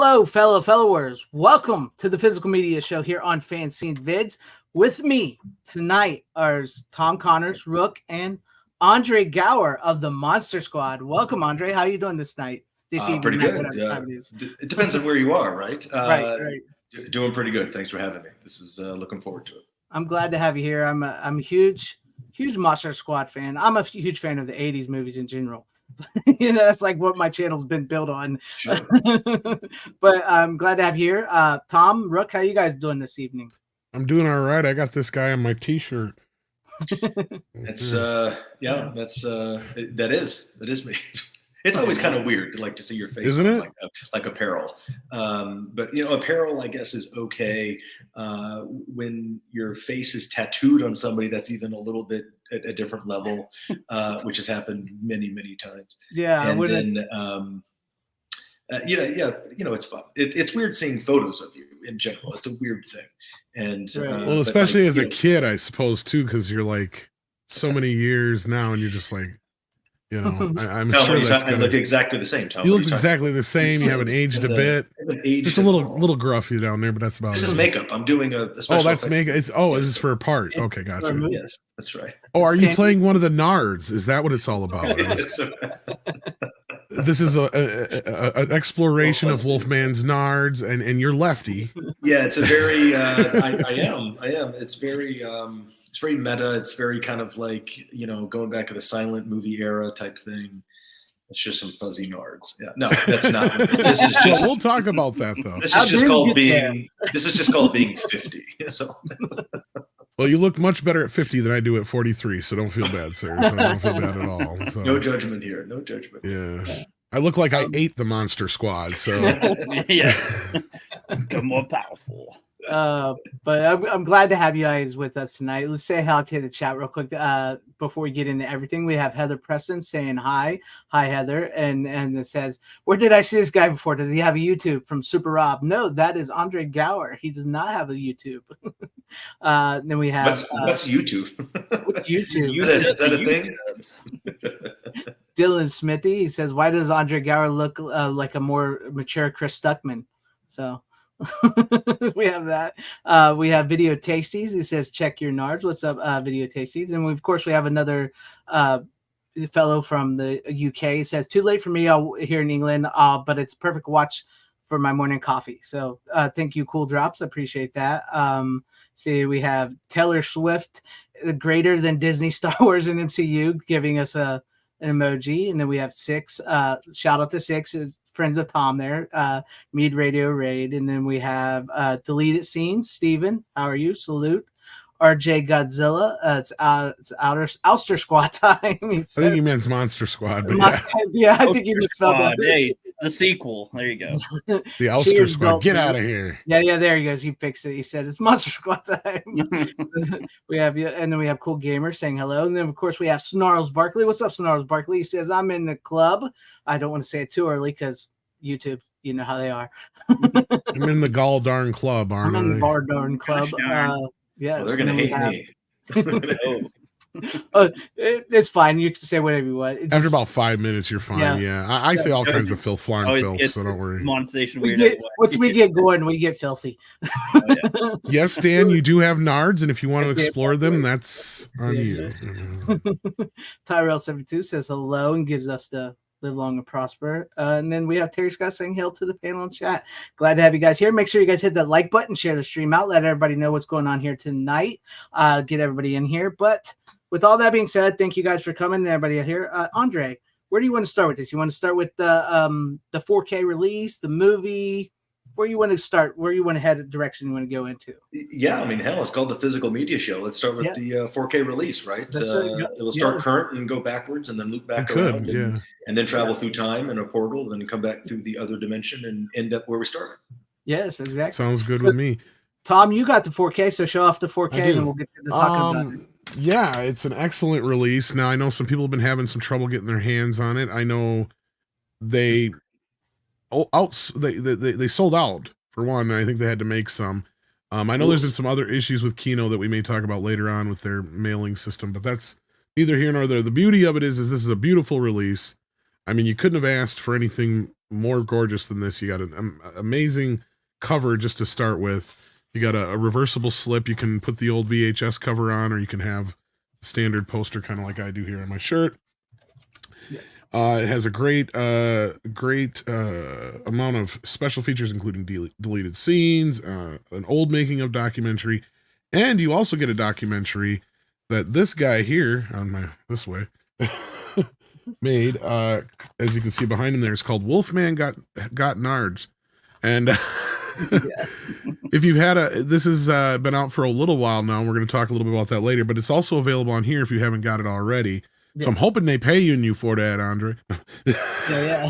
Hello, fellow followers. Welcome to the Physical Media Show here on FanZcene Vids. With me tonight are Tom Connors, Rook, and Andre Gower of the Monster Squad. Welcome, Andre. How are you doing this night? This evening, pretty good. Time it is. It depends on where you are, right? Right. Doing pretty good. Thanks for having me. This is looking forward to it. I'm glad to have you here. I'm a huge Monster Squad fan. I'm a huge fan of the 80s movies in general. That's like what my channel's been built on. Sure. But I'm glad to have you here. Tom, Rook, how you guys doing this evening? I'm doing all right. I got this guy on my t-shirt. That's that is me. It's always kind of weird to see your face, isn't it? Like apparel. But apparel, I guess, is okay. When your face is tattooed on somebody, that's even a little bit at a different level, which has happened many, many times. Yeah, and then it's fun. It's weird seeing photos of you in general. It's a weird thing, and well, especially as a kid, I suppose too, because you're like so many years now, and you're just like. I'm sure that's going to look exactly the same. Tom, you look exactly the same. You haven't aged a bit. Just a little gruffy down there, but that's about it. This is makeup. I'm doing a special. Oh, that's makeup. Is this for a part? Okay, gotcha. Yes, that's right. Oh, are you playing one of the Nards? Is that what it's all about? This is an exploration of Wolfman's Nards, and you're lefty. Yeah, it's a very. I am. It's very. It's very meta. It's very kind of like, going back to the silent movie era type thing. It's just some fuzzy nards. Yeah, no, that's not. This is just. We'll talk about that though. This is just called being 50. So. Well, you look much better at 50 than I do at 43, so don't feel bad, sir. So don't feel bad at all. So. No judgment here. No judgment. Yeah. I look like I ate the Monster Squad, so. Yeah. Become more powerful. But I'm glad to have you guys with us tonight. Let's say hi to the chat real quick before we get into everything. We have Heather Preston saying hi Heather, and it says, where did I see this guy before? Does he have a YouTube? From Super Rob? No, that is Andre Gower. He does not have a YouTube. Then we have what's YouTube? What's YouTube? Is that a thing? Dylan Smithy, he says, why does Andre Gower look like a more mature Chris Stuckman? So we have that. We have Video Tasties. He says, check your nards. What's up, Video Tasties? And of course, we have another fellow from the UK. He says, too late for me here in England, but it's a perfect watch for my morning coffee. So thank you, Cool Drops. Appreciate that. See, we have Taylor Swift, greater than Disney, Star Wars, and MCU, giving us an emoji. And then we have Six. Shout out to Six. Friends of Tom there, Mead Radio Raid, and then we have Deleted Scenes. Steven, how are you? Salute. RJ Godzilla, it's Ouster Squad time. I think he meant Monster Squad, but yeah, I think he misspelled that. Hey, the sequel. There you go. The Ouster Squad. Get out of here. Yeah, there he goes. He fixed it. He said it's Monster Squad time. We have and then we have Cool Gamer saying hello, and then of course we have Snarls Barkley. What's up, Snarls Barkley? He says I'm in the club. I don't want to say it too early because YouTube, you know how they are. I'm in the gall darn club, aren't I? I'm in the bar darn club. Yes, well, they're gonna hate me. It's fine. You can say whatever you want. After about 5 minutes, you're fine. Yeah. I say all kinds of filth, flying filth, so don't worry. Monetization once we get going, we get filthy. Yes, Dan, you do have nards, and if you want to explore them, that's on you. Tyrell72 says hello and gives us the live long and prosper. And then we have Terry Scott saying hail to the panel and chat. Glad to have you guys here. Make sure you guys hit that like button, share the stream out, let everybody know what's going on here tonight. Get everybody in here. But with all that being said, thank you guys for coming and everybody here. Andre, where do you want to start with this? You want to start with the 4K release, the movie? Where you want to start? Where you want to head? Direction you want to go into? Yeah, I mean, hell, it's called the Physical Media Show. Let's start with the 4K release, right? It will start current and go backwards, and then loop back around, and then travel through time in a portal, then come back through the other dimension and end up where we started. Yes, exactly. Sounds good with me. Tom, you got the 4K, so show off the 4K, and then we'll get to talk about it. Yeah, it's an excellent release. Now, I know some people have been having some trouble getting their hands on it. I know they sold out for one. I think they had to make some. I know there's been some other issues with Kino that we may talk about later on with their mailing system, but that's neither here nor there. The beauty of it is this is a beautiful release. I mean, you couldn't have asked for anything more gorgeous than this. You got an amazing cover just to start with. You got a reversible slip. You can put the old VHS cover on, or you can have standard poster, kind of like I do here on my shirt. Yes. It has a great amount of special features, including deleted scenes, an old making of documentary, and you also get a documentary that this guy here on this way made. As you can see behind him, there, it's called Wolfman Got Nards, and if you've had this has been out for a little while now. We're going to talk a little bit about that later, but it's also available on here if you haven't got it already. Yes. So I'm hoping they pay you for that, Andre. Yeah.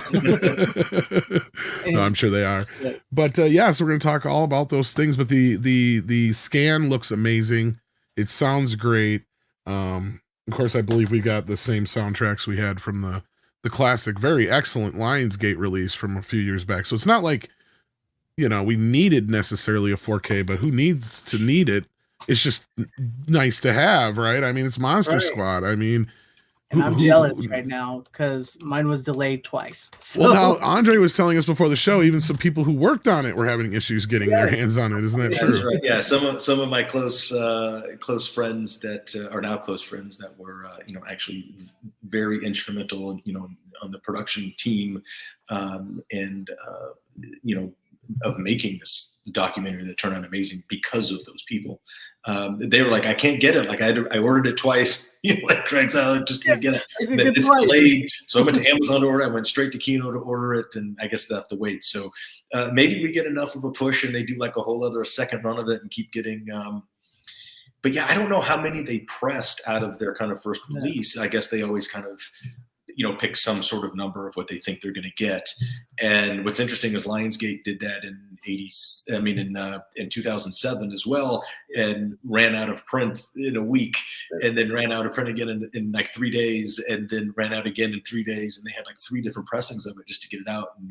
No, I'm sure they are. Yes. But so we're going to talk all about those things. But the scan looks amazing. It sounds great. Of course, I believe we got the same soundtracks we had from the classic, very excellent Lionsgate release from a few years back. So it's not like, we needed necessarily a 4K, but who needs to need it? It's just nice to have, right? I mean, it's Monster Squad. I mean, and I'm jealous right now because mine was delayed twice. So. Well, now Andre was telling us before the show, even some people who worked on it were having issues getting their hands on it. Isn't that true? That's right. Yeah, some of my close friends that are now close friends that were actually very instrumental, on the production team, and of making this documentary that turned out amazing because of those people. They were like, I can't get it. Like I ordered it twice. Like Craig's out, I just can't get it. It's delayed. So I went to Amazon to order it. I went straight to Kino to order it, and I guess they have to wait. So maybe we get enough of a push and they do like a whole other second run of it and keep getting. But yeah, I don't know how many they pressed out of their kind of first release. I guess they always kind of pick some sort of number of what they think they're going to get. And what's interesting is Lionsgate did that in 2007 as well, and ran out of print in a week, and then ran out of print again in like 3 days, and then ran out again in 3 days. And they had like 3 different pressings of it just to get it out. And,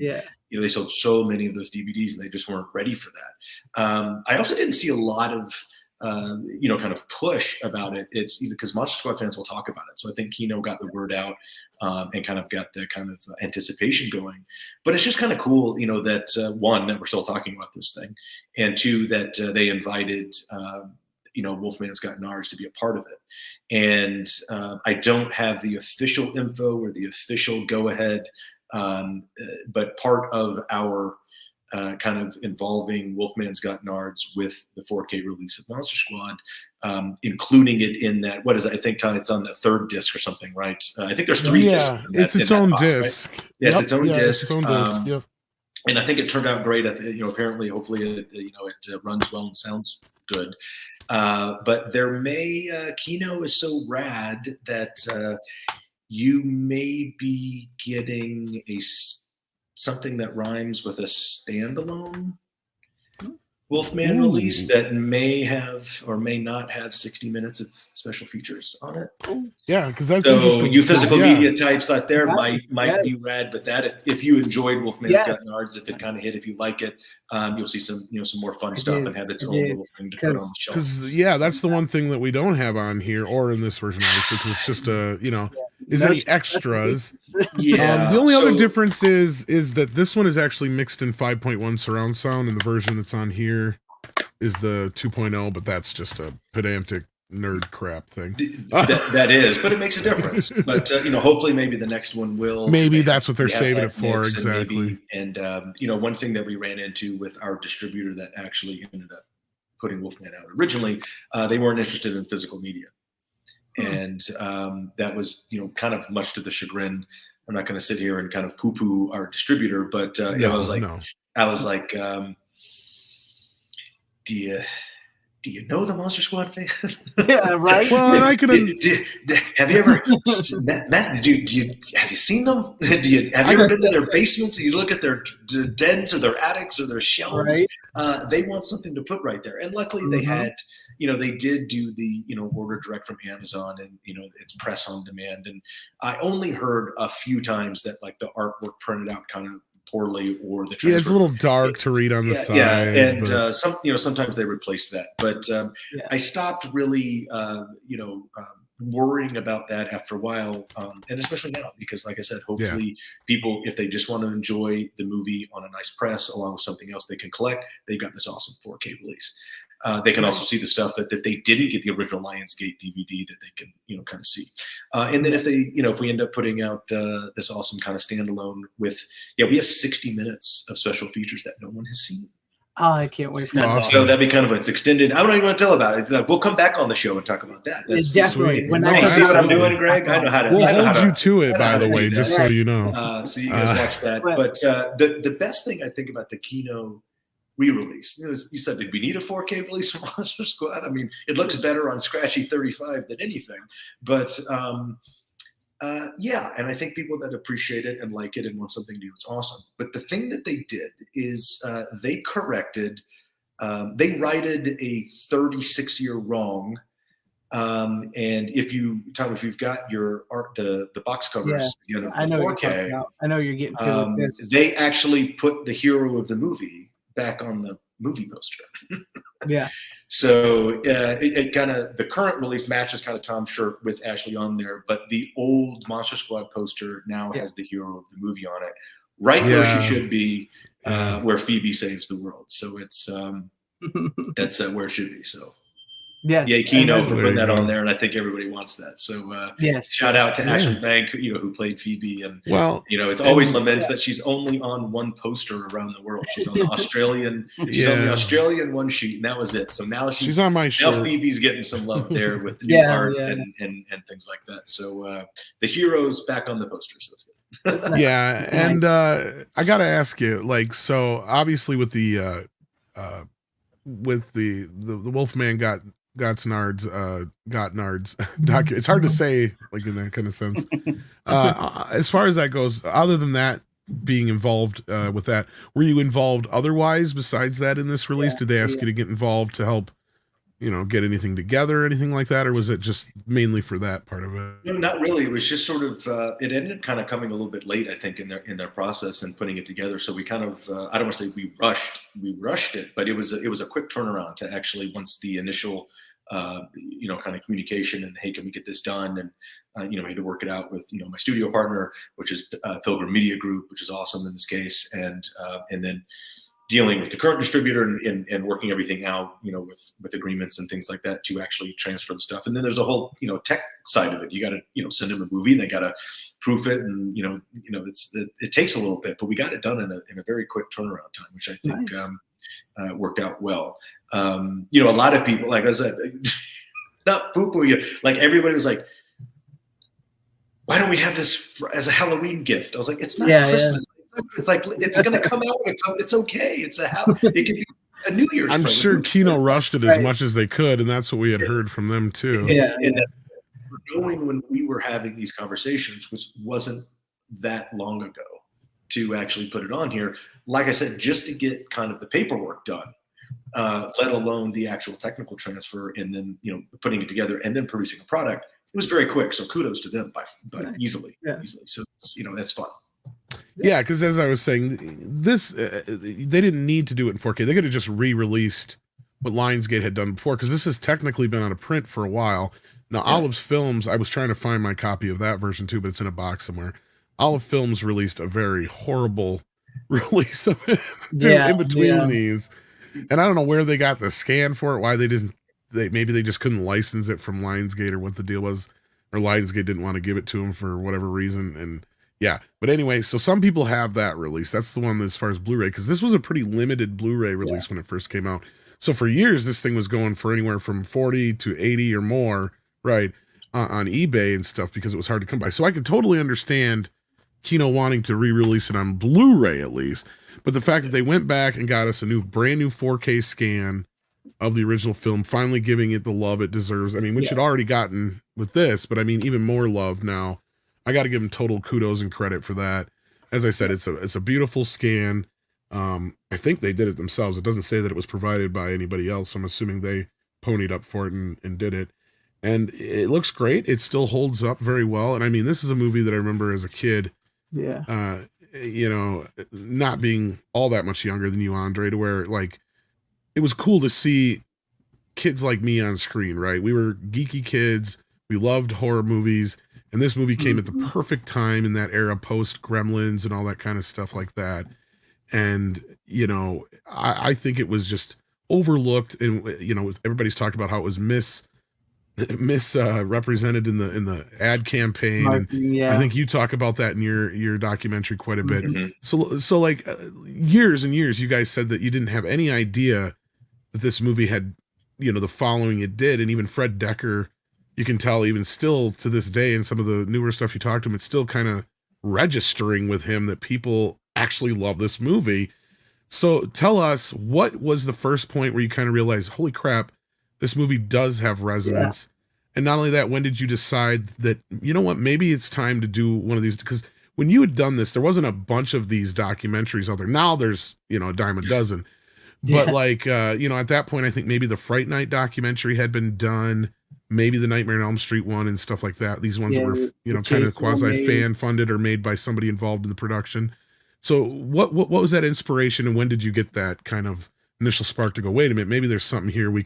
they sold so many of those DVDs and they just weren't ready for that. I also didn't see a lot of, kind of push about it. It's because Monster Squad fans will talk about it. So I think Kino got the word out and kind of got the kind of anticipation going. But it's just kind of cool, that one, that we're still talking about this thing, and two, that they invited, Wolfman's Got Nards to be a part of it. And I don't have the official info or the official go ahead, but part of our kind of involving Wolfman's Got Nards with the 4K release of Monster Squad, including it in that, what is it? I think, Todd, it's on the 3rd disc or something, right? I think there's 3 discs. It's its own disc. Right? Yeah, it's its own disc. It's its own disc. Yep. And I think it turned out great. Apparently, hopefully, it runs well and sounds good. But there Kino is so rad that you may be getting something that rhymes with a standalone Wolfman release that may have or may not have 60 minutes of special features on it. Yeah, because that's so interesting. You physical media types out there might be rad with that. If you enjoyed Wolfman's Got Nards, if it kind of hit, if you like it, you'll see some more fun stuff and have its own little thing to put on the shelf. Because that's the one thing that we don't have on here or in this version, obviously, because it's just is any extras. Yeah. The only other difference is that this one is actually mixed in 5.1 surround sound, and the version that's on here is the 2.0, but that's just a pedantic nerd crap thing. That is, but it makes a difference. But hopefully, maybe the next one will. Maybe that's what they're saving it for, exactly. And one thing that we ran into with our distributor that actually ended up putting Wolfman out originally, they weren't interested in physical media, and that was kind of much to the chagrin. I'm not going to sit here and kind of poo-poo our distributor, but I was like. Do you know the Monster Squad fan? Yeah, right. Well, and I can. Have you ever Matt? Have you seen them? Have you ever been to their basements and you look at their dens or their attics or their shelves? Right. They want something to put right there, and luckily they had. They did do the order direct from Amazon, and it's press on demand. And I only heard a few times that like the artwork printed out kind of poorly, or the it's a little dark to read on the side. Yeah, and sometimes they replace that. But I stopped really worrying about that after a while, and especially now, because like I said, hopefully people, if they just want to enjoy the movie on a nice press along with something else they can collect, they've got this awesome 4K release. They can also see the stuff that if they didn't get the original Lionsgate DVD, that they can, kind of see. And then if they, if we end up putting out this awesome kind of standalone with, we have 60 minutes of special features that no one has seen. Oh, I can't wait for That's that. awesome. So that'd be kind of it's extended. I don't even want to tell about it. It's like, we'll come back on the show and talk about that. That's Definitely. sweet. When No, I You see what I'm absolutely. doing, Greg? I know how to. We'll I know how hold you to- to I it, know by how the to way, do just that. so you know. So you guys watch that. Right. But the best thing I think about the Kino re-release, you said, did we need a 4K release from Monster Squad? I mean, it looks better on Scratchy 35 than anything. But and I think people that appreciate it and like it and want something new, it's awesome. But the thing that they did is they corrected. They righted a 36-year wrong. And if you've got your art, the box covers, I know what you're 4K, talking about. I know you're getting to with this. they actually put the hero of the movie back on the movie poster. Yeah. So it kind of, the current release matches kind of Tom's shirt with Ashley on there, but the old Monster Squad poster now has the hero of the movie on it, right where she should be, where Phoebe saves the world. So it's that's where it should be. So Yes. yay, Kino, for There putting you that go. on there, and I think everybody wants that. So yes. shout out to Yeah. Ashley Bank, who played Phoebe, and Well, it's always laments that she's only on one poster around the world. She's on the Australian, she's on the Australian one sheet, and that was it. So now she's on my now shirt. Phoebe's getting some love there with new art and things like that. So the hero's back on the poster, so it's good. That's nice. Yeah, and I gotta ask you, like, so obviously with the Wolfman got Nards docu. It's hard to say, like, in that kind of sense. As far as that goes, other than that being involved with that, were you involved otherwise besides that in this release? Did they ask you to get involved to help, get anything together or anything like that, or was it just mainly for that part of it? No, not really. It was just sort of it ended up kind of coming a little bit late, I think, in their process and putting it together. So we kind of I don't want to say we rushed it, but it was a quick turnaround to actually, once the initial kind of communication and, hey, can we get this done? And we had to work it out with my studio partner, which is Pilgrim Media Group, which is awesome in this case, and then dealing with the current distributor and working everything out, with agreements and things like that to actually transfer the stuff. And then there's a whole, tech side of it. You got to send them a movie, and they got to proof it, and it takes a little bit, but we got it done in a very quick turnaround time, which I think worked out well. A lot of people, like I said, not poo-poo you, like everybody was like, why don't we have this as a Halloween gift? I was like, it's not Christmas. It's like, it's going to come out when it comes. It's okay. It can be a New Year's. I'm sure Kino rushed it as much as they could, and that's what we had heard from them too. And knowing when we were having these conversations, which wasn't that long ago, to actually put it on here, like I said, just to get kind of the paperwork done, let alone the actual technical transfer, and then putting it together and then producing a product. It was very quick, so kudos to them by easily. So that's fun. Yeah, because as I was saying, this they didn't need to do it in 4K. They could have just re-released what Lionsgate had done before, because this has technically been out of print for a while. Now, Olive's Films, I was trying to find my copy of that version too, but it's in a box somewhere. Olive Films released a very horrible release of it in between these. And I don't know where they got the scan for it, why maybe they just couldn't license it from Lionsgate, or what the deal was, or Lionsgate didn't want to give it to them for whatever reason. And but anyway, so some people have that release. That's the one that, as far as Blu-ray, because this was a pretty limited Blu-ray release when it first came out. So for years, this thing was going for anywhere from 40 to 80 or more, right, on eBay and stuff, because it was hard to come by. So I could totally understand Kino wanting to re-release it on Blu-ray at least. But the fact that they went back and got us a brand new 4K scan of the original film, finally giving it the love it deserves. I mean, which had already gotten with this, but I mean, even more love now. I got to give them total kudos and credit for that. As I said, it's a beautiful scan. I think they did it themselves. It doesn't say that it was provided by anybody else. I'm assuming they ponied up for it and did it. And it looks great. It still holds up very well. And I mean, this is a movie that I remember as a kid, not being all that much younger than you, Andre, to where, like, it was cool to see kids like me on screen, right? We were geeky kids. We loved horror movies. And this movie came at the perfect time in that era, post Gremlins and all that kind of stuff like that. And, you know, I think it was just overlooked. And, you know, everybody's talked about how it was misrepresented in the ad campaign. And I think you talk about that in your documentary quite a bit. So like years and years, you guys said that you didn't have any idea that this movie had, you know, the following it did. And even Fred Decker, you can tell even still to this day, in some of the newer stuff you talked to him, it's still kind of registering with him that people actually love this movie. So tell us, what was the first point where you kind of realized, holy crap, this movie does have resonance? And not only that, when did you decide that, you know what, maybe it's time to do one of these? Because when you had done this, there wasn't a bunch of these documentaries out there. Now there's, you know, a dime a dozen. But like, you know, at that point, I think maybe the Fright Night documentary had been done, maybe the Nightmare on Elm Street one and stuff like that. These ones that were, you know, kind of quasi fan funded or made by somebody involved in the production. So what was that inspiration, and when did you get that kind of initial spark to go, wait a minute, maybe there's something here we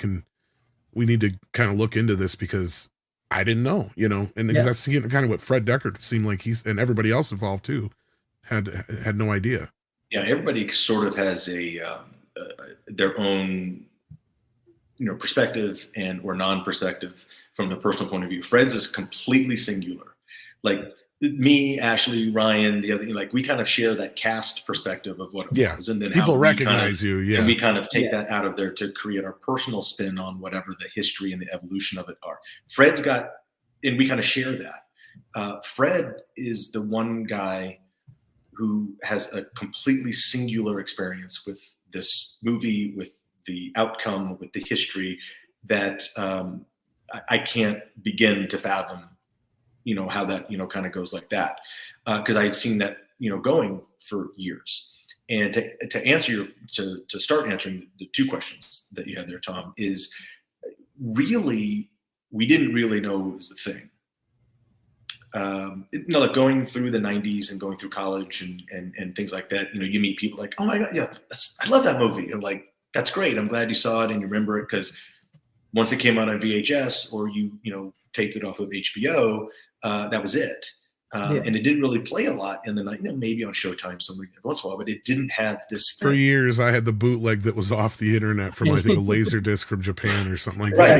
need to kind of look into this, because I didn't know, you know, and because that's kind of what Fred Decker seemed like and everybody else involved too had no idea. Yeah, everybody sort of has their own, you know, perspective and or non-perspective from the personal point of view. Fred's is completely singular. Like me, Ashley, Ryan, the other, like we kind of share that cast perspective of what it was, and then people recognize you. Yeah, and we kind of take that out of there to create our personal spin on whatever the history and the evolution of it are. Fred's got, and we kind of share that. Fred is the one guy who has a completely singular experience with this movie, with the outcome, with the history, that I can't begin to fathom, you know, how that, you know, kind of goes like that. Because I had seen that, you know, going for years. And to start answering the two questions that you had there, Tom, is really, we didn't really know it was a thing. You know, like going through the 90s and going through college and things like that, you know, you meet people like, oh my God, yeah, I love that movie. And like, that's great. I'm glad you saw it and you remember it, because once it came out on VHS or you know, taped it off of HBO, that was it. And it didn't really play a lot in the night, you know, maybe on Showtime something once in a while, but it didn't have this thing. For years, I had the bootleg that was off the internet from, I think, a laser disc from Japan or something like that.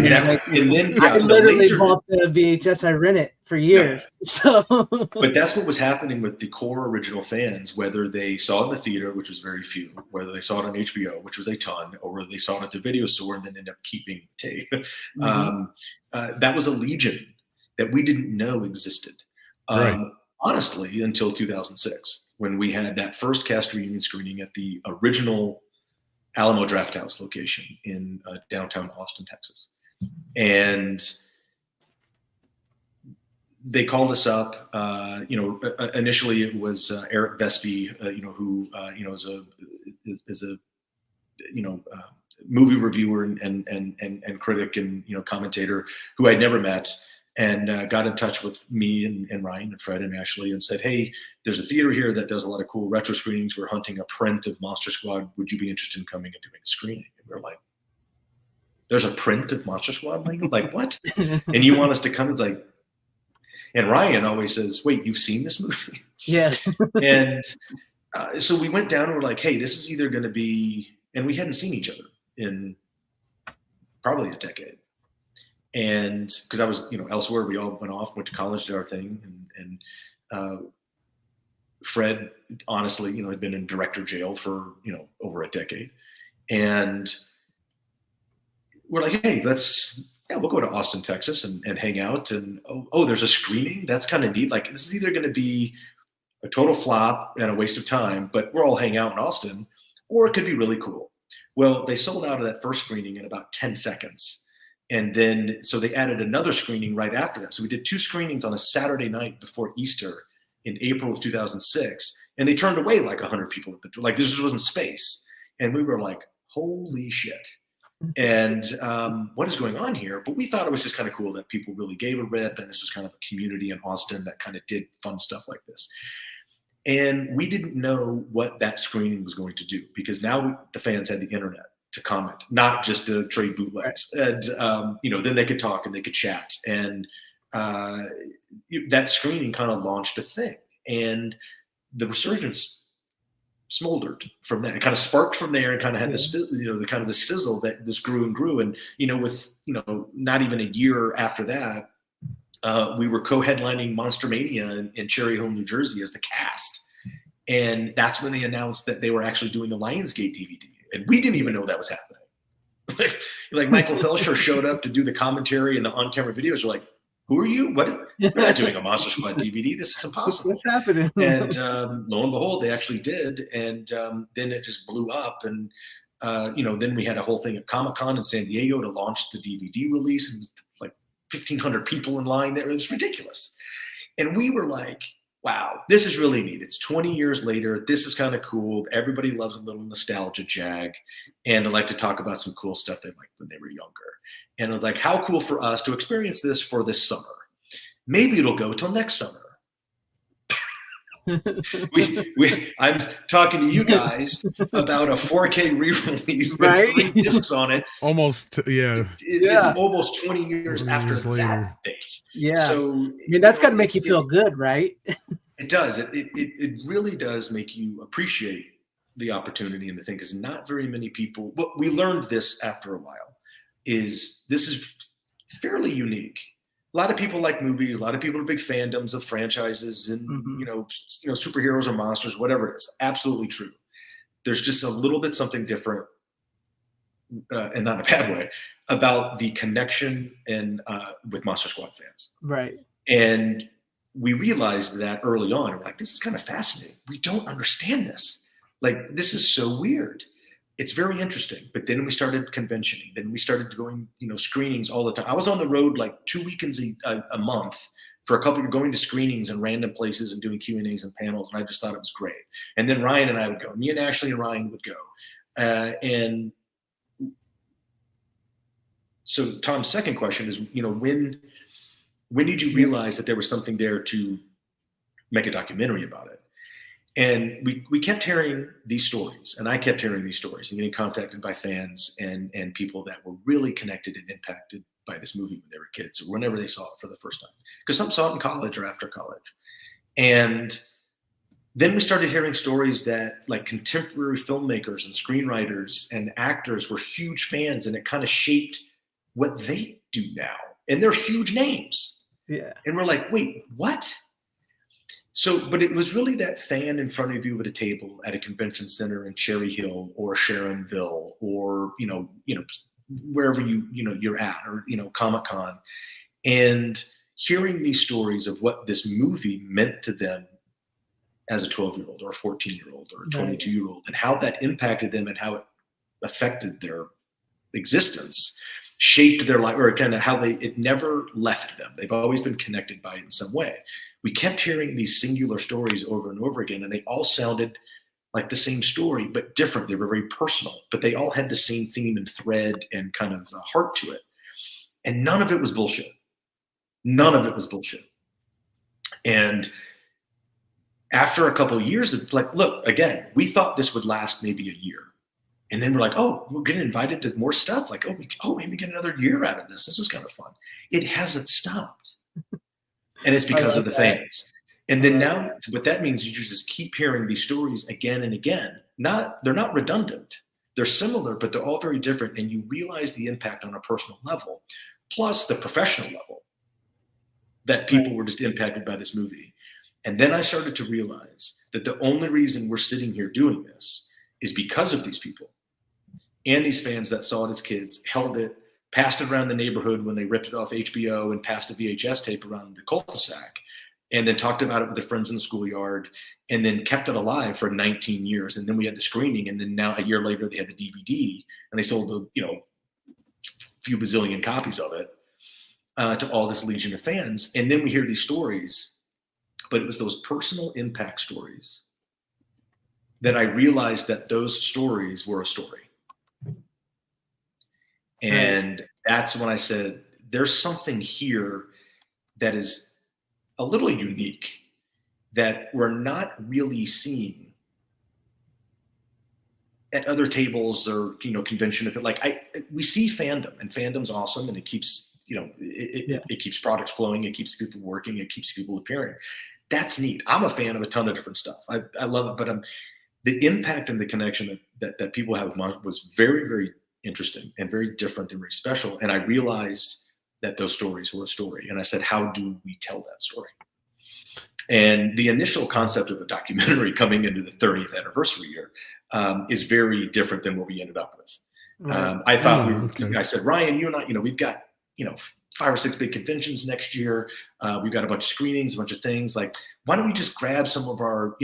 And then I literally bought the VHS. I rent it for years. So, but that's what was happening with the core original fans, whether they saw it in the theater, which was very few, whether they saw it on HBO, which was a ton, or whether they saw it at the video store and then ended up keeping the tape. That was a legion that we didn't know existed. Honestly, until 2006, when we had that first cast reunion screening at the original Alamo Drafthouse location in downtown Austin, Texas. And they called us up. You know, initially it was Eric Vespi, you know, who you know is a you know movie reviewer and critic and, you know, commentator who I'd never met. And got in touch with me and Ryan and Fred and Ashley and said, hey, there's a theater here that does a lot of cool retro screenings. We're hunting a print of Monster Squad. Would you be interested in coming and doing a screening? And we're like, there's a print of Monster Squad? Like what? And you want us to come? It's like, and Ryan always says, wait, you've seen this movie? Yeah. And so we went down and we're like, hey, this is either going to be, and we hadn't seen each other in probably a decade. And because I was, you know, elsewhere, we all went to college, did our thing. And Fred, honestly, you know, had been in director jail for, you know, over a decade. And we're like, hey, we'll go to Austin, Texas and hang out. And, oh, there's a screening. That's kind of neat. Like, this is either going to be a total flop and a waste of time, but we're all hanging out in Austin, or it could be really cool. Well, they sold out of that first screening in about 10 seconds. And then, so they added another screening right after that. So we did 2 screenings on a Saturday night before Easter in April of 2006. And they turned away like 100 people at the door. Like, this just wasn't space. And we were like, holy shit. And what is going on here? But we thought it was just kind of cool that people really gave a rip. And this was kind of a community in Austin that kind of did fun stuff like this. And we didn't know what that screening was going to do, because now the fans had the internet to comment, not just to trade bootlegs. And, you know, then they could talk and they could chat. And that screening kind of launched a thing, and the resurgence smoldered from that. It kind of sparked from there and kind of had this, the kind of the sizzle that this grew and grew. And, with, not even a year after that, we were co-headlining Monster Mania in Cherry Hill, New Jersey as the cast. And that's when they announced that they were actually doing the Lionsgate DVD. And we didn't even know that was happening. Like Michael Felsher showed up to do the commentary and the on-camera videos. We're like, who are you? What? We're not doing a Monster Squad DVD. This is impossible. What's happening? And lo and behold, they actually did. And then it just blew up. And, then we had a whole thing at Comic-Con in San Diego to launch the DVD release. And it was like 1,500 people in line there. It was ridiculous. And we were like, wow, this is really neat. It's 20 years later. This is kind of cool. Everybody loves a little nostalgia jag. And they like to talk about some cool stuff they liked when they were younger. And I was like, how cool for us to experience this for this summer. Maybe it'll go till next summer. I'm talking to you guys about a 4K re-release with right? 3 discs on it. Almost, yeah. It's almost 20 years 20 after years later. that date. Yeah. So, I mean, that's got to make you feel good, right? It does. It really does make you appreciate the opportunity and the thing, because not very many people, well, we learned this after a while, is this is fairly unique. A lot of people like movies. A lot of people are big fandoms of franchises and, superheroes or monsters, whatever it is. Absolutely true. There's just a little bit something different, and not in a bad way, about the connection and with Monster Squad fans. Right. And we realized that early on. We're like, this is kind of fascinating. We don't understand this. Like, this is so weird. It's very interesting. But then we started conventioning. Then we started going, screenings all the time. I was on the road like 2 weekends a month for a couple of going to screenings in random places and doing Q&As and panels. And I just thought it was great. And then Ryan and I would go. Me and Ashley and Ryan would go. And so Tom's second question is, when did you realize that there was something there to make a documentary about it? And we kept hearing these stories, and I kept hearing these stories and getting contacted by fans and people that were really connected and impacted by this movie when they were kids or whenever they saw it for the first time. Because some saw it in college or after college. And then we started hearing stories that like contemporary filmmakers and screenwriters and actors were huge fans, and it kind of shaped what they do now. And they're huge names. Yeah. And we're like, wait, what? So, but it was really that fan in front of you at a table at a convention center in Cherry Hill or Sharonville or, wherever you're at, or, Comic-Con, and hearing these stories of what this movie meant to them as a 12-year-old or a 14-year-old or a 22-year-old, and how that impacted them and how it affected their existence, shaped their life, or kind of how it never left them. They've always been connected by it in some way. We kept hearing these singular stories over and over again, and they all sounded like the same story, but different. They were very personal, but they all had the same theme and thread and kind of heart to it. And none of it was bullshit. None of it was bullshit. And after a couple of years of like, look, again, we thought this would last maybe a year. And then we're like, oh, we're getting invited to more stuff. Like, maybe get another year out of this. This is kind of fun. It hasn't stopped. And it's because of the fans. And then now what that means is you just keep hearing these stories again and again. They're not redundant. They're similar, but they're all very different. And you realize the impact on a personal level, plus the professional level, that people were just impacted by this movie. And then I started to realize that the only reason we're sitting here doing this is because of these people and these fans that saw it as kids, held it, passed it around the neighborhood when they ripped it off HBO and passed a VHS tape around the cul-de-sac, and then talked about it with their friends in the schoolyard, and then kept it alive for 19 years. And then we had the screening, and then now a year later they had the DVD, and they sold a few bazillion copies of it to all this legion of fans. And then we hear these stories, but it was those personal impact stories that I realized that those stories were a story. And that's when I said, there's something here that is a little unique that we're not really seeing at other tables or, convention. But like we see fandom, and fandom's awesome, and it keeps it keeps products flowing, it keeps people working, it keeps people appearing. That's neat. I'm a fan of a ton of different stuff. I love it, but the impact and the connection that people have with Monster was very, very interesting and very different and very special. And I realized that those stories were a story. And I said, how do we tell that story? And the initial concept of a documentary coming into the 30th anniversary year is very different than what we ended up with. I thought I said, Ryan, you and I, we've got, 5 or 6 big conventions next year. We've got a bunch of screenings, a bunch of things. Like, why don't we just grab some of our,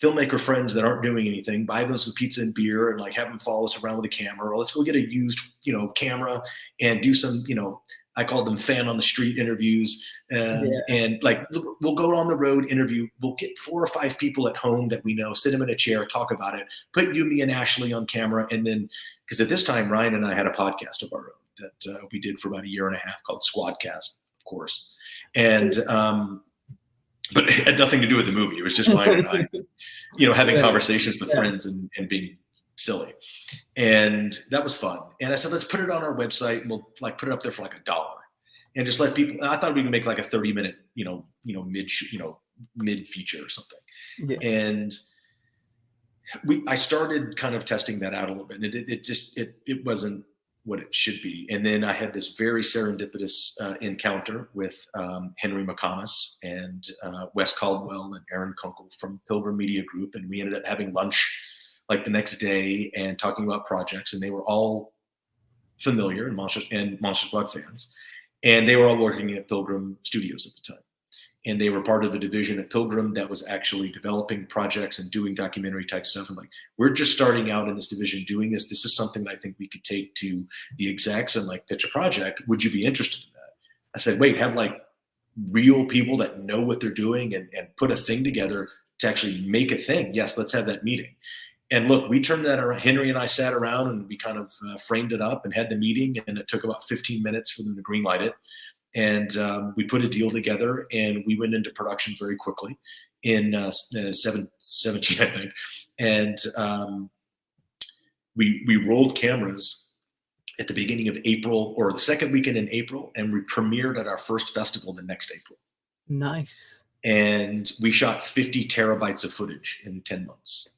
filmmaker friends that aren't doing anything, buy them some pizza and beer, and like have them follow us around with a camera, or let's go get a used, camera and do some, I called them fan on the street interviews. And like, we'll go on the road, interview. We'll get 4 or 5 people at home that we know, sit them in a chair, talk about it, put you, me, and Ashley on camera. And then, because at this time, Ryan and I had a podcast of our own that we did for about a year and a half called Squadcast, of course. And, but it had nothing to do with the movie. It was just Ryan and I, having conversations with friends and being silly. And that was fun. And I said, let's put it on our website, and we'll like put it up there for like $1 and just let people. I thought we could make like a 30-minute, mid feature or something. Yeah. And I started kind of testing that out a little bit, and it wasn't what it should be. And then I had this very serendipitous encounter with Henry McComas and Wes Caldwell and Aaron Kunkel from Pilgrim Media Group. And we ended up having lunch like the next day and talking about projects. And they were all familiar and Monster Squad fans. And they were all working at Pilgrim Studios at the time. And they were part of a division at Pilgrim that was actually developing projects and doing documentary type stuff. And like, we're just starting out in this division doing this. This is something that I think we could take to the execs and like pitch a project. Would you be interested in that? I said, wait, have like real people that know what they're doing and put a thing together to actually make a thing. Yes, let's have that meeting. And look, we turned that around. Henry and I sat around and we kind of framed it up and had the meeting. And it took about 15 minutes for them to greenlight it. And we put a deal together, and we went into production very quickly in 17, I think. And we rolled cameras at the beginning of April, or the second weekend in April, and we premiered at our first festival the next April. Nice. And we shot 50 terabytes of footage in 10 months.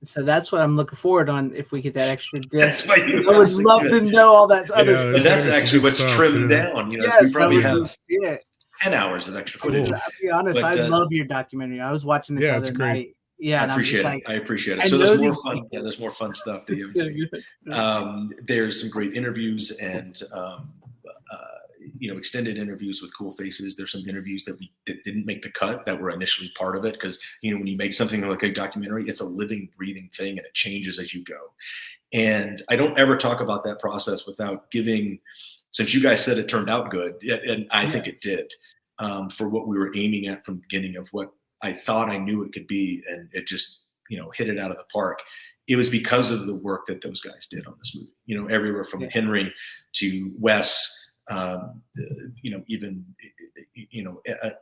So that's what I'm looking forward on. If we get that extra disc, I would love to know all that other stuff. And that's actually what's trimmed down. Yes, we probably have 10 hours of extra footage. I'll be honest, I love your documentary. I was watching it the other night. Yeah, I appreciate it. I appreciate it. So there's more fun. Yeah, there's more fun stuff that you haven't seen. There's some great interviews and extended interviews with cool faces. There's some interviews that didn't make the cut that were initially part of it, because when you make something like a documentary, it's a living, breathing thing, and it changes as you go. And I don't ever talk about that process without giving, since you guys said it turned out good, and I think it did, for what we were aiming at from the beginning of what I thought I knew it could be, and it just hit it out of the park. It was because of the work that those guys did on this movie. Everywhere from Henry to Wes. Even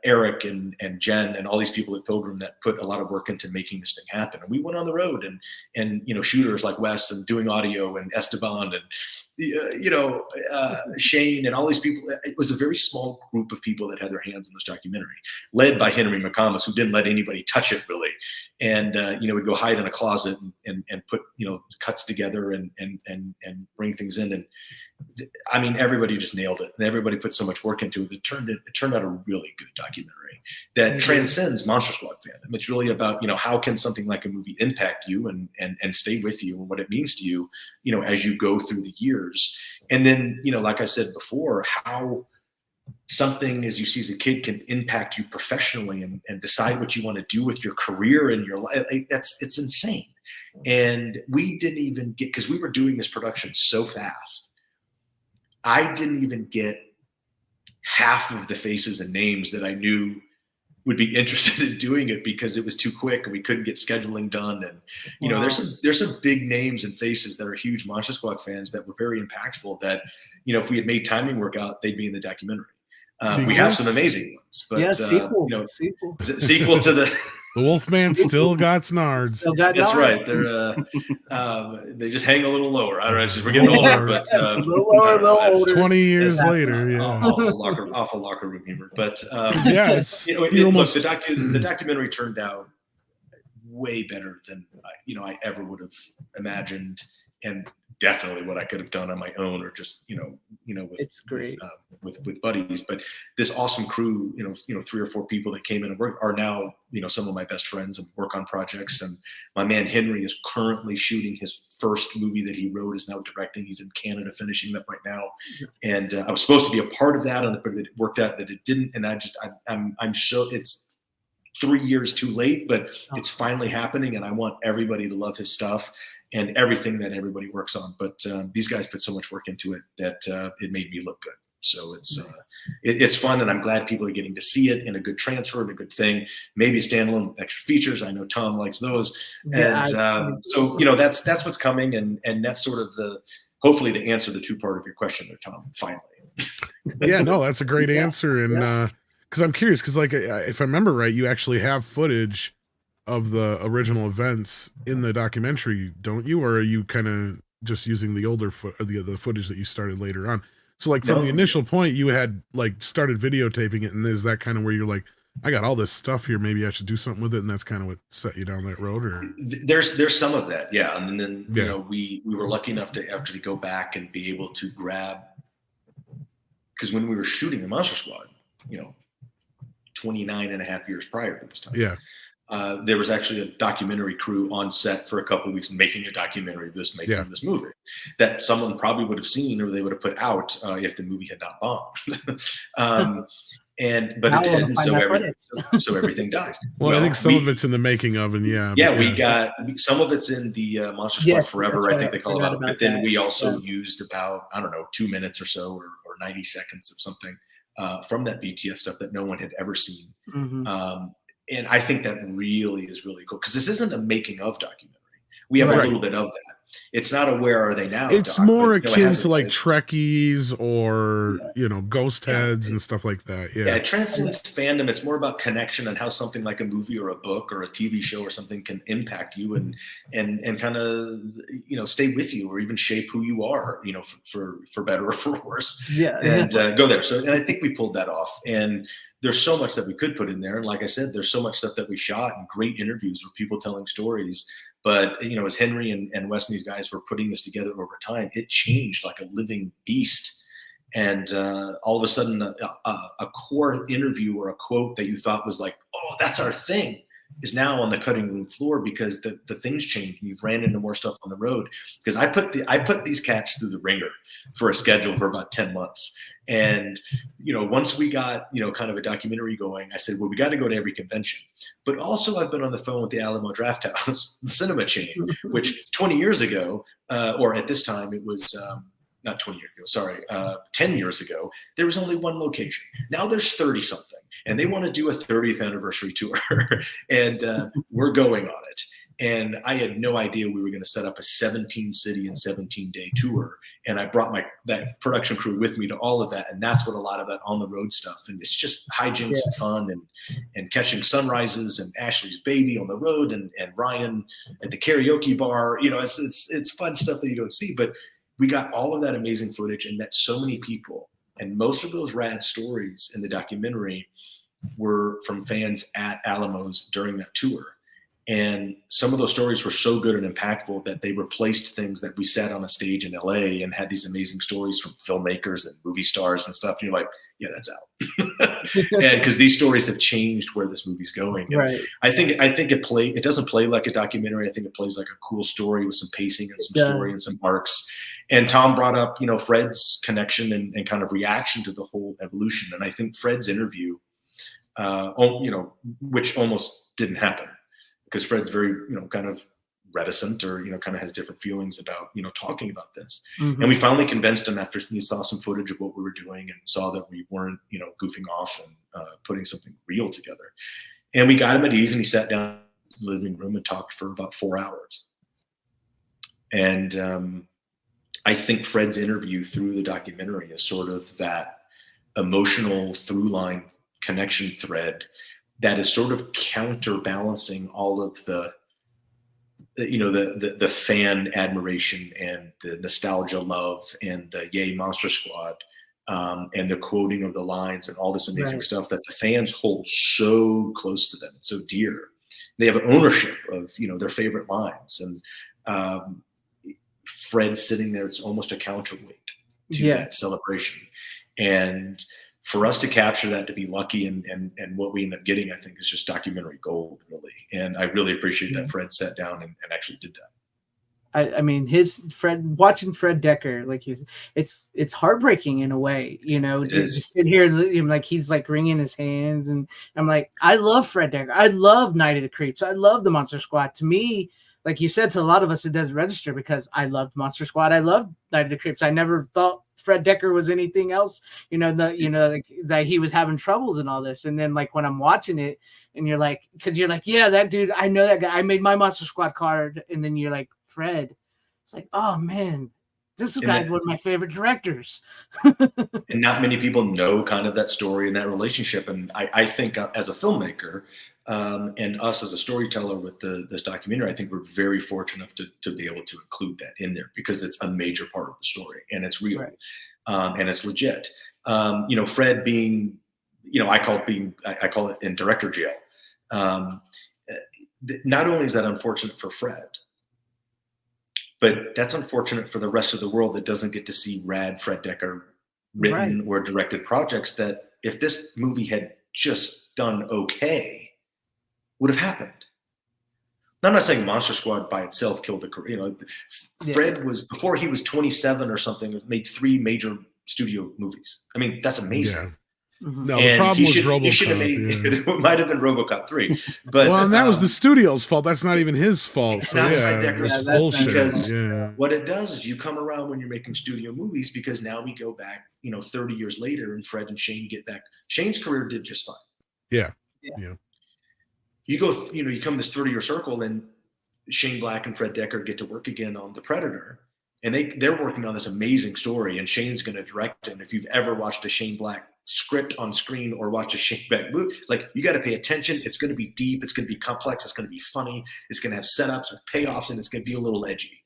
Eric and Jen and all these people at Pilgrim that put a lot of work into making this thing happen. And we went on the road and shooters like Wes and doing audio and Esteban and Shane and all these people. It was a very small group of people that had their hands in this documentary, led by Henry McComas, who didn't let anybody touch it really. And we'd go hide in a closet and put cuts together and bring things in. And I mean, everybody just nailed it, and everybody put so much work into it. It turned out a really good documentary that transcends Monster Squad fandom. It's really about how can something like a movie impact you and stay with you, and what it means to you, as you go through the years. And then like I said before, how something as you see as a kid can impact you professionally and decide what you want to do with your career and your life. It's insane. And we didn't even get, because we were doing this production so fast, I didn't even get half of the faces and names that I knew would be interested in doing it, because it was too quick and we couldn't get scheduling done. And there's some big names and faces that are huge Monster Squad fans that were very impactful, that if we had made timing work out, they'd be in the documentary. We have some amazing ones, but sequel to the The Wolfman still got snards. Still got That's Nards. right. They're they just hang a little lower. I don't know. It's just we're getting older, but A little lower, a little that's older. 20 years That's later, yeah. awful locker room humor. But Yeah, it's you know, you almost look, the documentary turned out way better than I ever would have imagined, and definitely what I could have done on my own, or just with, It's great. with buddies. But this awesome crew, 3 or 4 people that came in and work are now some of my best friends and work on projects. And my man Henry is currently shooting his first movie that he wrote, is now directing. He's in Canada finishing up right now, and I was supposed to be a part of that, but it worked out that it didn't. And I'm sure it's 3 years too late, but it's finally happening, and I want everybody to love his stuff and everything that everybody works on. But these guys put so much work into it that it made me look good. So it's fun, and I'm glad people are getting to see it in a good transfer and a good thing. Maybe a standalone with extra features. I know Tom likes those, and so that's what's coming, and that's sort of hopefully to answer the 2 part of your question there, Tom. Finally. Yeah, no, that's a great answer, and because I'm curious, because like if I remember right, you actually have footage of the original events in the documentary, don't you? Or are you kind of just using the older the footage that you started later on? So like from the initial point, you had like started videotaping it, and is that kind of where you're like, I got all this stuff here, maybe I should do something with it, and that's kind of what set you down that road? Or there's some of that, yeah. And then we were lucky enough to actually go back and be able to grab, because when we were shooting the Monster Squad, 29 and a half years prior to this time. Yeah. There was actually a documentary crew on set for a couple of weeks making a documentary of this movie that someone probably would have seen, or they would have put out if the movie had not bombed. But it did, so everything dies. Well, I think some of it's in the making of, and we got some of it's in the Monster Squad Forever, I think they call it. But then we also used about 2 minutes or so, or 90 seconds of something from that BTS stuff that no one had ever seen. Mm-hmm. And I think that really is really cool, because this isn't a making of documentary. We have a little bit of that. It's not a Where Are They Now? It's more akin to like Trekkies or Ghost Heads and stuff like that. Yeah, it transcends fandom. It's more about connection and how something like a movie or a book or a TV show or something can impact you and kind of stay with you, or even shape who you are, for better or for worse. Yeah, and go there. So, and I think we pulled that off. And there's so much that we could put in there. And like I said, there's so much stuff that we shot, and great interviews with people telling stories. But, as Henry and Wes and these guys were putting this together over time, it changed like a living beast. And all of a sudden, a core interview or a quote that you thought was like, oh, that's our thing, is now on the cutting room floor, because the things changed. You've ran into more stuff on the road. Because I put these cats through the ringer for a schedule for about 10 months. And, once we got, kind of a documentary going, I said, well, we got to go to every convention. But also I've been on the phone with the Alamo Drafthouse, the cinema chain, which 20 years ago, or at this time, it was not 20 years ago, sorry, 10 years ago, there was only one location. Now there's 30 something, and they want to do a 30th anniversary tour, and we're going on it. And I had no idea we were going to set up a 17-city and 17-day tour. And I brought that production crew with me to all of that. And that's what a lot of that on the road stuff. And it's just hijinks and fun, and catching sunrises, and Ashley's baby on the road, and Ryan at the karaoke bar. It's fun stuff that you don't see. But we got all of that amazing footage and met so many people. And most of those rad stories in the documentary were from fans at Alamos during that tour. And some of those stories were so good and impactful that they replaced things that we sat on a stage in LA and had these amazing stories from filmmakers and movie stars and stuff. And you're like, yeah, that's out. And because these stories have changed where this movie's going. And right. I think it doesn't play like a documentary. I think it plays like a cool story with some pacing and some story and some arcs. And Tom brought up, Fred's connection and kind of reaction to the whole evolution. And I think Fred's interview, which almost didn't happen, because Fred's very, kind of reticent, or, kind of has different feelings about, talking about this. Mm-hmm. And we finally convinced him after he saw some footage of what we were doing and saw that we weren't, goofing off and putting something real together. And we got him at ease, and he sat down in the living room and talked for about 4 hours. And I think Fred's interview through the documentary is sort of that emotional through line connection thread that is sort of counterbalancing all of the fan admiration and the nostalgia love and the yay Monster Squad, and the quoting of the lines and all this amazing stuff that the fans hold so close to them. It's so dear. They have an ownership of, their favorite lines. And Fred sitting there, it's almost a counterweight to that celebration. And for us to capture that, to be lucky, and what we end up getting, I think, is just documentary gold, really. And I really appreciate that Fred sat down and actually did that. I mean, watching Fred Decker, like it's heartbreaking in a way, to sit here like he's like wringing his hands, and I'm like, I love Fred Decker. I love Night of the Creeps. I love the Monster Squad. To me, like you said, to a lot of us, it doesn't register because I loved Monster Squad. I loved Night of the Creeps. I never thought Fred Decker was anything else, that he was having troubles and all this. And then like when I'm watching it, and you're like, yeah, that dude, I know that guy. I made my Monster Squad card, and then you're like, Fred. It's like, oh man, this guy's one of my favorite directors. And not many people know kind of that story and that relationship. And I think as a filmmaker, and us as a storyteller with this documentary, I think we're very fortunate enough to be able to include that in there, because it's a major part of the story, and it's real, and it's legit. Fred being, I call it in director jail. Not only is that unfortunate for Fred, but that's unfortunate for the rest of the world that doesn't get to see rad Fred Decker written or directed projects that, if this movie had just done okay, would have happened. Now, I'm not saying Monster Squad by itself killed the career. Fred was, before he was 27 or something, made 3 major studio movies. I mean, that's amazing. Yeah. No, the problem was RoboCop. It might have been RoboCop 3, but and that was the studio's fault. That's not even his fault. So it's bullshit. Because what it does is you come around when you're making studio movies, because now we go back, 30 years later, and Fred and Shane get back. Shane's career did just fine. Yeah. You go, you come this 30-year circle, and Shane Black and Fred Decker get to work again on The Predator, and they're working on this amazing story, and Shane's going to direct it. And if you've ever watched a Shane Black script on screen or watch a Shane Black movie, like, you got to pay attention. It's going to be deep. It's going to be complex. It's going to be funny. It's going to have setups with payoffs, and it's going to be a little edgy.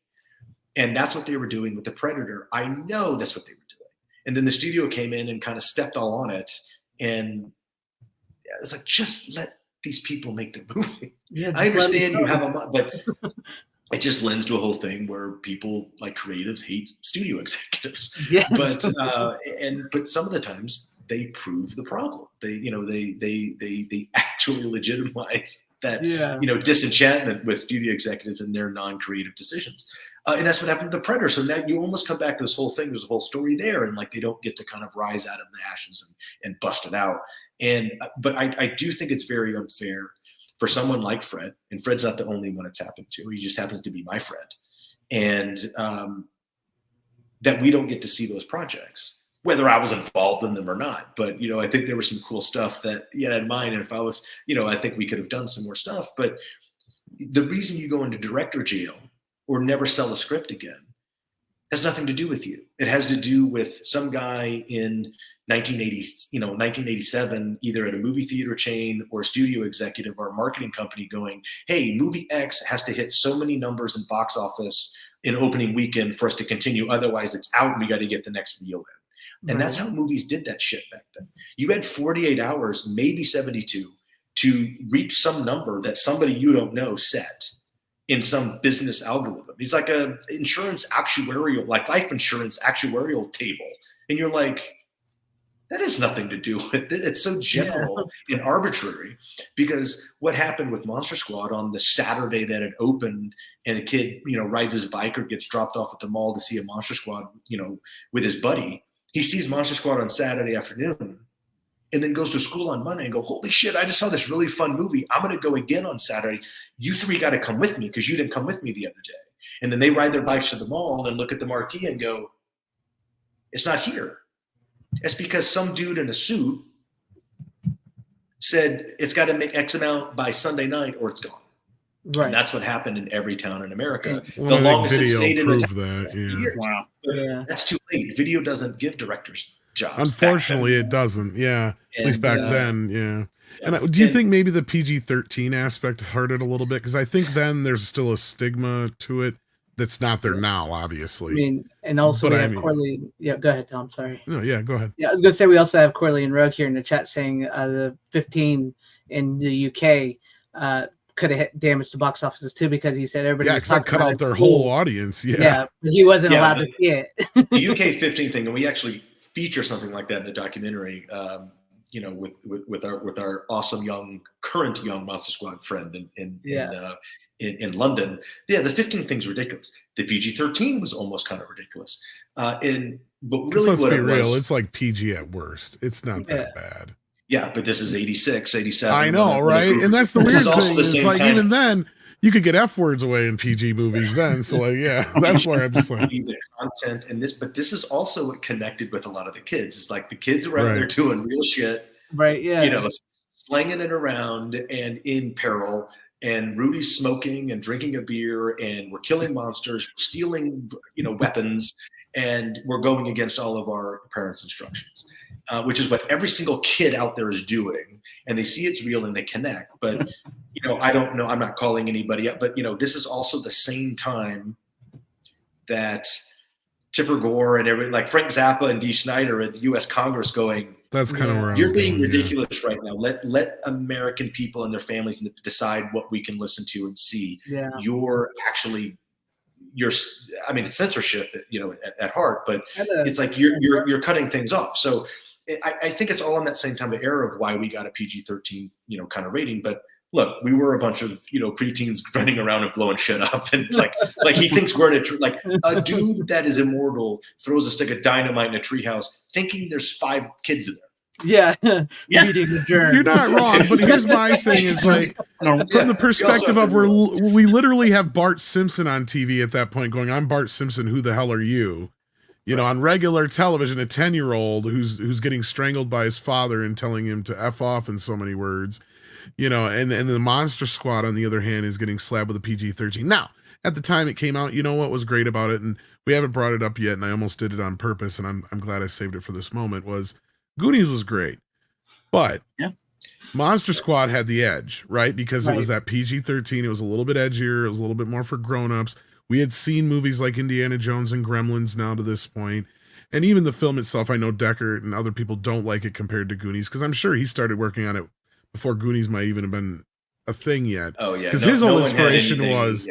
And that's what they were doing with The Predator. I know that's what they were doing. And then the studio came in and kind of stepped all on it. And it's like, just let these people make the movie. Yeah, I understand you have but it just lends to a whole thing where people, like creatives, hate studio executives. Yes. But some of the times they prove the problem. They actually legitimize that disenchantment with studio executives and their non-creative decisions. And that's what happened to The Predator. So now you almost come back to this whole thing. There's a whole story there, and like they don't get to kind of rise out of the ashes and bust it out. But I do think it's very unfair for someone like Fred, and Fred's not the only one it's happened to. He just happens to be my friend. And that we don't get to see those projects, whether I was involved in them or not. But, I think there was some cool stuff that he had in mind. And if I was, I think we could have done some more stuff. But the reason you go into director jail or never sell a script again has nothing to do with you. It has to do with some guy in 1987, either at a movie theater chain or a studio executive or a marketing company going, hey, movie X has to hit so many numbers in box office in opening weekend for us to continue. Otherwise it's out and we got to get the next reel in. And that's how movies did that shit back then. You had 48 hours, maybe 72, to reach some number that somebody you don't know set in some business algorithm. It's like a insurance actuarial, like life insurance actuarial table. And you're like, that has nothing to do with it. It's so general and arbitrary, because what happened with Monster Squad on the Saturday that it opened, and a kid, rides his bike or gets dropped off at the mall to see a Monster Squad, with his buddy. He sees Monster Squad on Saturday afternoon and then goes to school on Monday and go, holy shit, I just saw this really fun movie. I'm going to go again on Saturday. You 3 got to come with me because you didn't come with me the other day. And then they ride their bikes to the mall and look at the marquee and go, it's not here. It's because some dude in a suit said it's got to make X amount by Sunday night or it's gone. Right. And that's what happened in every town in America. Well, the longest it stayed in that, wow. That's too late. Video doesn't give directors jobs. Unfortunately, it doesn't. Yeah, at least back then. Yeah. And do you think maybe the PG-13 aspect hurt it a little bit? Because I think then there's still a stigma to it that's not there now, obviously. I mean, and also But we I have mean- Corley. Yeah, go ahead, Tom. Sorry. No, yeah, go ahead. Yeah, I was gonna say we also have Corley and Rogue here in the chat saying the 15 in the UK could have damaged the box offices too, because he said everybody Yeah, was because I talking cut about out their it. whole audience. Yeah, but he wasn't allowed to see it. The UK 15 thing, and we actually feature something like that in the documentary. You know, with our awesome current young Monster Squad friend in London. Yeah, the 15 thing's ridiculous. The PG-13 was almost kind of ridiculous. But really, let's what be it real, was, it's like PG at worst. It's not that bad. Yeah, but this is 86, 87. I know, right? And that's the weird thing. It's like even then, you could get F words away in PG movies then. So like, yeah, that's where I'm just like the content and this, but this is also what connected with a lot of the kids. It's like the kids were out there doing real shit, right? Yeah, you know, slanging it around and in peril. And Rudy's smoking and drinking a beer, and we're killing monsters, stealing, you know, weapons, and we're going against all of our parents' instructions, which is what every single kid out there is doing. And they see it's real and they connect. But, you know, I don't know. I'm not calling anybody up, but, you know, this is also the same time that Tipper Gore and everybody, like Frank Zappa and Dee Snider at the U.S. Congress going, that's kind of where you're being ridiculous right now. Let American people and their families decide what we can listen to and see. Yeah. You're actually, I mean, it's censorship, you know, at heart, but it's like you're cutting things off. So I think it's all in that same time of era of why we got a PG-13, you know, kind of rating. But look, we were a bunch of, you know, preteens running around and blowing shit up, and like he thinks we're in like a dude that is immortal throws a stick of dynamite in a treehouse, thinking there's 5 kids in there. Yeah, eating the germ. You're not wrong, but here's my thing: is like from the perspective of we literally have Bart Simpson on TV at that point, going, "I'm Bart Simpson. Who the hell are you?" You know, on regular television, a 10-year-old who's getting strangled by his father and telling him to F off in so many words. You know, and the Monster Squad, on the other hand, is getting slapped with a PG-13. Now, at the time it came out, you know what was great about it, and we haven't brought it up yet, and I almost did it on purpose, and I'm glad I saved it for this moment, was Goonies was great. But Monster Squad had the edge, right? Because it was that PG-13. It was a little bit edgier. It was a little bit more for grown-ups. We had seen movies like Indiana Jones and Gremlins now to this point. And even the film itself, I know Decker and other people don't like it compared to Goonies, because I'm sure he started working on it before Goonies might even have been a thing yet. Oh yeah, because his whole inspiration was,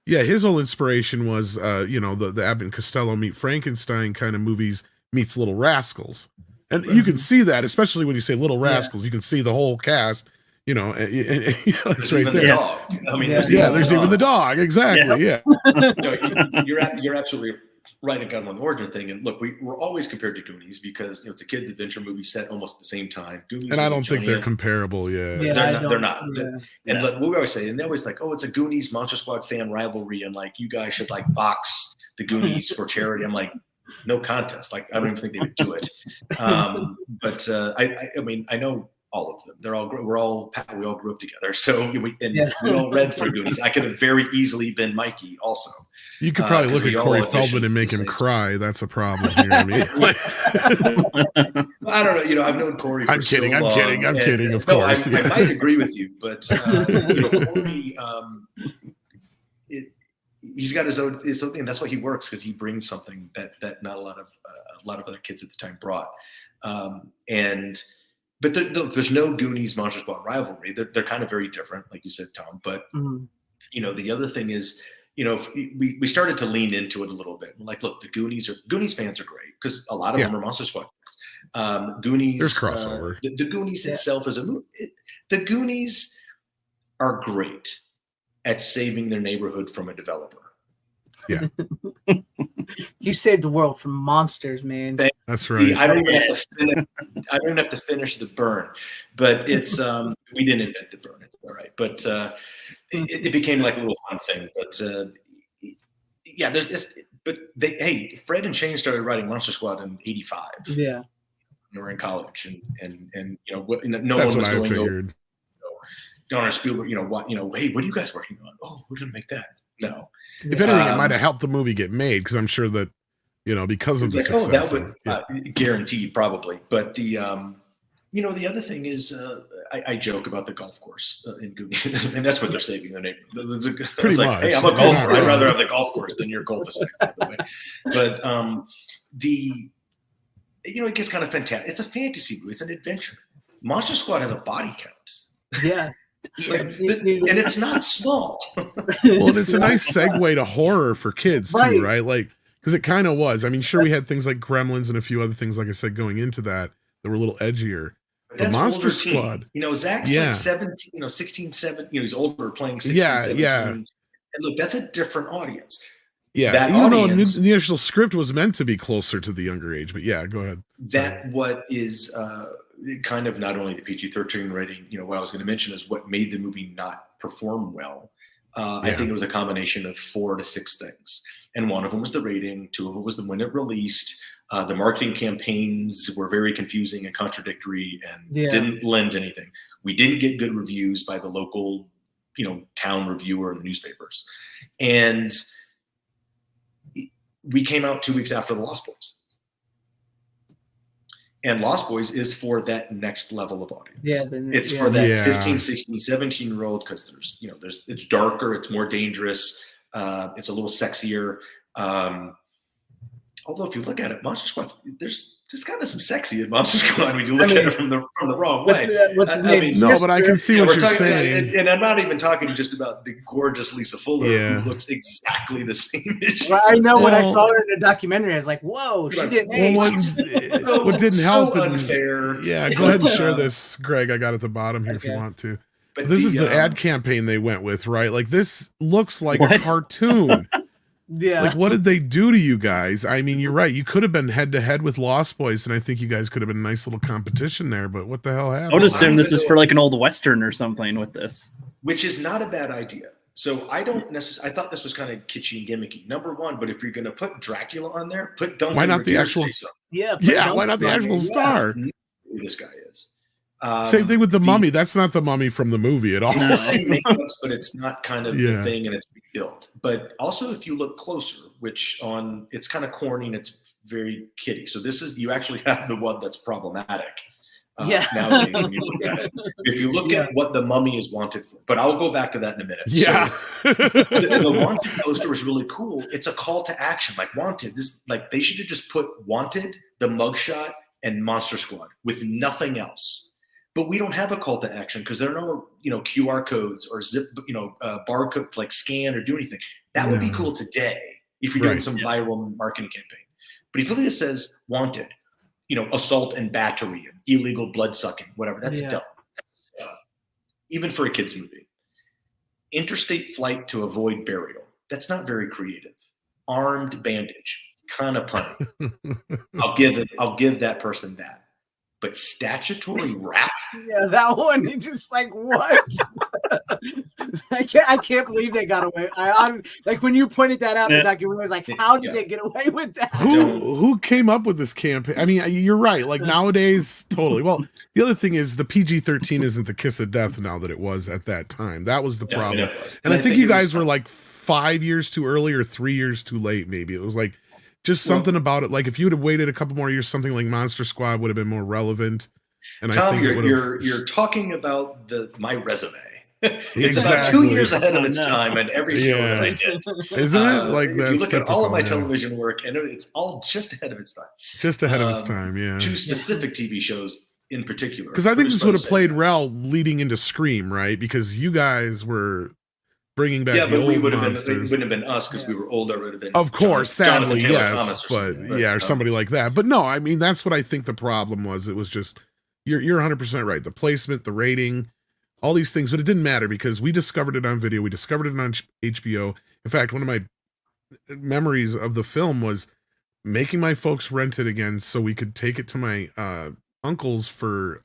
his whole inspiration was, you know, the Abbott and Costello meet Frankenstein kind of movies meets Little Rascals, and you can see that, especially when you say Little Rascals, you can see the whole cast. You know, it's right there. Dog. I mean, there's even the dog. Exactly. Yeah. No, you're absolutely right. It got on the origin thing, and look, we're always compared to Goonies because, you know, it's a kids' adventure movie set almost at the same time. Goonies, and I don't think they're comparable. Yeah, they're not. And look, what we always say, and they always like, oh, it's a Goonies Monster Squad fan rivalry, and like you guys should like box the Goonies for charity. I'm like, no contest. Like, I don't even think they would do it. But I mean, I know all of them. We all grew up together. So we all read for Goonies. I could have very easily been Mikey also. You could probably look at Corey Feldman and make him cry. That's a problem here. I mean, I don't know. You know, I've known Corey for I'm kidding. Of course. I might agree with you, but you know, Corey, he's got his own something, and that's why he works, because he brings something that not a lot of other kids at the time brought. But there's no Goonies Monster Squad rivalry. They're kind of very different, like you said, Tom. But you know, the other thing is, you know, we started to lean into it a little bit. Like, look, the Goonies fans are great because a lot of them are Monster Squad fans. Goonies, there's crossover. The Goonies itself is a movie. The Goonies are great at saving their neighborhood from a developer. Yeah. You saved the world from monsters, man. That's right. I don't even have to finish the burn, but it's we didn't invent the burn. It's all right, but it became like a little fun thing. But yeah, there's this. But Fred and Shane started writing Monster Squad in '85. Yeah, they were in college, and you know, no that's one was what I going figured. Donner Spielberg, hey, what are you guys working on? Oh, we're gonna make that. No. If anything, it might have helped the movie get made, because I'm sure that because of the It's like, success. that would guaranteed probably. But the the other thing is, I joke about the golf course in Goonies, and that's what they're saving their name. Pretty like, much. hey, I'm a golfer. You're not I'd rather wrong. have the golf course than your cul-de-sac, by the way. But it gets kind of fantastic. It's a fantasy movie. It's an adventure. Monster Squad has a body count. Yeah. And it's not small. Well, and it's a nice segue to horror for kids too, right? Like, because it kind of was. I mean, sure, we had things like Gremlins and a few other things, like I said, going into that were a little edgier. The Monster Squad. Zach's like 17, 16, 17. He's older, playing 16, 17. And look, that's a different audience. Yeah, even though the initial script was meant to be closer to the younger age, but yeah, go ahead. What is kind of not only the PG-13 rating, what I was going to mention is what made the movie not perform well. I think it was a combination of 4 to 6 things. And one of them was the rating, 2 of them was the when it released. The marketing campaigns were very confusing and contradictory and didn't lend anything. We didn't get good reviews by the local, town reviewer in the newspapers. And we came out 2 weeks after The Lost Boys. And Lost Boys is for that next level of audience. It's for that 15, 16, 17-year-old because it's darker, it's more dangerous, it's a little sexier. Although if you look at it, Monster Squad, there's kind of some sexy in Monster Squad when you look at it from the wrong way. What's his name? But I can see what you're saying. And I'm not even talking just about the gorgeous Lisa Fuller, who looks exactly the same as she. Well, I know when I saw her in the documentary, I was like, "Whoa, she didn't age." What didn't help? Unfair. Yeah, go ahead and share this, Greg. I got at the bottom here if you want to. But this is the ad campaign they went with, right? Like this looks like a cartoon. Yeah. Like, what did they do to you guys? I mean, you're right. You could have been head to head with Lost Boys, and I think you guys could have been a nice little competition there. But what the hell happened? I would assume this is for like an old Western or something with this, which is not a bad idea. So I don't necessarily. I thought this was kind of kitschy and gimmicky. Number one, but if you're going to put Dracula on there, put Duncan. Why not the actual? Why not the actual star? Who this guy is. Same thing with the Mummy. That's not the Mummy from the movie at all. It's the same makeups, but it's not kind of the thing, and it's rebuilt. But also, if you look closer, it's kind of corny and it's very kiddie. So you actually have the one that's problematic nowadays when you look at it. If you look at what the Mummy is wanted for, but I'll go back to that in a minute. Yeah, so, the Wanted poster was really cool. It's a call to action, like Wanted. They should have just put Wanted, the mugshot, and Monster Squad with nothing else. But we don't have a call to action because there are no, QR codes or zip, barcode like scan or do anything. That would be cool today if you're doing some viral marketing campaign. But if it says wanted, assault and battery, and illegal blood sucking, whatever, that's dumb. Even for a kids movie. Interstate flight to avoid burial. That's not very creative. Armed bandage, kind of punny. I'll give that person that. But statutory rap? Yeah, that one. It's just like, what? I can't believe they got away. I like when you pointed that out in the documentary, I was like, how did they get away with that? Who came up with this campaign? I mean, you're right. Like nowadays, totally. Well, the other thing is the PG-13 isn't the kiss of death now that it was at that time. That was the problem. And I think you guys were like 5 years too early or 3 years too late. Maybe it was like. Just something about it. Like if you would have waited a couple more years, something like Monster Squad would have been more relevant. And Tom, I think you're talking about my resume. It's about 2 years ahead of its time, and every show that I did, isn't it? Like if you look at all of my television work, and it's all just ahead of its time. Just ahead of its time, yeah. 2 specific TV shows in particular. Because I think this would have played well leading into Scream, right? Because you guys were bringing back the old monsters. It wouldn't have been us because we were older. It would have been, of course, sadly, yes, or somebody like that. But no, I mean that's what I think the problem was. It was just you're 100% right. The placement, the rating, all these things, but it didn't matter because we discovered it on video. We discovered it on HBO. In fact, one of my memories of the film was making my folks rent it again so we could take it to my uncle's for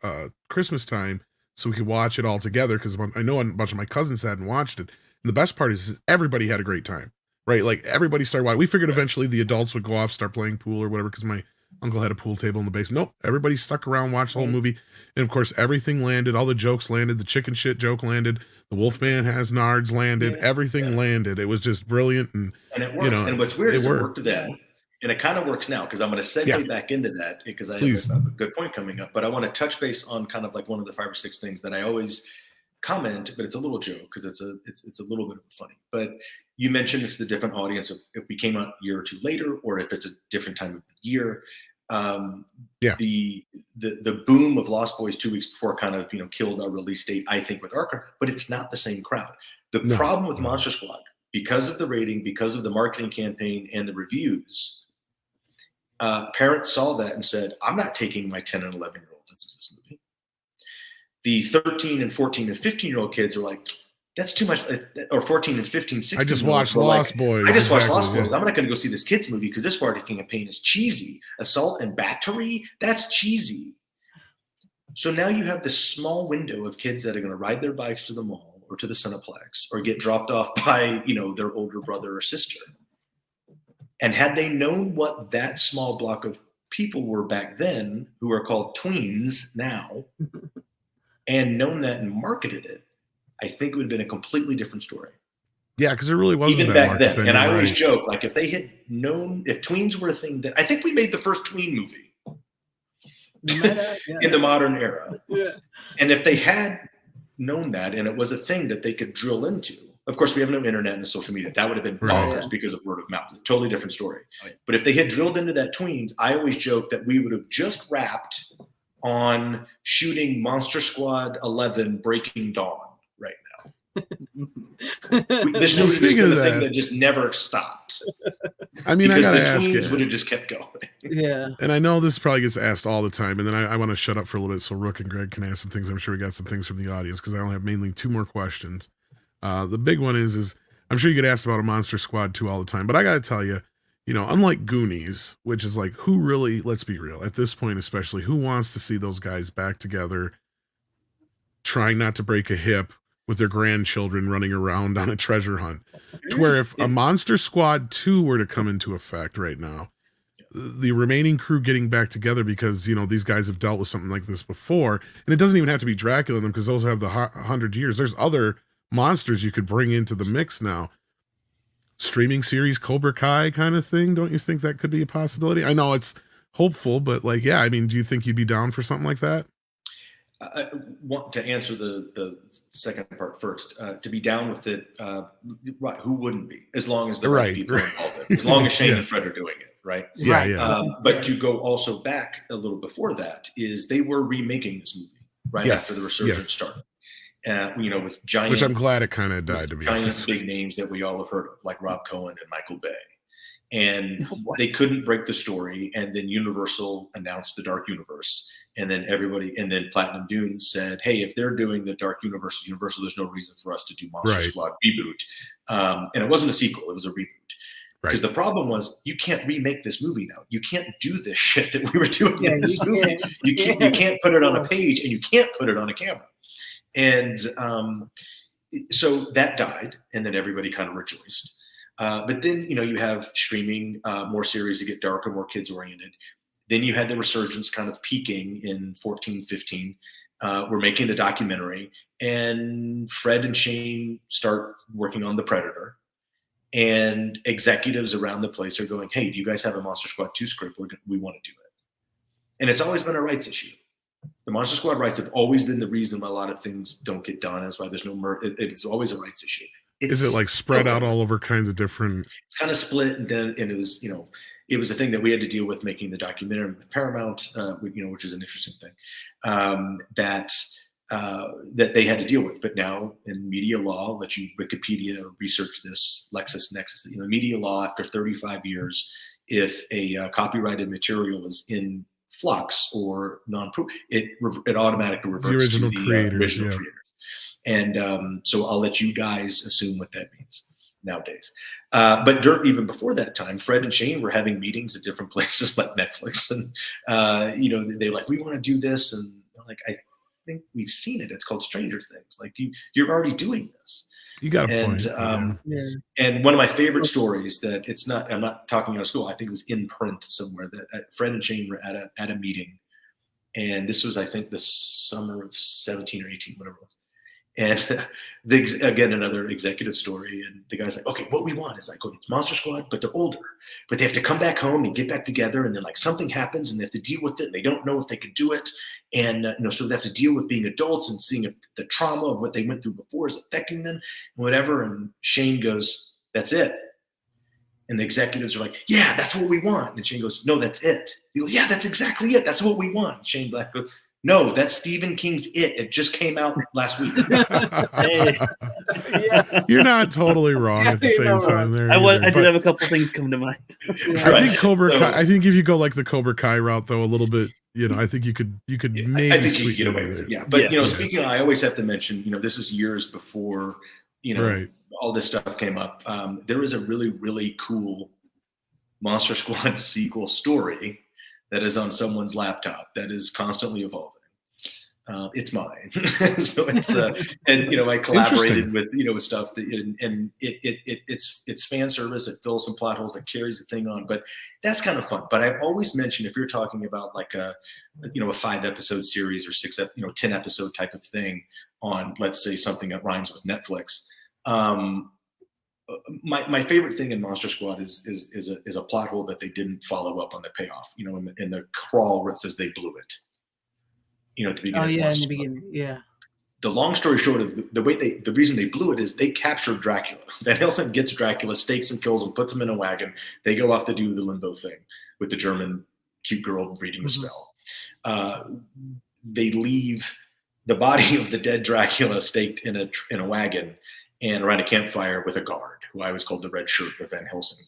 Christmas time so we could watch it all together because I know a bunch of my cousins hadn't watched it. And the best part is everybody had a great time, right? Like everybody started watching. We figured eventually the adults would go off, start playing pool or whatever, because my uncle had a pool table in the basement. Nope. Everybody stuck around, watched the whole movie. And of course, everything landed. All the jokes landed. The chicken shit joke landed. The Wolfman has nards landed. Everything landed. It was just brilliant. And it worked. And what's weird is it worked then. And it kind of works now because I'm going to segue back into that because I have a good point coming up. But I want to touch base on kind of like one of the 5 or 6 things that I always comment, but it's a little joke because it's a little bit funny. But you mentioned it's the different audience of if we came out a year or 2 later, or if it's a different time of the year. The boom of Lost Boys 2 weeks before kind of killed our release date, I think, with Arkham, but it's not the same crowd. The problem with Monster Squad, because of the rating, because of the marketing campaign and the reviews, parents saw that and said, I'm not taking my 10 and 11-year-olds into this movie. The 13 and 14 and 15-year-old kids are like, that's too much. Or 14 and 15, 16. I just watched Lost Boys. I just watched Lost Boys. I'm not going to go see this kids movie because this marketing campaign is cheesy. Assault and battery, that's cheesy. So now you have this small window of kids that are going to ride their bikes to the mall or to the Cineplex or get dropped off by, their older brother or sister. And had they known what that small block of people were back then, who are called tweens now, and known that and marketed it, I think it would have been a completely different story. Yeah, because it really wasn't even that back then. And I always joke, like if they had known, if tweens were a thing, that I think we made the first tween movie in the modern era. Yeah. And if they had known that, and it was a thing that they could drill into. Of course, we have no internet and social media. That would have been bonkers because of word of mouth. Totally different story. Right. But if they had drilled into that tweens, I always joke that we would have just wrapped on shooting Monster Squad 11 Breaking Dawn right now. This movie has been a thing that just never stopped. I mean, I got to ask you. Would have just kept going. Yeah. And I know this probably gets asked all the time. And then I want to shut up for a little bit so Rook and Greg can ask some things. I'm sure we got some things from the audience because I only have mainly 2 more questions. The big one is I'm sure you get asked about a Monster Squad 2 all the time, but I got to tell you, unlike Goonies, which is like, who really, let's be real, at this point especially, who wants to see those guys back together, trying not to break a hip with their grandchildren running around on a treasure hunt? To where if a Monster Squad 2 were to come into effect right now, the remaining crew getting back together because, these guys have dealt with something like this before, and it doesn't even have to be Dracula in them because those have the 100 years. There's other monsters you could bring into the mix now. Streaming series Cobra Kai kind of thing. Don't you think that could be a possibility? I know it's hopeful, but do you think you'd be down for something like that? I want to answer the second part first. To be down with it, right? Who wouldn't be? As long as the right people are involved in it. As long as Shane and Fred are doing it, right? Yeah. But to go also back a little before that is they were remaking this movie after the resurgence started. With giant, which I'm glad it kind of died, to be honest. Big names that we all have heard of, like Rob Cohen and Michael Bay, and they couldn't break the story. And then Universal announced the Dark Universe, and then Platinum Dunes said, "Hey, if they're doing the Dark Universe, Universal, there's no reason for us to do Monster Squad reboot." And it wasn't a sequel; it was a reboot. Because the problem was, you can't remake this movie now. You can't do this shit that we were doing in this movie. You can't put it on a page, and you can't put it on a camera. And so that died, and then everybody kind of rejoiced. But then, you have streaming, more series that get darker, more kids oriented. Then you had the resurgence kind of peaking in 14, 15. We're making the documentary, and Fred and Shane start working on The Predator. And executives around the place are going, "Hey, do you guys have a Monster Squad 2 script? We want to do it." And it's always been a rights issue. The Monster Squad rights have always been the reason why a lot of things don't get done. That's why there's no it's always a rights issue. Is it like spread out all over kinds of different? It's kind of split, and it was it was a thing that we had to deal with making the documentary with Paramount, which is an interesting thing that they had to deal with. But now in media law, I'll let you Wikipedia research this, LexisNexis. Media law after 35 years, if a copyrighted material is in flux or non-proof, it automatically reverts to the original creators. And so I'll let you guys assume what that means nowadays. But even before that time, Fred and Shane were having meetings at different places like Netflix, and they're like, "We want to do this," and I'm like, "I think we've seen it. It's called Stranger Things. Like you're already doing this." You got a point. And one of my favorite stories that I'm not talking out of school. I think it was in print somewhere that Fred and Shane were at a meeting, and this was, I think, the summer of 17 or 18, whatever it was. And again, another executive story. And the guy's like, okay, what we want is like, okay, it's Monster Squad, but they're older. But they have to come back home and get back together. And then like something happens and they have to deal with it. And they don't know if they could do it. And, so they have to deal with being adults and seeing if the trauma of what they went through before is affecting them and whatever. And Shane goes, that's it. And the executives are like, yeah, that's what we want. And Shane goes, no, that's it. He goes, yeah, that's exactly it. That's what we want. Shane Black goes, no, that's Stephen King's It. It just came out last week. You're not totally wrong at the same time there. I did have a couple things come to mind. I think Cobra Kai, I think if you go like the Cobra Kai route though, a little bit, I think you could maybe I think you get away with it. Yeah. But speaking of, I always have to mention, this is years before, right. all this stuff came up. There is a really, really cool Monster Squad sequel story that is on someone's laptop that is constantly evolving. It's mine. So it's and I collaborated with stuff that, and it's fan service. It fills some plot holes. It carries the thing on, but that's kind of fun. But I always mention, if you're talking about like a 5-episode series or 10 episode type of thing on, let's say, something that rhymes with Netflix. My favorite thing in Monster Squad is a plot hole that they didn't follow up on the payoff. In the crawl where it says they blew it. At the beginning. Oh yeah, in the beginning. Yeah. The long story short of the reason they blew it is they captured Dracula. Van Helsing gets Dracula, stakes and kills him, puts him in a wagon. They go off to do the limbo thing with the German cute girl reading the spell. They leave the body of the dead Dracula staked in a wagon and around a campfire with a guard, who I always called the red shirt of Van Helsing.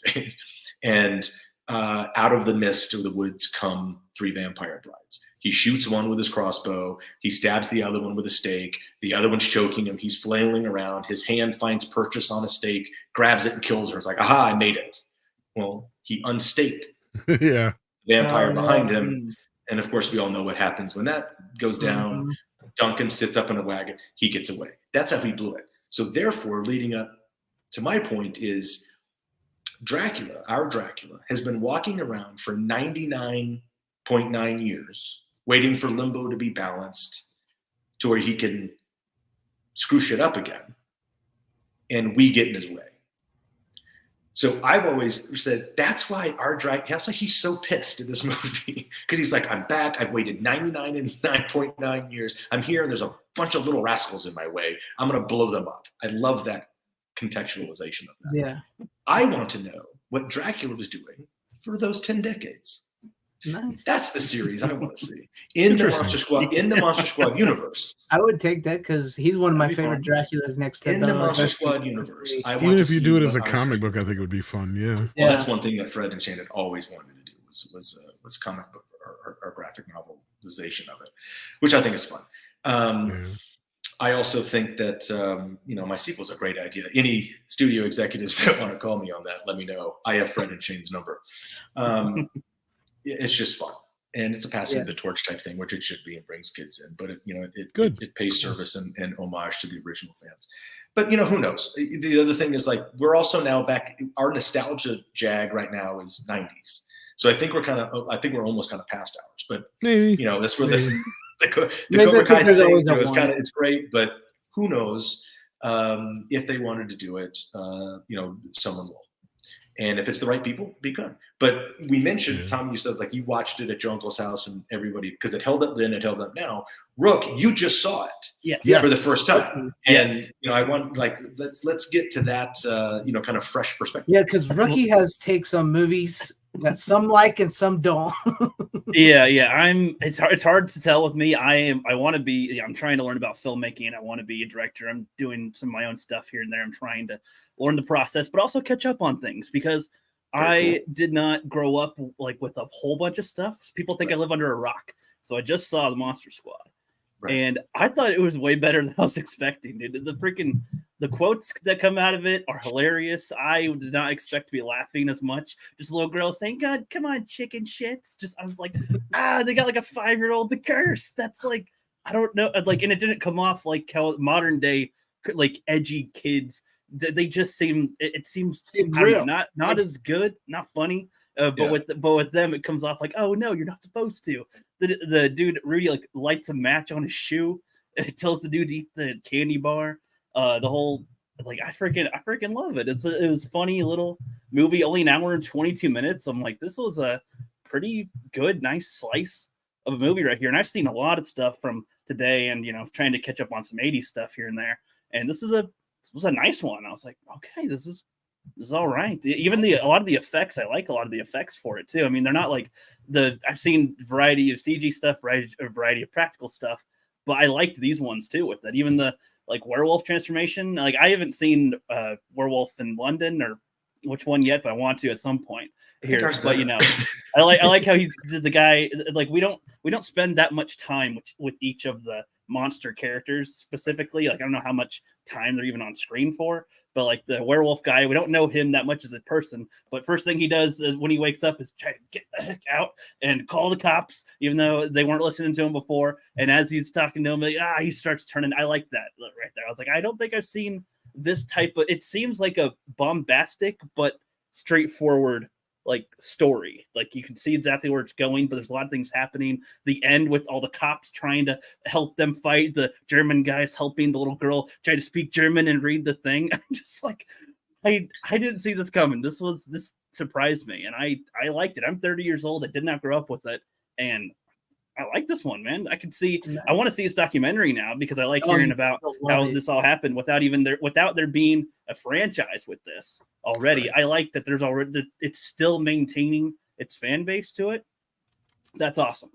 And out of the mist of the woods come 3 vampire brides. He shoots one with his crossbow. He stabs the other one with a stake. The other one's choking him. He's flailing around. His hand finds purchase on a stake, grabs it and kills her. It's like, aha, I made it. Well, he unstaked yeah. vampire behind him. And of course, we all know what happens when that goes down. Duncan sits up in a wagon. He gets away. That's how he blew it. So therefore, leading up to my point is Dracula, our Dracula, has been walking around for 99.9 years, waiting for limbo to be balanced to where he can screw shit up again. And we get in his way. So I've always said, that's why our Dracula, that's why he's so pissed in this movie. Because he's like, I'm back. I've waited 99.9 years. I'm here. There's a bunch of little rascals in my way. I'm going to blow them up. I love that contextualization of that. Yeah. I want to know what Dracula was doing for those 10 decades. Nice. That's the series I want to see in the Monster Squad universe. I would take that because he's one of my favorite Draculas next to in the Monster Squad universe. Even if you do it as a comic book, I think it would be fun. Yeah. Well, that's one thing that Fred and Shane had always wanted to do was comic book or graphic novelization of it, which I think is fun. I also think that my sequel's a great idea. Any studio executives that want to call me on that, let me know. I have Fred and Shane's number. It's just fun, and it's a passing of the torch type thing, which it should be, and brings kids in. But it pays service and homage to the original fans. But who knows? The other thing is, like, we're also now back. Our nostalgia jag right now is 90s. So I think we're almost kind of past ours. But that's where the Cobra Kai thing is kind of, it's great, but who knows if they wanted to do it? Someone will. And if it's the right people, be good. But we mentioned, Tom, you said, like, you watched it at your uncle's house and everybody, because it held up then, it held up now. Rook, you just saw it for the first time. And, I want, like, let's get to that, kind of fresh perspective. Yeah, because Rookie has takes on movies that some like and some don't. It's hard to tell with me. I'm trying to learn about filmmaking. I want to be a director. I'm doing some of my own stuff here and there. I'm trying to learn the process, but also catch up on things because I did not grow up like with a whole bunch of stuff. People think I live under a rock. So I just saw the Monster Squad. And I thought it was way better than I was expecting, dude. The quotes that come out of it are hilarious. I did not expect to be laughing as much. Just a little girl saying, God, come on, chicken shits. I was like, they got like a 5-year-old, the curse. That's like, I don't know. Like, and it didn't come off like how modern day, like, edgy kids, they just seem, it seems real. Not as good, not funny. But with them, it comes off like, oh no, you're not supposed to. The dude Rudy like lights a match on his shoe, It tells the dude to eat the candy bar. The whole like I freaking love it. It was funny little movie, only an hour and 22 minutes. I'm like, this was a pretty good, nice slice of a movie right here. And I've seen a lot of stuff from today, and trying to catch up on some 80s stuff here and there. And this was a nice one. I was like, okay, this is all right. Even a lot of the effects, I like a lot of the effects for it too. I mean, they're not like I've seen variety of CG stuff, a variety of practical stuff, but I liked these ones too with it. Even the like werewolf transformation. Like I haven't seen Werewolf in London or which one yet, but I want to at some point here. But I like how he's the guy. Like we don't spend that much time with each of the monster characters specifically. Like I don't know how much time they're even on screen for, but like the werewolf guy, we don't know him that much as a person. But first thing he does is when he wakes up is try to get the heck out and call the cops, even though they weren't listening to him before. And as he's talking to him, like, he starts turning. I like that right there. I was like, I don't think I've seen this type of. It seems like a bombastic but straightforward like story. Like you can see exactly where it's going, but there's a lot of things happening. The end with all the cops trying to help them fight, the German guys helping the little girl try to speak German and read the thing. I'm just like, I didn't see this coming. This surprised me, and I liked it. I'm 30 years old. I did not grow up with it, and I like this one, man. I can see. I want to see this documentary now because I like hearing about how this all happened without there being a franchise with this already. Right. I like that there's already it's still maintaining its fan base to it. That's awesome.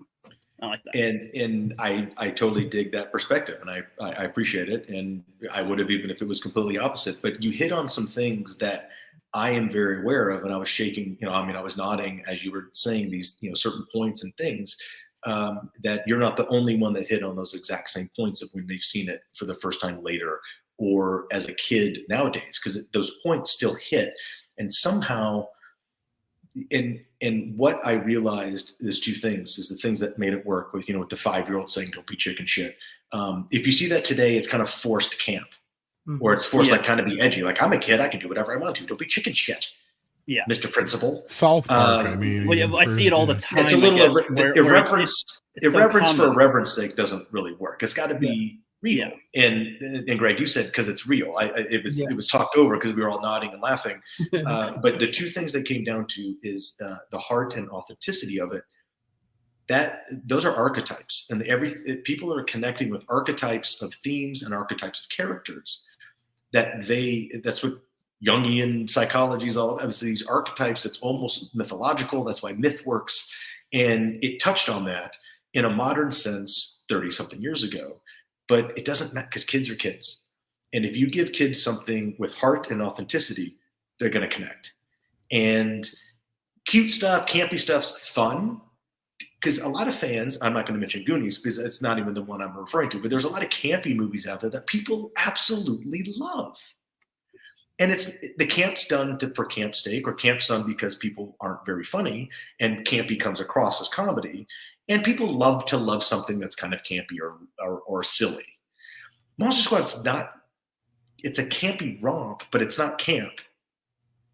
I like that. And I totally dig that perspective, and I appreciate it. And I would have even if it was completely opposite. But you hit on some things that I am very aware of, and I was shaking. I was nodding as you were saying these certain points and things. That you're not the only one that hit on those exact same points of when they've seen it for the first time later or as a kid nowadays, because those points still hit. And somehow, and what I realized is two things, is the things that made it work with, with the 5-year-old saying, don't be chicken shit. If you see that today, it's kind of forced camp, or it's forced like kind of be edgy. Like, I'm a kid, I can do whatever I want to. Don't be chicken shit. Yeah, Mr. Principal. South Park. I mean, I see it all the time. It's a little irreverence. Irreverence for irreverence sake doesn't really work. It's got to be real. Yeah. And Greg, you said because it's real. It was talked over because we were all nodding and laughing. But the two things that came down to is the heart and authenticity of it. Those are archetypes, and people are connecting with archetypes of themes and archetypes of characters. That's what Jungian psychology is all. Obviously, these archetypes. It's almost mythological. That's why myth works, and it touched on that in a modern sense 30-something years ago. But it doesn't matter because kids are kids, and if you give kids something with heart and authenticity, they're going to connect. And cute stuff, campy stuff's fun. Because a lot of fans, I'm not going to mention Goonies because it's not even the one I'm referring to, but there's a lot of campy movies out there that people absolutely love. And the camp's done for camp's sake, or camp's done because people aren't very funny, and campy comes across as comedy. And people love to love something that's kind of campy or silly. Monster Squad's it's a campy romp, but it's not camp.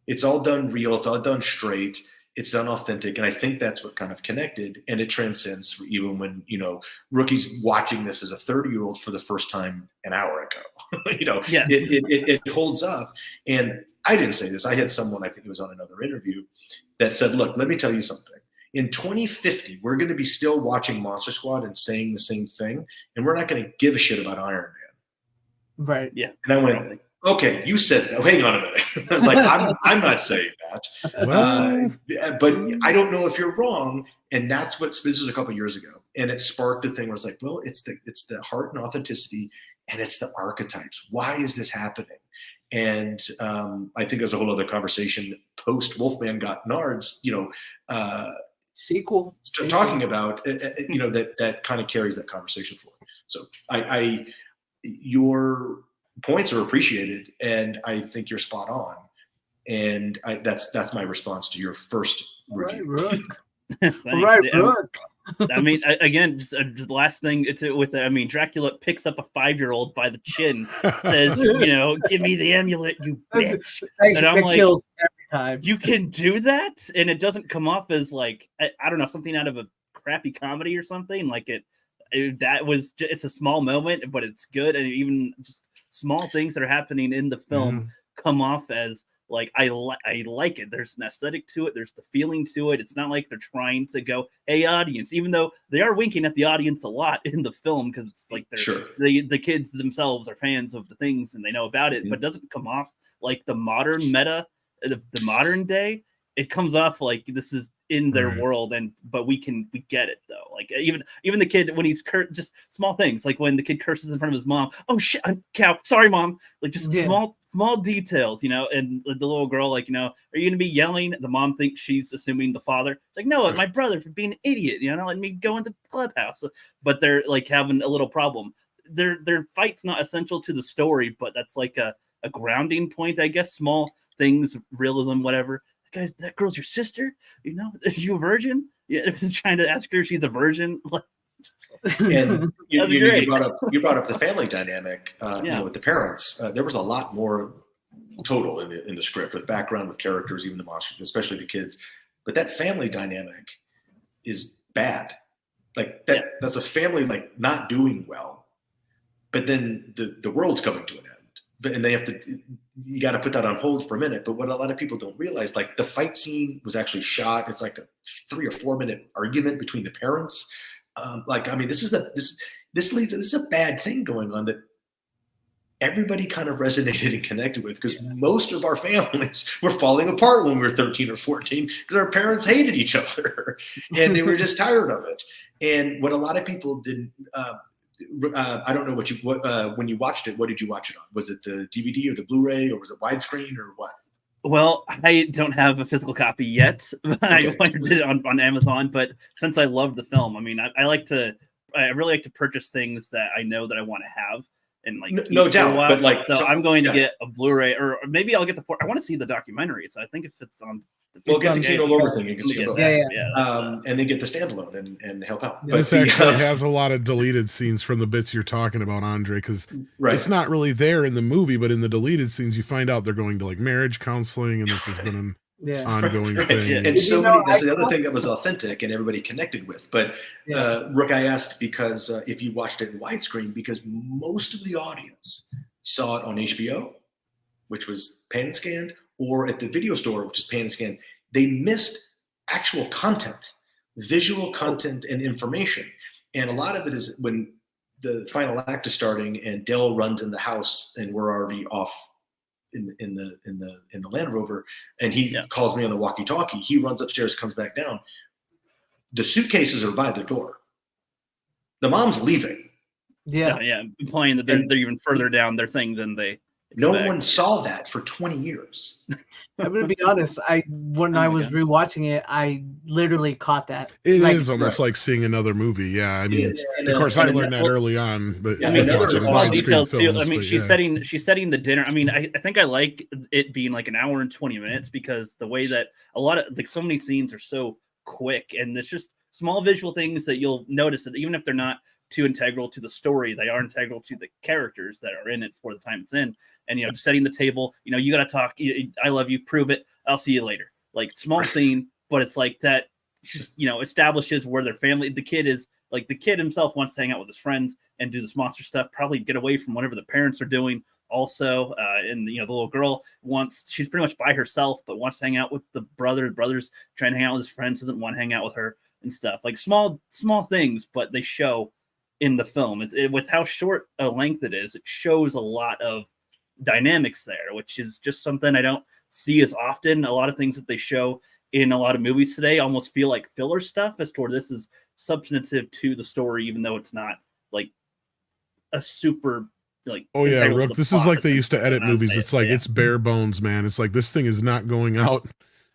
It's all done real. It's all done straight. It's done authentic, and I think that's what kind of connected, and it transcends even when, rookies watching this as a 30-year-old for the first time an hour ago. It holds up. And I didn't say this. I had someone, I think it was on another interview, that said, look, let me tell you something. In 2050, we're going to be still watching Monster Squad and saying the same thing, and we're not going to give a shit about Iron Man. Right. Yeah. And I went, okay, you said that. Hang on a minute. I was like, I'm not saying that. But I don't know if you're wrong. And that's what this was a couple of years ago. And it sparked the thing where it's like, well, it's the heart and authenticity, and it's the archetypes. Why is this happening? And I think there's a whole other conversation post Wolfman Got Nards, sequel talking about, that kind of carries that conversation forward. So your points are appreciated, and I think you're spot on. And that's my response to your first review. Right, Rook. I mean, again, just the last thing Dracula picks up a 5-year-old by the chin, says, give me the amulet, you bitch. And I'm like, kills every time. You can do that, and it doesn't come off as like, I don't know, something out of a crappy comedy or something. Like it's a small moment, but it's good. And even just small things that are happening in the film come off as like, I like it. There's an aesthetic to it. There's the feeling to it. It's not like they're trying to go, hey, audience, even though they are winking at the audience a lot in the film, because it's like the kids themselves are fans of the things and they know about it, but it doesn't come off like the modern meta of the modern day. It comes off like this is in their world, but we get it though. Like even the kid when he's just small things, like when the kid curses in front of his mom. Oh shit, I'm cow. Sorry, mom. Like just small details, you know. And the little girl, like, you know, are you gonna be yelling? The mom thinks she's assuming the father. It's like, no, my brother for being an idiot. You know, not letting me go into the clubhouse. But they're like having a little problem. Their fight's not essential to the story, but that's like a grounding point, I guess. Small things, realism, whatever. Guys, that girl's your sister, you know? Are you a virgin? Yeah, trying to ask her if she's a virgin. And you brought up the family dynamic, you know, with the parents. There was a lot more total in the script with background, with characters, even the monsters, especially the kids. But that family dynamic is bad. Like that's a family like not doing well, but then the world's coming to an end. And they have to, you got to put that on hold for a minute. But what a lot of people don't realize, like the fight scene was actually shot. It's like a 3 or 4 minute argument between the parents. Like, I mean, this is a bad thing going on that everybody kind of resonated and connected with, because most of our families were falling apart when we were 13 or 14 because our parents hated each other and they were just tired of it. And what a lot of people didn't, I don't know when you watched it, what did you watch it on? Was it the DVD or the Blu-ray, or was it widescreen, or what? Well, I don't have a physical copy yet. I ordered it on Amazon, but since I love the film, I mean, I really like to purchase things that I know that I want to have. And like no doubt, but like so I'm going to get a Blu-ray, or maybe I'll get I want to see the documentary, so I think if it's on get the Kino Lorber thing, you can see it both. And then get the standalone and help out. This actually has a lot of deleted scenes from the bits you're talking about, Andre, because it's not really there in the movie, but in the deleted scenes you find out they're going to like marriage counseling, and this has been an ongoing thing. And so many, that's the other thing that was authentic and everybody connected with. But Rook, I asked because if you watched it in widescreen, because most of the audience saw it on HBO, which was pan and scanned, or at the video store, which is pan and scanned. They missed actual content, visual content and information. And a lot of it is when the final act is starting and Dell runs in the house and we're already off in the Land Rover, and he calls me on the walkie-talkie. He runs upstairs, comes back down. The suitcases are by the door. The mom's leaving. Implying that they're even further down their thing than they expect. No one saw that for 20 years. I'm gonna be honest. When I was rewatching it, I literally caught that. It is almost like seeing another movie. Yeah, I mean, of course, I learned that early on, but I mean, small details too. I mean, she's setting the dinner. I mean, I think I like it being like an hour and 20 minutes, because the way that a lot of like so many scenes are so quick, and it's just small visual things that you'll notice that even if they're not too integral to the story, they are integral to the characters that are in it for the time it's in. And, you know, setting the table, you know, you got to talk, I love you, prove it, I'll see you later. Like small scene, but it's like that just, you know, establishes where their family, the kid himself wants to hang out with his friends and do this monster stuff, probably get away from whatever the parents are doing also. And, you know, the little girl she's pretty much by herself, but wants to hang out with the brother's trying to hang out with his friends, doesn't want to hang out with her and stuff. Like small things, but they show in the film. With how short a length it is, it shows a lot of dynamics there, which is just something I don't see as often. A lot of things that they show in a lot of movies today almost feel like filler stuff, as toward this is substantive to the story, even though it's not like a super like. Oh yeah, Rook, this is like they used to edit movies. It's like it's bare bones, man. It's like this thing is not going out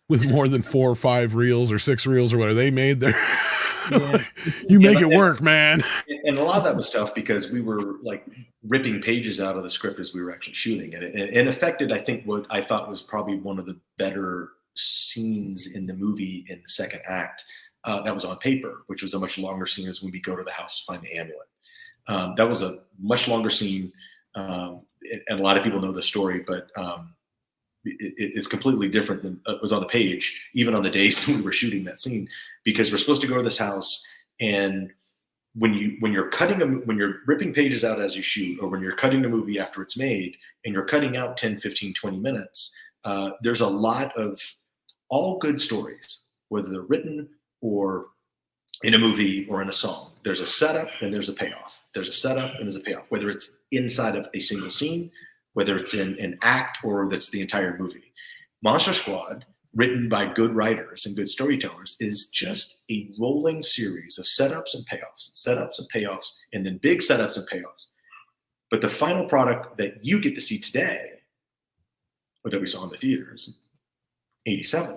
with more than 4 or 5 reels or 6 reels or whatever they made there. You make it work, man. And a lot of that was tough because we were like ripping pages out of the script as we were actually shooting, and it affected, I think, what I thought was probably one of the better scenes in the movie in the second act. That was on paper, which was a much longer scene, as when we go to the house to find the amulet. That was a much longer scene, and a lot of people know the story, but it's completely different than was on the page, even on the days that we were shooting that scene, because we're supposed to go to this house and when you're ripping pages out as you shoot, or when you're cutting a movie after it's made and you're cutting out 10, 15, 20 minutes, there's a lot of all good stories, whether they're written or in a movie or in a song. There's a setup and there's a payoff. There's a setup and there's a payoff, whether it's inside of a single scene, whether it's in an act, or that's the entire movie. Monster Squad, written by good writers and good storytellers, is just a rolling series of setups and payoffs, and then big setups and payoffs. But the final product that you get to see today, or that we saw in the theaters, 87,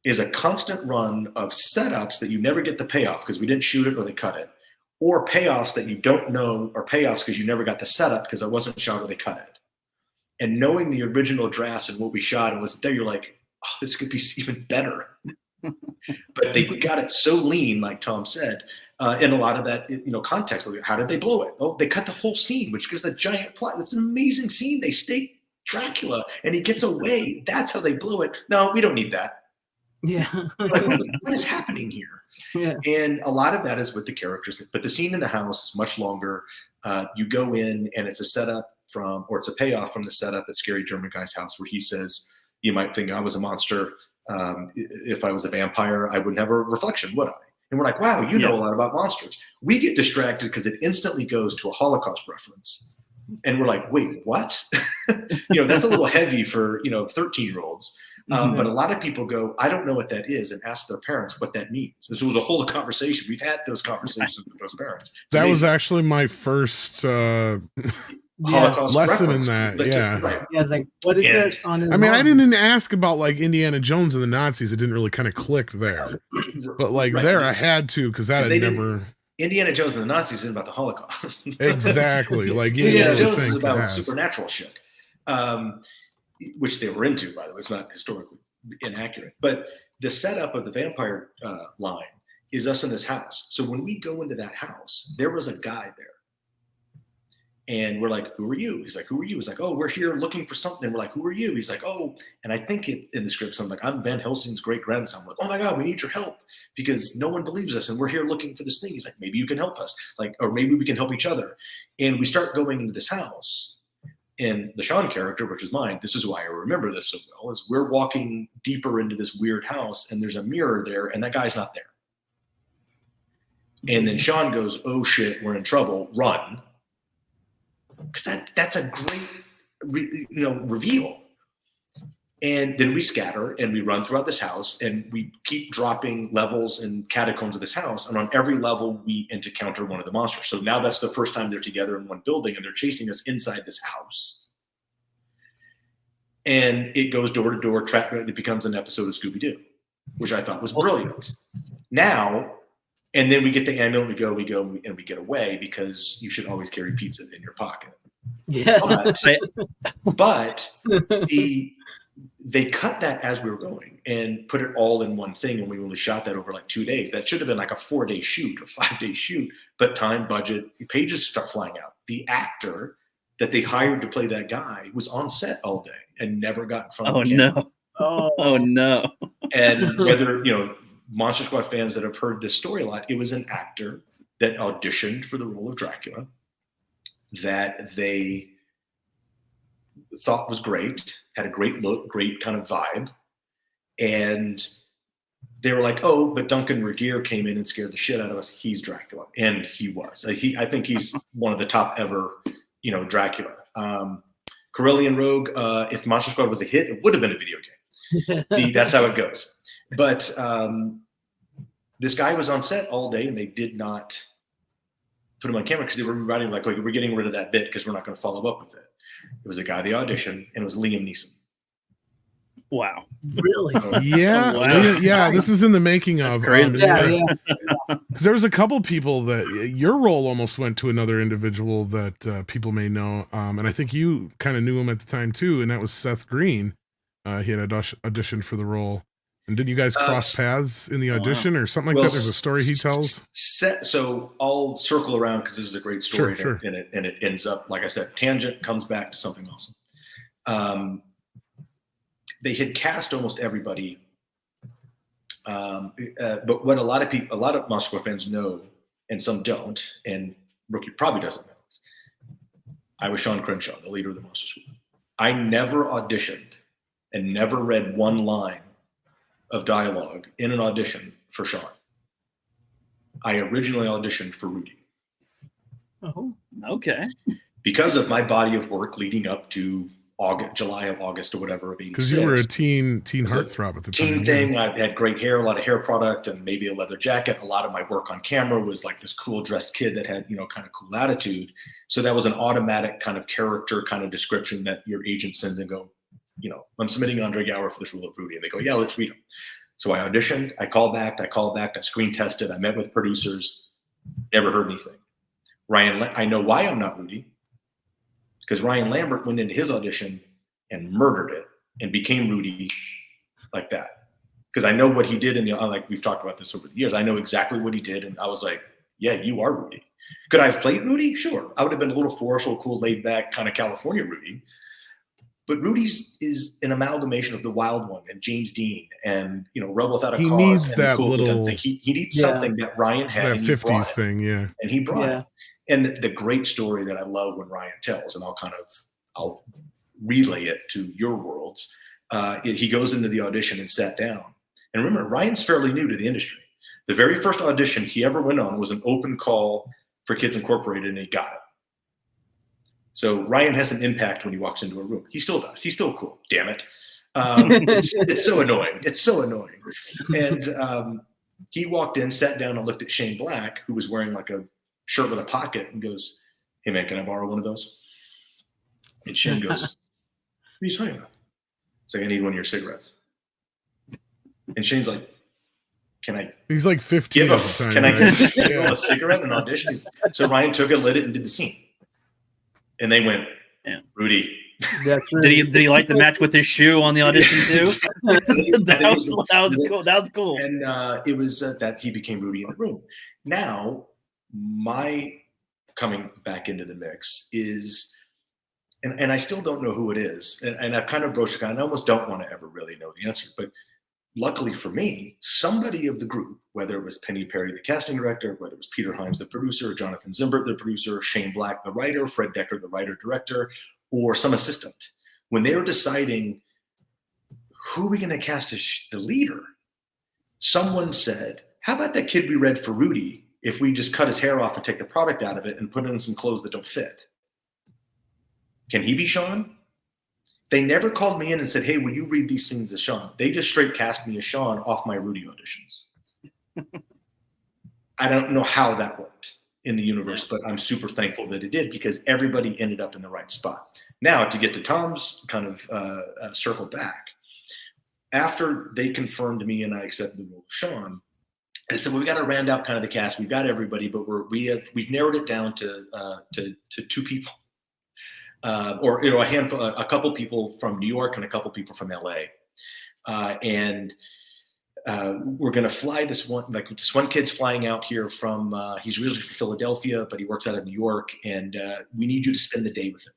is a constant run of setups that you never get the payoff because we didn't shoot it or they cut it, or payoffs that you don't know are payoffs because you never got the setup because it wasn't shot or they cut it. And knowing the original drafts and what we shot and was there, you're like, oh, this could be even better. But they got it so lean, like Tom said, and a lot of that, context. Like, how did they blow it? Oh, they cut the whole scene, which gives a giant plot. It's an amazing scene. They stake Dracula and he gets away. That's how they blew it. No, we don't need that. Yeah. Like, what is happening here? Yeah. And a lot of that is with the characters. But the scene in the house is much longer. You go in and it's a setup or it's a payoff from the setup at Scary German Guy's house, where he says, you might think I was a monster. If I was a vampire, I wouldn't have a reflection, would I? And we're like, wow, you know a lot about monsters. We get distracted because it instantly goes to a Holocaust reference. And we're like, wait, what? That's a little heavy for, 13-year-olds. But a lot of people go, I don't know what that is, and ask their parents what that means. This was a whole conversation. We've had those conversations with those parents. That was actually my first Holocaust lesson reference. in that. Yeah. Right. Yeah, it's like, what is it on his I mean, arm? I didn't ask about like Indiana Jones and the Nazis. It didn't really kind of click there. But like there, I had to, because that had never. Indiana Jones and the Nazis isn't about the Holocaust. Exactly. Like Indiana Jones is about supernatural shit, which they were into, by the way. It's not historically inaccurate. But the setup of the vampire line is us in this house. So when we go into that house, there was a guy there. And we're like, who are you? He's like, who are you? He's like, oh, we're here looking for something. And we're like, who are you? He's like, oh, and I think it in the script, something like, I'm Van Helsing's great grandson. I'm like, oh my God, we need your help because no one believes us. And we're here looking for this thing. He's like, maybe you can help us. Like, or maybe we can help each other. And we start going into this house. And the Sean character, which is mine, this is why I remember this so well, is we're walking deeper into this weird house and there's a mirror there and that guy's not there. And then Sean goes, oh shit, we're in trouble, run. Because that's a great reveal. And then we scatter and we run throughout this house and we keep dropping levels and catacombs of this house. And on every level, we encounter one of the monsters. So now that's the first time they're together in one building and they're chasing us inside this house. And it goes door to door, it becomes an episode of Scooby-Doo, which I thought was brilliant. Now, and then we get the ambulance, we go and we get away because you should always carry pizza in your pocket. Yeah. But they cut that as we were going and put it all in one thing. And we only shot that over like 2 days. That should have been like a 4-day shoot or 5-day shoot, but time, budget, pages start flying out. The actor that they hired to play that guy was on set all day and never got in front of the camera. No. Oh no. And whether, Monster Squad fans that have heard this story a lot, it was an actor that auditioned for the role of Dracula that they thought was great, had a great look, great kind of vibe. And they were like, oh, but Duncan Regeer came in and scared the shit out of us. He's Dracula. And he was. I think he's one of the top ever, Dracula. Corellian Rogue, if Monster Squad was a hit, it would have been a video game. That's how it goes. But this guy was on set all day and they did not put him on camera because they were writing like, we're getting rid of that bit because we're not going to follow up with it. It was a guy, the audition, and it was Liam Neeson. Wow. Really? Yeah. Oh, wow. Yeah. This is in the making of. Crazy. Yeah. Because there was a couple people that your role almost went to another individual that people may know. And I think you kind of knew him at the time too. And that was Seth Green. He had auditioned for the role. And did you guys cross paths in the audition or something like that? There's a story he tells. So I'll circle around because this is a great story. Sure. And it ends up, like I said, tangent comes back to something else. They had cast almost everybody. But what a lot of Monster Squad fans know and some don't, and Rookie probably doesn't know this. I was Sean Crenshaw, the leader of the Monster Squad. I never auditioned and never read one line of dialogue in an audition for Sean. I originally auditioned for Rudy. Oh, Okay. Because of my body of work leading up to July or August or whatever of 86. Because you were a teen heartthrob at the time. Teen thing. I had great hair, a lot of hair product, and maybe a leather jacket. A lot of my work on camera was like this cool dressed kid that had, kind of cool attitude. So that was an automatic kind of character kind of description that your agent sends and go, I'm submitting Andre Gower for this role of Rudy. And they go, yeah, let's read him. So I auditioned, I called back, I screen tested, I met with producers, never heard anything. I know why I'm not Rudy, because Ryan Lambert went into his audition and murdered it and became Rudy like that. Because I know what he did like we've talked about this over the years. I know exactly what he did. And I was like, yeah, you are Rudy. Could I have played Rudy? Sure. I would have been a little forceful, cool, laid back kind of California Rudy. But Rudy's is an amalgamation of the Wild One and James Dean and, Rebel Without a Cause. He needs that cool little thing. He needs something that Ryan had. That 50s thing, yeah. And he brought it. And the great story that I love when Ryan tells, and I'll relay it to your worlds. He goes into the audition and sat down. And remember, Ryan's fairly new to the industry. The very first audition he ever went on was an open call for Kids Incorporated, and he got it. So Ryan has an impact when he walks into a room. He still does. He's still cool. Damn it. It's so annoying. It's so annoying. And he walked in, sat down, and looked at Shane Black, who was wearing like a shirt with a pocket, and goes, hey man, can I borrow one of those? And Shane goes, what are you talking about? It's like, I need one of your cigarettes. And Shane's like, he's like 15 at the time. Can I right? give a cigarette in an audition? So Ryan took it, lit it, and did the scene. And they went, Rudy. That's Did he like the match with his shoe on the audition too? that was cool. That was cool. And it was that he became Rudy in the room. Now, my coming back into the mix is, and I still don't know who it is, and I've kind of broached it. I almost don't want to ever really know the answer, but luckily for me, somebody of the group, whether it was Penny Perry, the casting director, whether it was Peter Hyams, the producer, Jonathan Zimbert, the producer, Shane Black, the writer, Fred Decker, the writer-director, or some assistant, when they were deciding who are we going to cast as the leader, someone said, how about that kid we read for Rudy if we just cut his hair off and take the product out of it and put in some clothes that don't fit? Can he be Sean? They never called me in and said, hey, will you read these scenes as Sean? They just straight cast me as Sean off my Rudy auditions. I don't know how that worked in the universe, but I'm super thankful that it did because everybody ended up in the right spot. Now, to get to Tom's kind of circle back, after they confirmed me and I accepted the role of Sean, I said, well, we got to round out kind of the cast. We've got everybody, but we've narrowed it down to two people. Or a handful, a couple people from New York and a couple people from LA, and we're going to fly this one kid's flying out here from. He's originally from Philadelphia, but he works out of New York, and we need you to spend the day with him.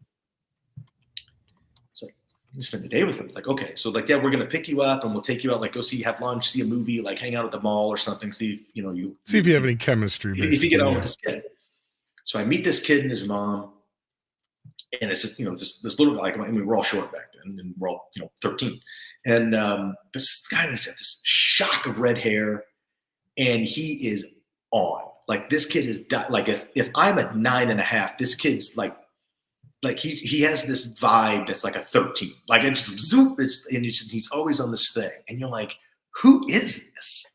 It's like, you spend the day with him. It's like, okay, so we're going to pick you up and we'll take you out, have lunch, see a movie, hang out at the mall or something. See if you have any chemistry. If you get on with this kid. So I meet this kid and his mom. And it's this little guy. We're all short back then, and we're all 13. And this guy has got this shock of red hair, and he is on. This kid is if I'm at 9.5, this kid's he has this vibe that's like a 13. It's zoom. He's always on this thing, and you're like, who is this?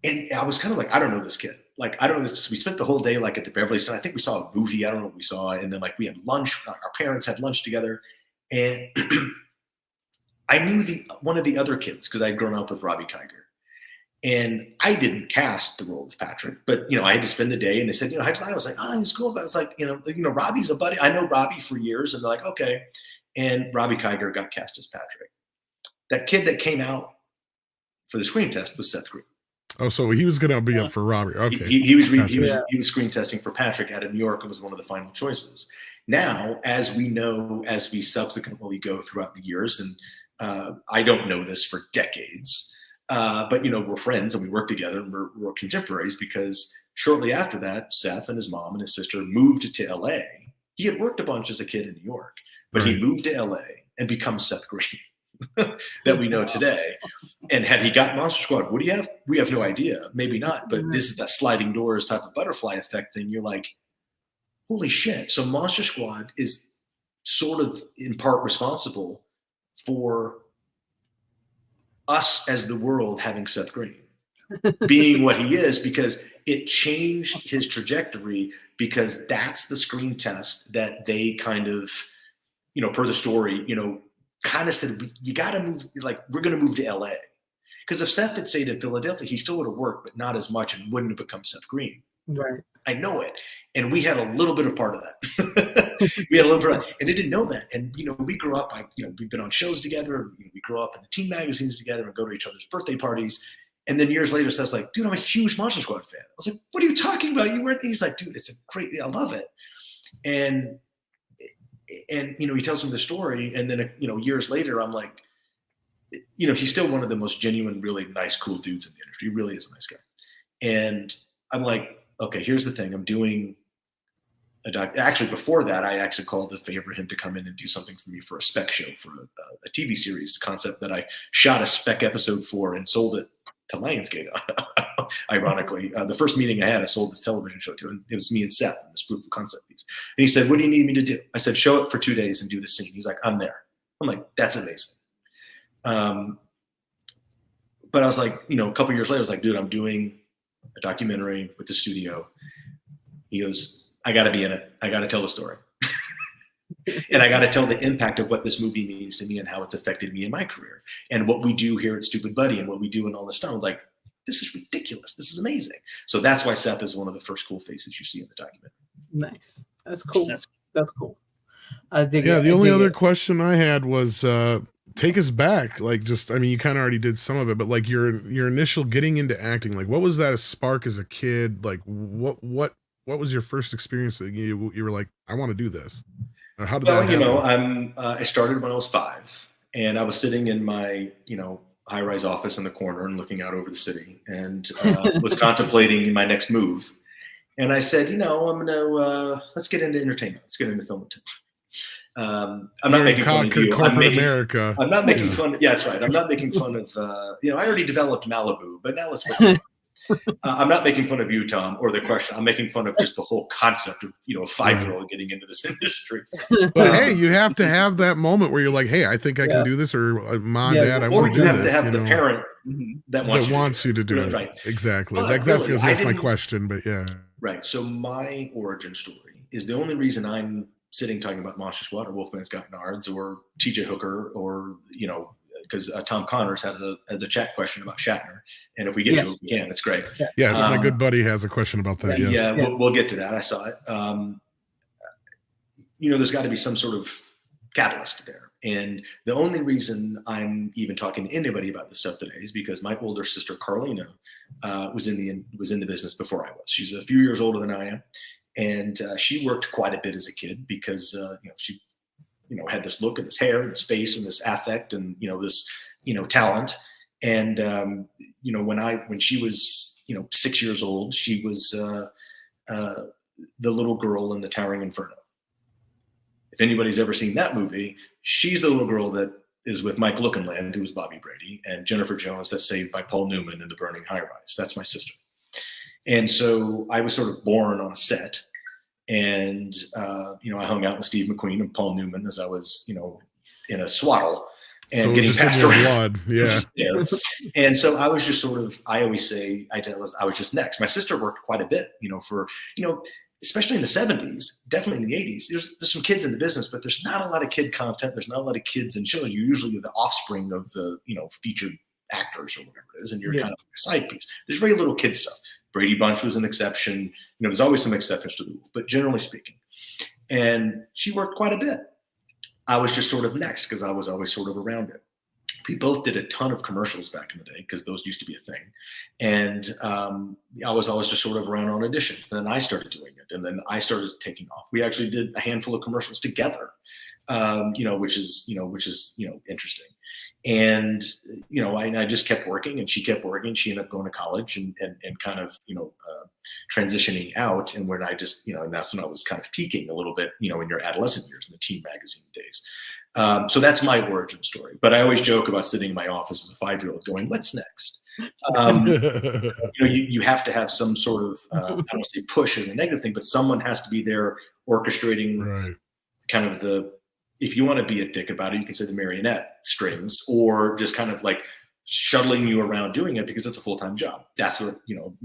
And I was kind of like, I don't know this kid. I don't know this. We spent the whole day at the Beverly Center. I think we saw a movie. I don't know what we saw. And then we had lunch. Our parents had lunch together. And I knew one of the other kids because I'd grown up with Robbie Kiger. And I didn't cast the role of Patrick, but I had to spend the day. And they said, how'd you like? I was like, oh, he's cool. But I was like, Robbie's a buddy. I know Robbie for years. And they're like, okay. And Robbie Kiger got cast as Patrick. That kid that came out for the screen test was Seth Green. Oh, so he was going to be up for Robbie. Okay. He was screen testing for Patrick out of New York and was one of the final choices. Now, as we know, as we subsequently go throughout the years, and I don't know this for decades, but we're friends and we work together and we're contemporaries because shortly after that, Seth and his mom and his sister moved to LA. He had worked a bunch as a kid in New York, but he moved to LA and become Seth Green that we know today. And had he got Monster Squad, would he have? We have no idea. Maybe not. But this is that sliding doors type of butterfly effect thing. You're like, holy shit. So Monster Squad is sort of in part responsible for us as the world having Seth Green being what he is, because it changed his trajectory, because that's the screen test that they kind of, per the story, kind of said, you got to move, like, we're going to move to LA. Because if Seth had stayed in Philadelphia, he still would have worked, but not as much, and wouldn't have become Seth Green. Right. I know it. And we had a little bit of part of that. We had a little bit of that. And they didn't know that. And, we grew up, we've been on shows together. We grew up in the teen magazines together and go to each other's birthday parties. And then years later, Seth's like, dude, I'm a huge Monster Squad fan. I was like, what are you talking about? You weren't. He's like, dude, it's a great, I love it. And he tells him the story. And then, years later, I'm like, he's still one of the most genuine, really nice, cool dudes in the industry. He really is a nice guy. And I'm like, okay, here's the thing. I'm doing actually, before that, I actually called to favor him to come in and do something for me for a spec show for a TV series concept that I shot a spec episode for and sold it to Lionsgate. Ironically, the first meeting I had, I sold this television show to, and it was me and Seth in this proof of concept piece. And he said, "What do you need me to do?" I said, "Show it for 2 days and do the scene." He's like, "I'm there." I'm like, "That's amazing." But I was like, a couple years later, I was like, "Dude, I'm doing a documentary with the studio." He goes, "I got to be in it. I got to tell the story." And I got to tell the impact of what this movie means to me and how it's affected me in my career and what we do here at Stupid Buddy and what we do and all this stuff. I'm like, this is ridiculous. This is amazing. So that's why Seth is one of the first cool faces you see in the documentary. Nice. That's cool. That's cool. The only other question I had was, take us back. Like, you kind of already did some of it, but like your initial getting into acting, like what was that spark as a kid? Like what was your first experience that you were like, I want to do this? Or how did that happen? I started when I was 5, and I was sitting in my, high-rise office in the corner and looking out over the city, and was contemplating my next move. And I said, I'm going to, let's get into entertainment. Let's get into film and television. I'm not making fun of you. America. I'm not making fun. Yeah, that's right. I'm not making fun of, I already developed Malibu, but now let's make I'm not making fun of you, Tom, or the question. I'm making fun of just the whole concept of, a 5-year-old getting into this industry. But hey, you have to have that moment where you're like, hey, I think I can do this, or Mom, Dad, I want to do this. Or you have to have the parent that wants you to do it. Right. Exactly. That's my question, but yeah. Right. So my origin story is the only reason I'm sitting talking about Monster Squad or Wolfman's Got Nards or TJ Hooker or, because Tom Connors has the chat question about Shatner, and if we get to it, we can. It's great. Yes, my good buddy has a question about that. Yes. Yeah, we'll get to that. I saw it. There's got to be some sort of catalyst there, and the only reason I'm even talking to anybody about this stuff today is because my older sister Carlina was in the business before I was. She's a few years older than I am, and she worked quite a bit as a kid because she had this look and this hair and this face and this affect and, this, talent. And, when she was, 6 years old, she was the little girl in the Towering Inferno. If anybody's ever seen that movie, she's the little girl that is with Mike Lookinland, who was Bobby Brady, and Jennifer Jones, that's saved by Paul Newman in The Burning High Rise. That's my sister. And so I was sort of born on a set. And, I hung out with Steve McQueen and Paul Newman as I was, in a swaddle and so getting passed around. Blood. Yeah. And so I was just sort of, I always say, I was just next. My sister worked quite a bit, for, especially in the 70s, definitely in the 80s. There's some kids in the business, but there's not a lot of kid content. There's not a lot of kids in shows. You're usually the offspring of the, featured actors or whatever it is. And you're kind of a side piece. There's very little kid stuff. Brady Bunch was an exception. There's always some exceptions to the rule, but generally speaking. And she worked quite a bit. I was just sort of next because I was always sort of around it. We both did a ton of commercials back in the day because those used to be a thing. And I was always just sort of around on auditions. And then I started doing it. And then I started taking off. We actually did a handful of commercials together, which is interesting. And, I just kept working, and she kept working. She ended up going to college and kind of, transitioning out. And when I just, and that's when I was kind of peaking a little bit, in your adolescent years, in the teen magazine days. So that's my origin story. But I always joke about sitting in my office as a 5-year-old going, what's next? You have to have some sort of, I don't want to say push as a negative thing, but someone has to be there orchestrating kind of if you want to be a dick about it, you can say the marionette strings, or just kind of like shuttling you around doing it, because it's a full-time job. That's what,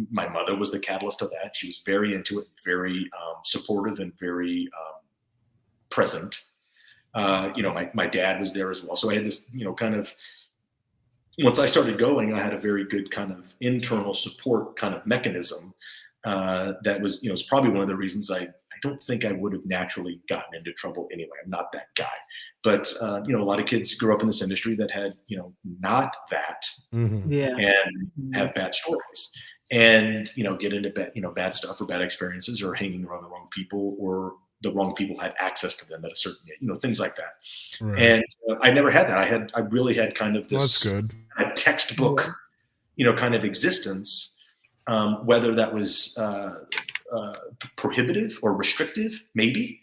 my mother was the catalyst of that. She was very into it, very supportive, and very present. My dad was there as well. So I had this, kind of, once I started going, I had a very good kind of internal support kind of mechanism that was, was probably one of the reasons I don't think I would have naturally gotten into trouble anyway. I'm not that guy. But, a lot of kids grew up in this industry that had, not that and have bad stories and, get into bad stuff or bad experiences, or hanging around the wrong people, or the wrong people had access to them at a certain, things like that. Right. And I never had that. I really had kind of this That's good. A textbook, kind of existence, whether that was prohibitive or restrictive, maybe,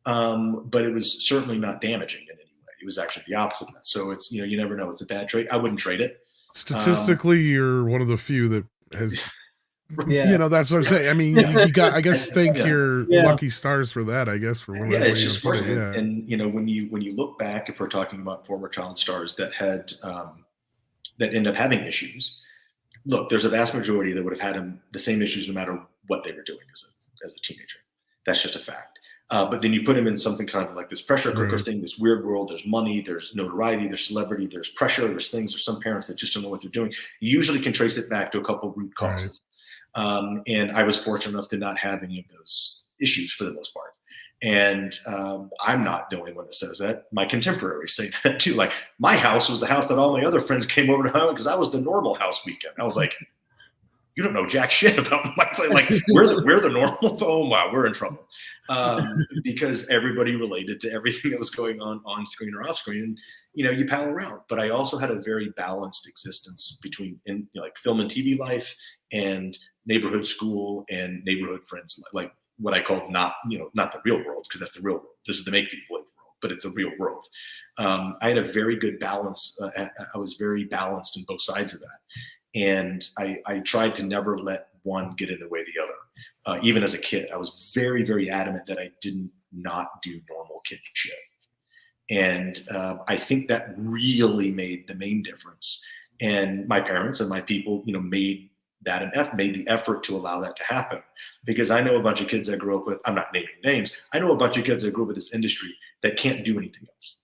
but it was certainly not damaging in any way. It was actually the opposite of that. So it's, you never know. It's a bad trait. I wouldn't trade it. Statistically, you're one of the few that has, that's what I'm saying. I mean, you got, I guess, thank your lucky stars for that, I guess, for one. It's just fortunate. And, when you look back, if we're talking about former child stars that had, that end up having issues, look, there's a vast majority that would have had the same issues no matter what they were doing as a teenager. That's just a fact. But then you put them in something kind of like this pressure cooker thing, this weird world. There's money, there's notoriety, there's celebrity, there's pressure, there's things. There's some parents that just don't know what they're doing. You usually can trace it back to a couple of root causes. And I was fortunate enough to not have any of those issues for the most part. And I'm not the only one that says that. My contemporaries say that too. Like, my house was the house that all my other friends came over to hang out, because I was the normal house weekend. I was like, you don't know jack shit about my place. Like, we're the normal. Oh wow, we're in trouble, because everybody related to everything that was going on screen or off screen. And, you pal around. But I also had a very balanced existence between like film and TV life, and neighborhood school, and neighborhood friends, like what I called not the real world, because that's the real world. This is the make believe world, but it's a real world. I had a very good balance. I was very balanced in both sides of that. And I tried to never let one get in the way of the other. Even as a kid, I was very, very adamant that I didn't not do normal kid shit. And I think that really made the main difference. And my parents and my people, made the effort to allow that to happen. Because I know a bunch of kids I grew up with, I'm not naming names, I know a bunch of kids that grew up with this industry that can't do anything else.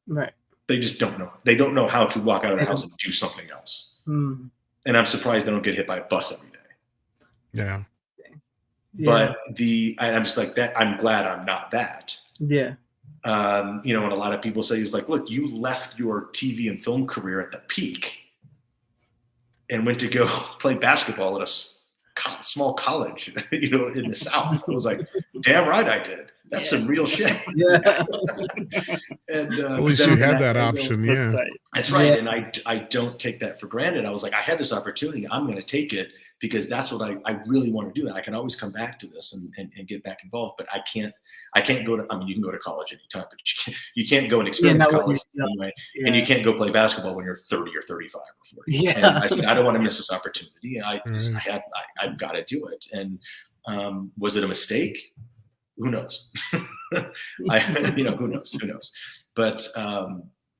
Right. They just don't know. They don't know how to walk out of the house and do something else. And I'm surprised they don't get hit by a bus every day. Yeah. But I'm just like that. I'm glad I'm not that. Yeah. And a lot of people say, is like, look, you left your TV and film career at the peak and went to go play basketball at a small college, in the South. I was like, damn right I did. That's some real shit. Yeah. And at least you had that option. Yeah. That's right. Yeah. And I don't take that for granted. I was like, I had this opportunity. I'm going to take it, because that's what I really want to do. I can always come back to this and get back involved, but I can't go to, you can go to college anytime, but you can't go and experience college the same way. Yeah. And you can't go play basketball when you're 30 or 35 or 40. Yeah. And I said, I don't want to miss this opportunity. I've got to do it. And was it a mistake? Who knows? Who knows? But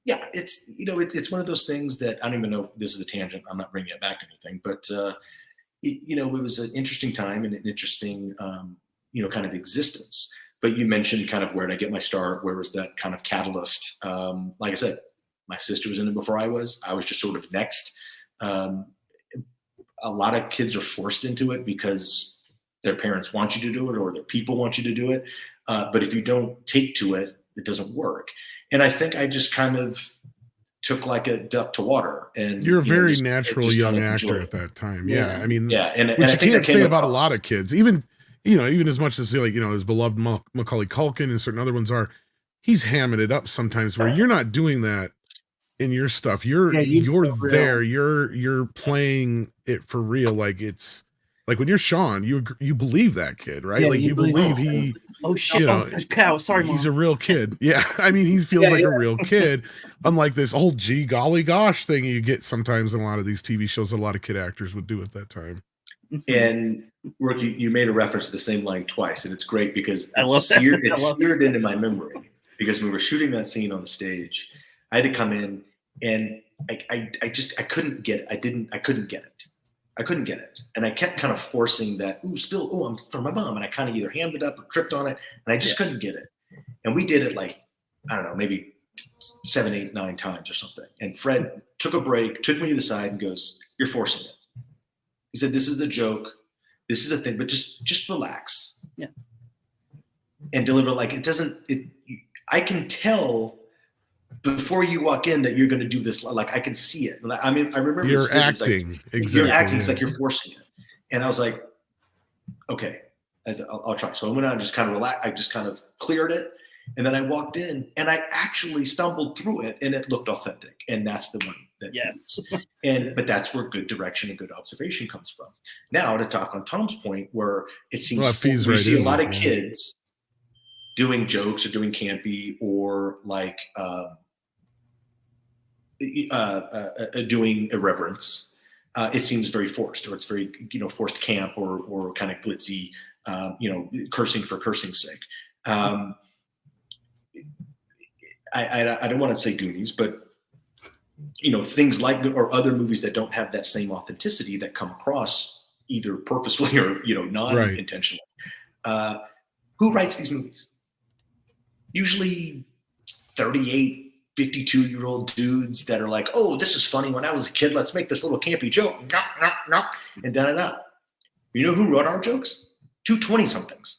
it's one of those things that I don't even know. This is a tangent. I'm not bringing it back to anything, but it was an interesting time and an interesting, kind of existence. But you mentioned kind of where did I get my start? Where was that kind of catalyst? Like I said, my sister was in it before I was. I was just sort of next. A lot of kids are forced into it because their parents want you to do it, or their people want you to do it. But if you don't take to it, it doesn't work. And I think I just kind of took like a duck to water. And you're a very natural young actor at that time. Yeah. I mean, and which you can't say about a lot of kids, even as much as his beloved Macaulay Culkin and certain other ones are, he's hamming it up sometimes where you're not doing that in your stuff. You're there. You're playing it for real. Like it's like when you're Sean, you believe that kid, right? Yeah, like you believe he. Oh shit! You know, cow. Sorry, he's Mom. a real kid. Yeah, I mean, he feels like a real kid, unlike this whole gee golly gosh thing you get sometimes in a lot of these TV shows. A lot of kid actors would do at that time. And Rook, you made a reference to the same line twice, and it's great because it's seared into my memory. Because when we were shooting that scene on the stage, I had to come in, and I couldn't get it. I couldn't get it. And I kept kind of forcing that, I'm from my mom. And I kind of either hammed it up or tripped on it. And I just couldn't get it. And we did it like, I don't know, maybe 7, 8, 9 times or something. And Fred took a break, took me to the side and goes, "You're forcing it." He said, "This is the joke. This is the thing, but just relax." Yeah. And deliver like I can tell before you walk in that you're going to do this. Like I can see it. I mean, I remember you're acting. Exactly. You're acting. It's like you're forcing it. And I was like, okay, I'll try. So I went out and just kind of relaxed. I just kind of cleared it. And then I walked in and I actually stumbled through it and it looked authentic. And that's the one that, yes. But that's where good direction and good observation comes from. Now to talk on Tom's point, where it seems we see a lot of kids doing jokes or doing campy or like doing irreverence. It seems very forced, or it's very forced camp or kind of glitzy, cursing for cursing's sake. I don't want to say Goonies, but things like or other movies that don't have that same authenticity that come across either purposefully or non-intentionally. Who writes these movies? Usually 38, 52-year-old dudes that are like, "Oh, this is funny. When I was a kid, let's make this little campy joke." And da-da-da. You know who wrote our jokes? 2 20-somethings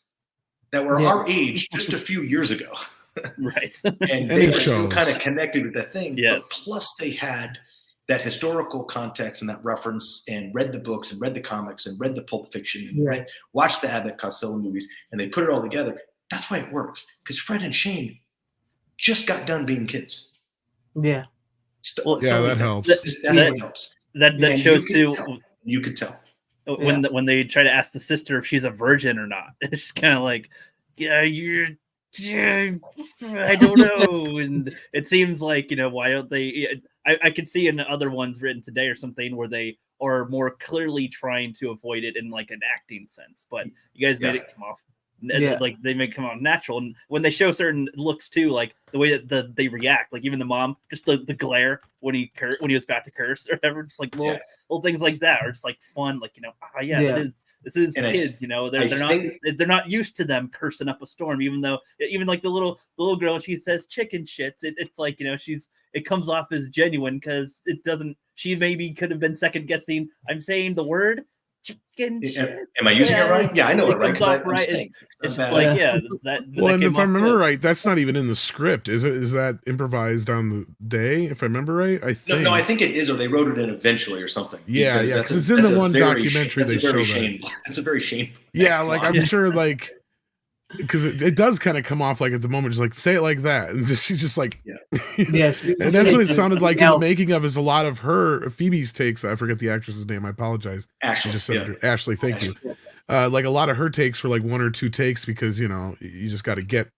that were our age just a few years ago. Right. And they were still kind of connected with that thing. Yes. But plus they had that historical context and that reference and read the books and read the comics and read the Pulp Fiction and watched the Abbott Costello movies, and they put it all together. That's why it works. Because Fred and Shane just got done being kids. Yeah. That helps. That helps. That shows too. You could tell. When they try to ask the sister if she's a virgin or not. It's kind of like, I don't know. And it seems like, why don't they? I could see in other ones written today or something where they are more clearly trying to avoid it in like an acting sense. But you guys made it come off. Like they make it come out natural, and when they show certain looks too, like the way that they react, like even the mom, just the glare when he was about to curse or whatever, just like little things like that are just like fun, like this is kids, they're not used to them cursing up a storm, even like the little girl, she says chicken shits, it's like it comes off as genuine because it doesn't. She maybe could have been second guessing. I'm saying the word chicken shit. Am I using it right? Yeah, I know it right. It's just like and if I remember right, that's not even in the script, is it? Is that improvised on the day? If I remember right, I think. No, I think it is, or they wrote it in eventually or something. Yeah, because it's in the one documentary they show that. It's a very shameful. Yeah, like I'm sure, like. Because it does kind of come off like at the moment, just like say it like that, and she's just like, yes, and that's what it sounded like in the making of. Is a lot of Phoebe's takes. I forget the actress's name. I apologize. Ashley, just said Ashley. Thank you. Like a lot of her takes were like 1 or 2 takes because you just got to get,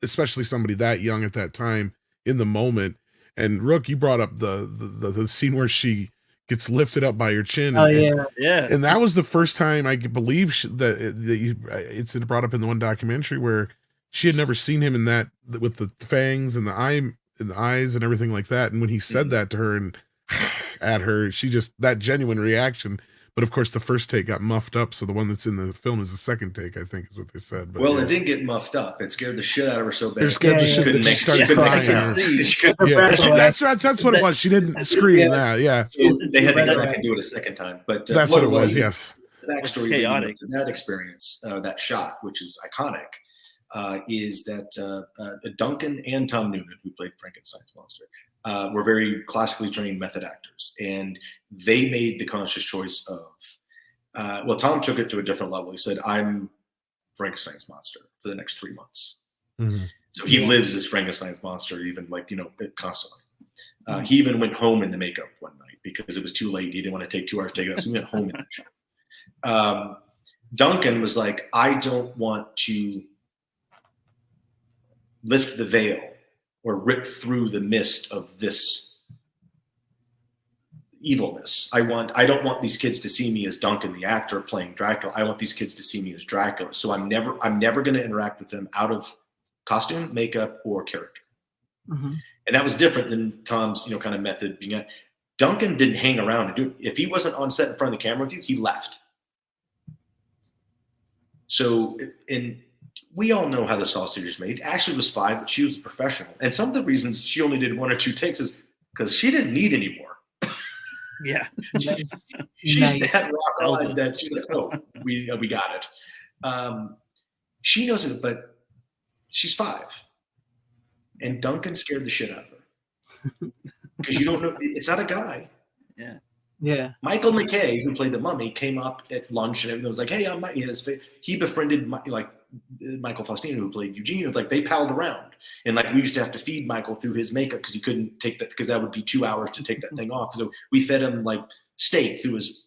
especially somebody that young at that time in the moment. And Rook, you brought up the scene where she gets lifted up by your chin. And that was the first time I believe it's brought up in the one documentary where she had never seen him in that with the fangs and the eyes and everything like that. And when he said that to her and at her, she just, that genuine reaction. But of course, the first take got muffed up, so the one that's in the film is the second take, I think, is what they said. But, it didn't get muffed up. It scared the shit out of her so bad. It scared the shit that she started crying. That's what it was. She didn't scream that. Yeah, they had to go back and do it a second time. But that's what it was. Yes, the backstory leading to that experience, that shot, which is iconic, is that Duncan and Tom Noonan, who played Frankenstein's monster, were very classically trained method actors, and they made the conscious choice of Tom took it to a different level. He said, "I'm Frankenstein's monster for the next 3 months." Mm-hmm. So he lives as Frankenstein's monster, even constantly. He even went home in the makeup one night because it was too late. He didn't want to take 2 hours to take it off, so he went home in that shot. Duncan was like, I don't want to lift the veil or rip through the mist of this evilness. I don't want these kids to see me as Duncan, the actor playing Dracula. I want these kids to see me as Dracula. So I'm never going to interact with them out of costume, makeup, or character. Mm-hmm. And that was different than Tom's, kind of method. Duncan didn't hang around and do it. If he wasn't on set in front of the camera with you, he left. So, and we all know how the sausage is made. Ashley was 5, but she was a professional. And some of the reasons she only did 1 or 2 takes is because she didn't need any more. Yeah. She's Nice. that rock on that she's like, oh, we got it. She knows it, but she's 5. And Duncan scared the shit out of her. Because you don't know, it's not a guy. Yeah. Yeah. Michael McKay, who played the mummy, came up at lunch and everything was like, hey, I'm Mike. He befriended Michael Faustino, who played Eugene. It's like they palled around. And like we used to have to feed Michael through his makeup because he couldn't take that, because that would be 2 hours to take that thing off. So we fed him like steak through his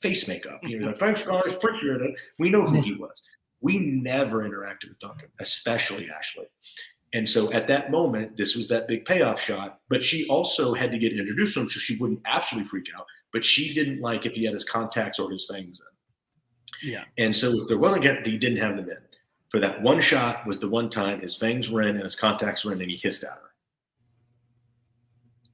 face makeup. Like, thanks guys, appreciate it. We know who he was. We never interacted with Duncan, especially Ashley. And so at that moment, this was that big payoff shot, but she also had to get introduced to him so she wouldn't absolutely freak out. But she didn't like if he had his contacts or his fangs in. Yeah. And so if there wasn't, he didn't have them in. For that one shot was the one time his fangs were in and his contacts were in and he hissed at her.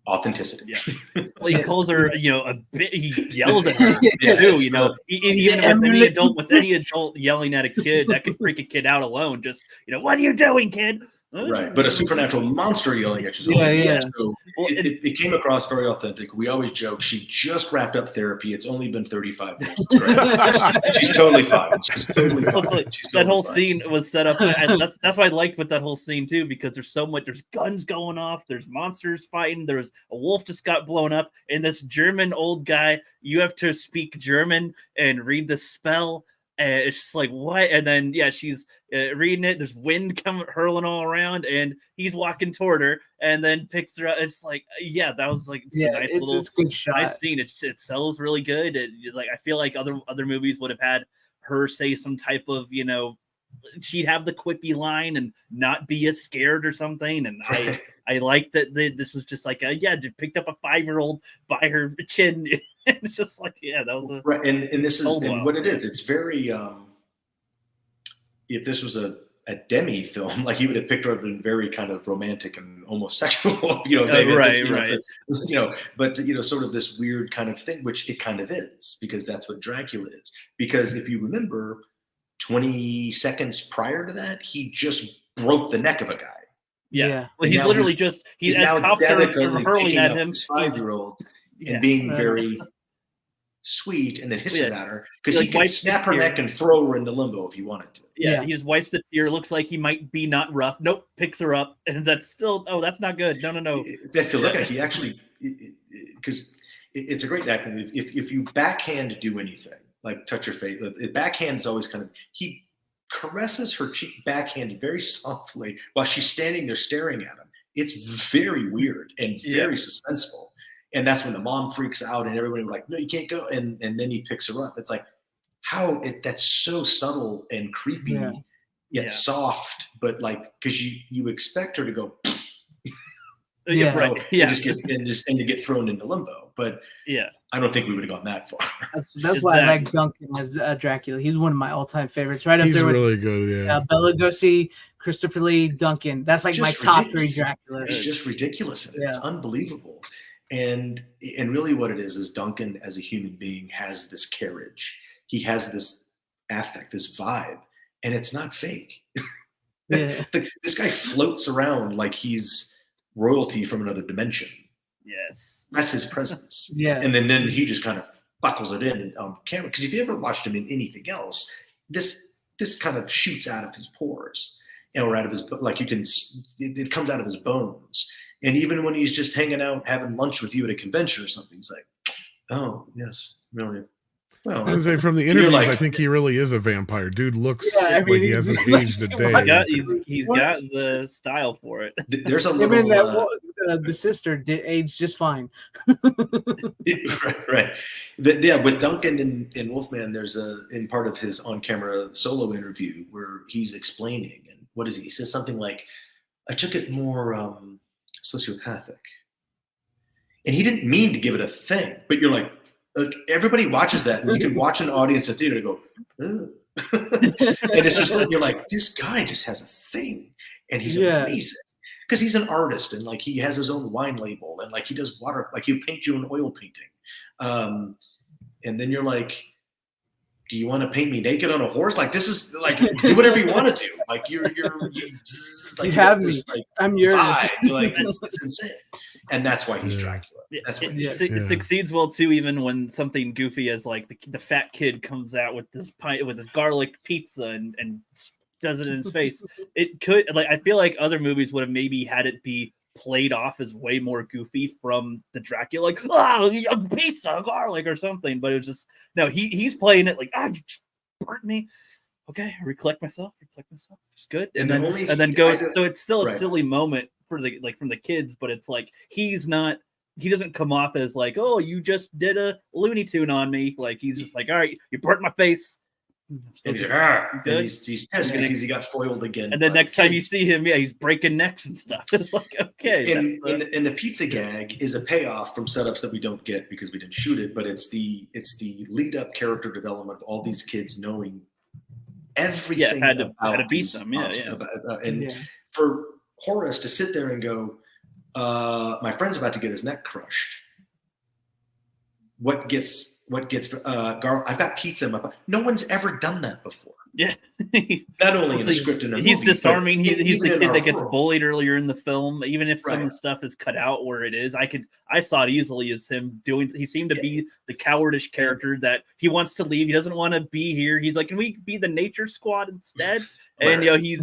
Authenticity. Yeah. Well, he calls her, a bit. He yells at her Yeah, too. so- Even with any adult yelling at a kid, that could freak a kid out alone. Just, what are you doing, kid? Right, but a supernatural monster yelling at you. Yeah. So it came across very authentic. We always joke she just wrapped up therapy. It's only been 35 minutes. It's great. She's totally fine. She's totally fine. Like, She's that totally whole fine. scene was set up, and that's what I liked with that whole scene too, because there's so much. There's guns going off. There's monsters fighting. There's a wolf just got blown up, and this German old guy. You have to speak German and read the spell. And it's just like, what? And then, she's reading it. There's wind hurling all around, and he's walking toward her, and then picks her up. It's like, that was like a nice little it's good shot. nice scene. It sells really good. I feel like other movies would have had her say some type of, she'd have the quippy line and not be as scared or something. And I like that this was just like, just picked up a 5-year-old by her chin. It's just like, that was a right. And this is and what it is. It's very if this was a demi film, like he would have picked her up and very kind of romantic and almost sexual, right. But sort of this weird kind of thing, which it kind of is, because that's what Dracula is. Because if you remember, 20 seconds prior to that, he just broke the neck of a guy. Yeah. Well, he's literally he's as cops are hurling at him. His 5-year-old and being very sweet, and then hisses at her because he could snap her neck and throw her into limbo if he wanted to. Yeah, he just wipes the tear. Looks like he might be not rough. Nope, picks her up, and that's still. Oh, that's not good. No. If you look at it, he actually, because it's a great acting. If you backhand do anything like touch her face, backhand is always kind of he caresses her cheek backhanded very softly while she's standing there staring at him. It's very weird and very suspenseful. And that's when the mom freaks out and everybody was like, no, you can't go. And then he picks her up. It's like, that's so subtle and creepy, yet soft, but like, because you expect her to go, right. And to get thrown into limbo. But I don't think we would have gone that far. That's why I like Duncan as Dracula. He's one of my all-time favorites. Right up there with really good, Bela Lugosi, Christopher Lee, Duncan. That's like my top 3 Dracula. It's just ridiculous. It's unbelievable. And really what it is Duncan as a human being has this carriage. He has this affect, this vibe, and it's not fake. This guy floats around like he's royalty from another dimension. Yes. That's his presence. And then he just kind of buckles it in on camera. Because if you ever watched him in anything else, this kind of shoots out of his pores or out of his, like it comes out of his bones. And even when he's just hanging out, having lunch with you at a convention or something, he's like, oh, yes, really. Well, I say from the interviews, I think he really is a vampire. Dude looks like he hasn't aged a day. He's got the style for it. There's a little the sister aged just fine. Right. Yeah, with Duncan in Wolfman, there's in part of his on-camera solo interview where he's explaining, and what is he? He says something like, "I took it more sociopathic," and he didn't mean to give it a thing. But you're like everybody watches that, and you can watch an audience at theater and go, ugh. And it's just like you're like, this guy just has a thing, and he's amazing. Because he's an artist, and like he has his own wine label, and like he does water, like he'll paint you an oil painting, and then you're like, do you want to paint me naked on a horse? Like this is like do whatever you want to do. Like you like, you have me. This, like, I'm yours. Like it's insane, and that's why he's Dracula. That's what it succeeds well too, even when something goofy as like the fat kid comes out with this pint with his garlic pizza and does it in his face. It could, like, I feel like other movies would have maybe had it be played off as way more goofy from the Dracula, like pizza, garlic, or something. But it was just no. He's playing it like you just burnt me. Okay, I recollect myself. It's good, and then goes. So it's still a silly moment for the from the kids, but it's like he's not. He doesn't come off as like, oh, you just did a Looney Tune on me. Like he's just like, all right, you burnt my face. And he's like, and he's pissed because he got foiled again. And then next time you see him, he's breaking necks and stuff. It's like, okay. And the pizza gag is a payoff from setups that we don't get because we didn't shoot it, but it's the lead up character development of all these kids knowing everything had to beat these them. And for Horace to sit there and go, my friend's about to get his neck crushed. What gets I've got pizza in my pocket. No one's ever done that before. Yeah. Not only in the script in a he's movie, disarming. He's the kid that gets bullied earlier in the film. Even if some of the stuff is cut out where it is, I saw it easily as him doing. He seemed to be the cowardish character that he wants to leave. He doesn't want to be here. He's like, can we be the nature squad instead? And he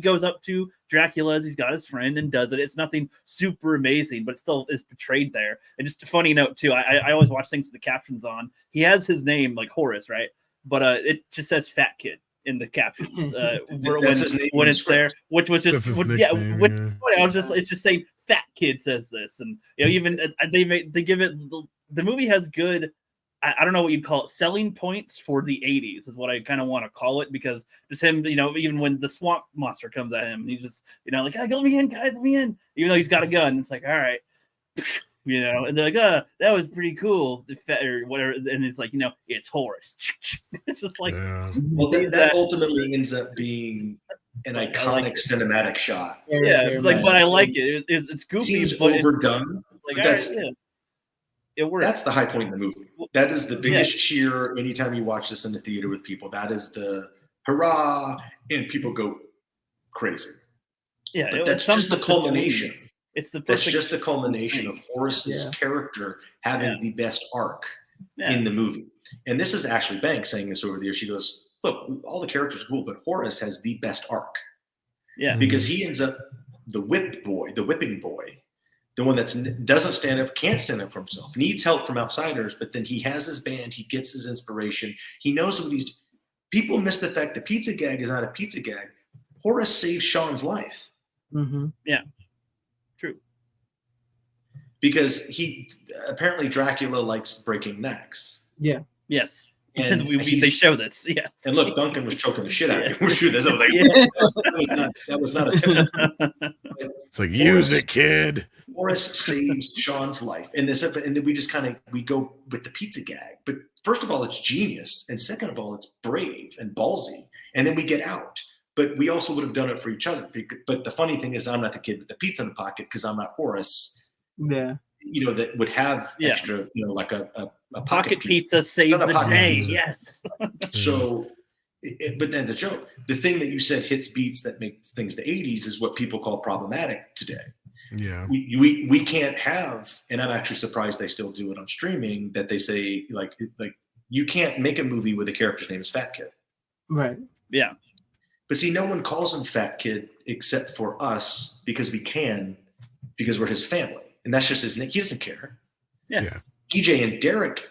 goes up to Dracula as he's got his friend and does it. It's nothing super amazing, but it still is portrayed there. And just a funny note too, I always watch things with the captions on. He has his name like Horace, right? But it just says Fat Kid in the captions when it's there, which was just it's just saying Fat Kid says this, and even they give it the movie has good. I don't know what you'd call it, selling points for the 80s is what I kind of want to call it, because just him, even when the swamp monster comes at him, he's just, like, let me in, guys, let me in. Even though he's got a gun, it's like, all right, and they're like, that was pretty cool, or whatever. And it's like, it's Horace. It's just like, well, that ultimately ends up being an iconic cinematic shot. Yeah, it's like, but I like it. It's goofy, seems overdone. But that's it works. That's the high point in the movie. That is the biggest cheer anytime you watch this in the theater with people. That is the hurrah, and people go crazy. Yeah, but that's just the culmination. That's just the culmination of Horace's character having the best arc in the movie. And this is Ashley Banks saying this over the years. She goes, look, all the characters are cool, but Horace has the best arc. Yeah. Because he ends up the whipping boy, the one that doesn't stand up, can't stand up for himself, needs help from outsiders, but then he has his band, he gets his inspiration, he knows what he's. People miss the fact the pizza gag is not a pizza gag. Horace saves Sean's life. Mm-hmm. Yeah, true. Because apparently Dracula likes breaking necks. Yeah. Yes. And they show this. Yes. And look, Duncan was choking the shit out of him. We're sure that was not a tip. It's like, use it, kid. Horace saves Sean's life. And then we just we go with the pizza gag. But first of all, it's genius. And second of all, it's brave and ballsy. And then we get out. But we also would have done it for each other. But the funny thing is, I'm not the kid with the pizza in the pocket because I'm not Horace. Yeah. That would have extra, like a pocket pizza saves the day. Pizza. Yes. So, but then the thing that you said hits beats that make things the 80s is what people call problematic today. Yeah. We can't have, and I'm actually surprised they still do it on streaming, that they say like you can't make a movie with a character's name is Fat Kid. Right. Yeah. But see, no one calls him Fat Kid except for us because we're his family. And that's just his name. He doesn't care. Yeah. EJ and Derek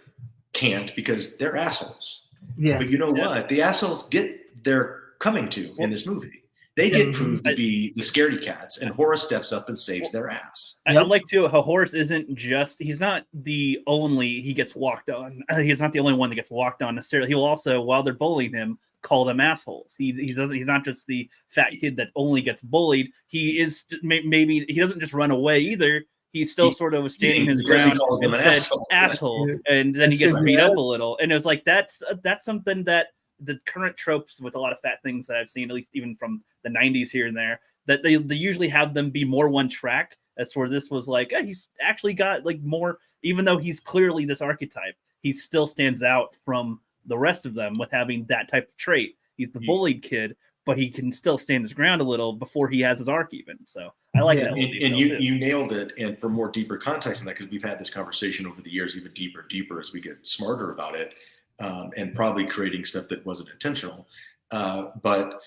can't because they're assholes. Yeah. But you know what? The assholes get their coming to in this movie. They get proved to be the scaredy cats, and Horace steps up and saves their ass. I like too how Horace isn't just, he's not the only, he gets walked on. He's not the only one that gets walked on necessarily. He'll also, while they're bullying him, call them assholes. He's not just the fat kid that only gets bullied. He is, maybe he doesn't just run away either. He's still sort of standing his ground and said asshole, and then he gets beat up a little. And it's like, that's something that the current tropes with a lot of fat things that I've seen, at least even from the 90s here and there, that they usually have them be more one track. As for this was like, he's actually got like more, even though he's clearly this archetype, he still stands out from the rest of them with having that type of trait. He's the bullied kid, but he can still stand his ground a little before he has his arc even. So I like that. And you nailed it. And for more deeper context in that, because we've had this conversation over the years, even deeper as we get smarter about it. And probably creating stuff that wasn't intentional. But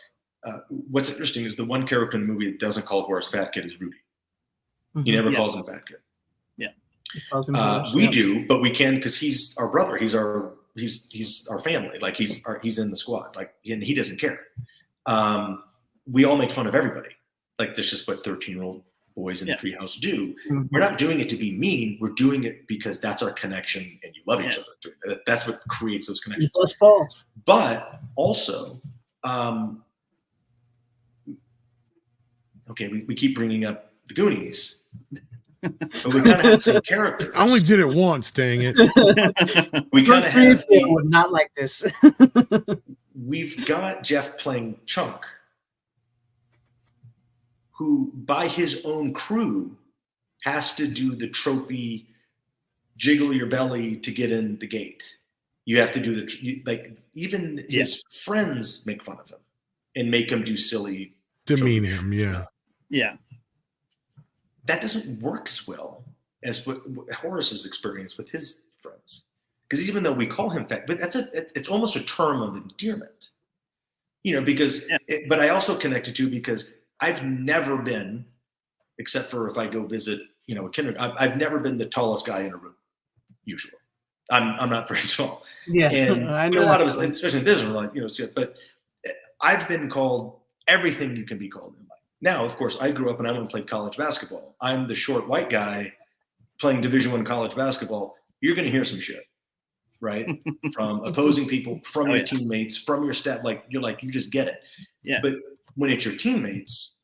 what's interesting is the one character in the movie that doesn't call Horace fat kid is Rudy. Mm-hmm. He never calls him fat kid. Yeah. We do, but we can because he's our brother. He's our family. Like he's in the squad. Like, and he doesn't care. We all make fun of everybody. Like that's just what 13-year-old boys in the treehouse do. Mm-hmm. We're not doing it to be mean. We're doing it because that's our connection, and you love each other. That's what creates those connections. Those balls. But also, we keep bringing up the Goonies, but we kind of have the same characters. I only did it once, dang it. We kind of have. Would not like this. We've got Jeff playing Chunk, who by his own crew has to do the tropey jiggle your belly to get in the gate. You have to do even his friends make fun of him and make him do silly, demean him. Yeah. Yeah. That doesn't work as well as what Horace's experience with his friends. Because even though we call him fat, but it's almost a term of endearment, because, but I also connect it to because I've never been, except for if I go visit, a kindergarten, I've never been the tallest guy in a room. Usually, I'm not very tall. Yeah, and I know a lot of us, especially in business, are like, but I've been called everything you can be called in life. Now, of course, I grew up and I went and played college basketball. I'm the short white guy playing Division I college basketball. You're going to hear some shit, right? From opposing people, from your teammates, from your staff. You just get it. Yeah. But when it's your teammates,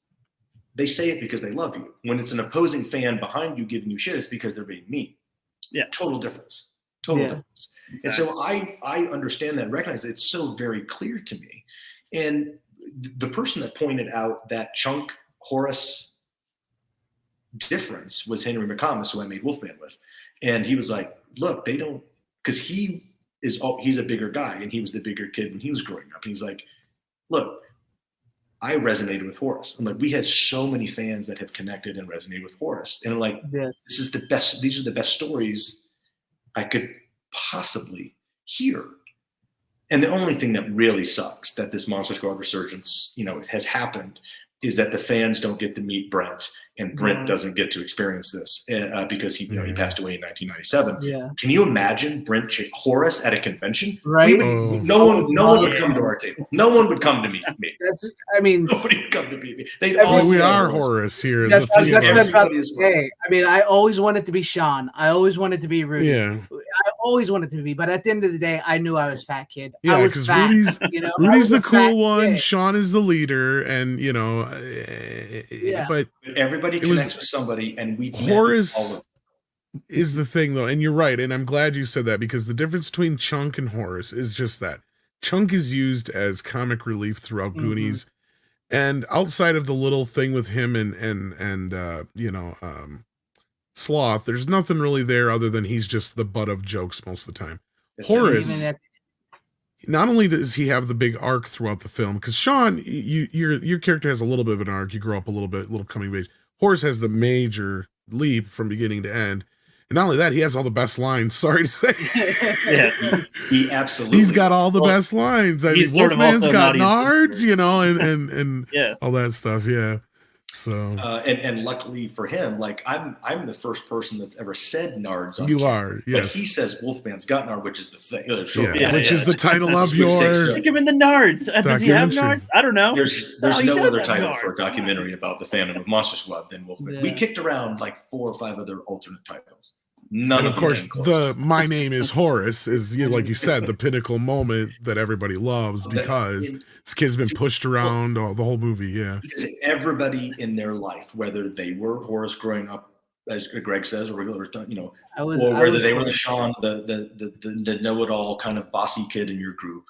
they say it because they love you. When it's an opposing fan behind you giving you shit, it's because they're being mean. Yeah. Total difference. Difference. Exactly. And so I understand that and recognize that it's so very clear to me. And the person that pointed out that Chunk Horace difference was Henry McComas, who I made Wolfman with. And he was like, look, they don't, because he's a bigger guy and he was the bigger kid when he was growing up. And he's like, look, I resonated with Horace. I'm like, we had so many fans that have connected and resonated with Horace. And I'm like, This is the best, these are the best stories I could possibly hear. And the only thing that really sucks that this Monster Squad resurgence, has happened is that the fans don't get to meet Brent, and Brent doesn't get to experience this because he passed away in 1997. Yeah. Can you imagine Horace at a convention? Right. No one would come to our table. No one would come to meet me. Nobody would come to meet me. We are Horace here. That's what I'm about to say. I always wanted to be Sean. I always wanted to be Rudy. Yeah. I always wanted to be, but at the end of the day, I knew I was fat kid. Yeah, because Rudy's the cool one. Kid. Sean is the leader, and but everybody connects with somebody, and Horace is the thing, though, and you're right, and I'm glad you said that because the difference between Chunk and Horace is just that Chunk is used as comic relief throughout Goonies, and outside of the little thing with him and Sloth, there's nothing really there other than he's just the butt of jokes most of the time. Horace, not only does he have the big arc throughout the film, because Sean, your character has a little bit of an arc. You grow up a little coming of age. Horace has the major leap from beginning to end. And not only that, he has all the best lines. Sorry to say. He absolutely. He's got all the best lines. I mean, Wolfman's got nards, and all that stuff. Yeah. So and luckily for him, like I'm the first person that's ever said Nards. You are, yes. But he says Wolfman's got Nard, which is the thing. Which is the title of your. Stick him in the Nards. Does he have Nards? I don't know. There's no other title for a documentary about the fandom of Monster Squad than Wolfman. Yeah. We kicked around like 4 or 5 other alternate titles. None and of course, the My Name is Horace is, like you said, the pinnacle moment that everybody loves because this kid's been pushed around the whole movie. Yeah, because everybody in their life, whether they were Horace growing up, as Greg says, or whether they were the Sean, the know-it-all kind of bossy kid in your group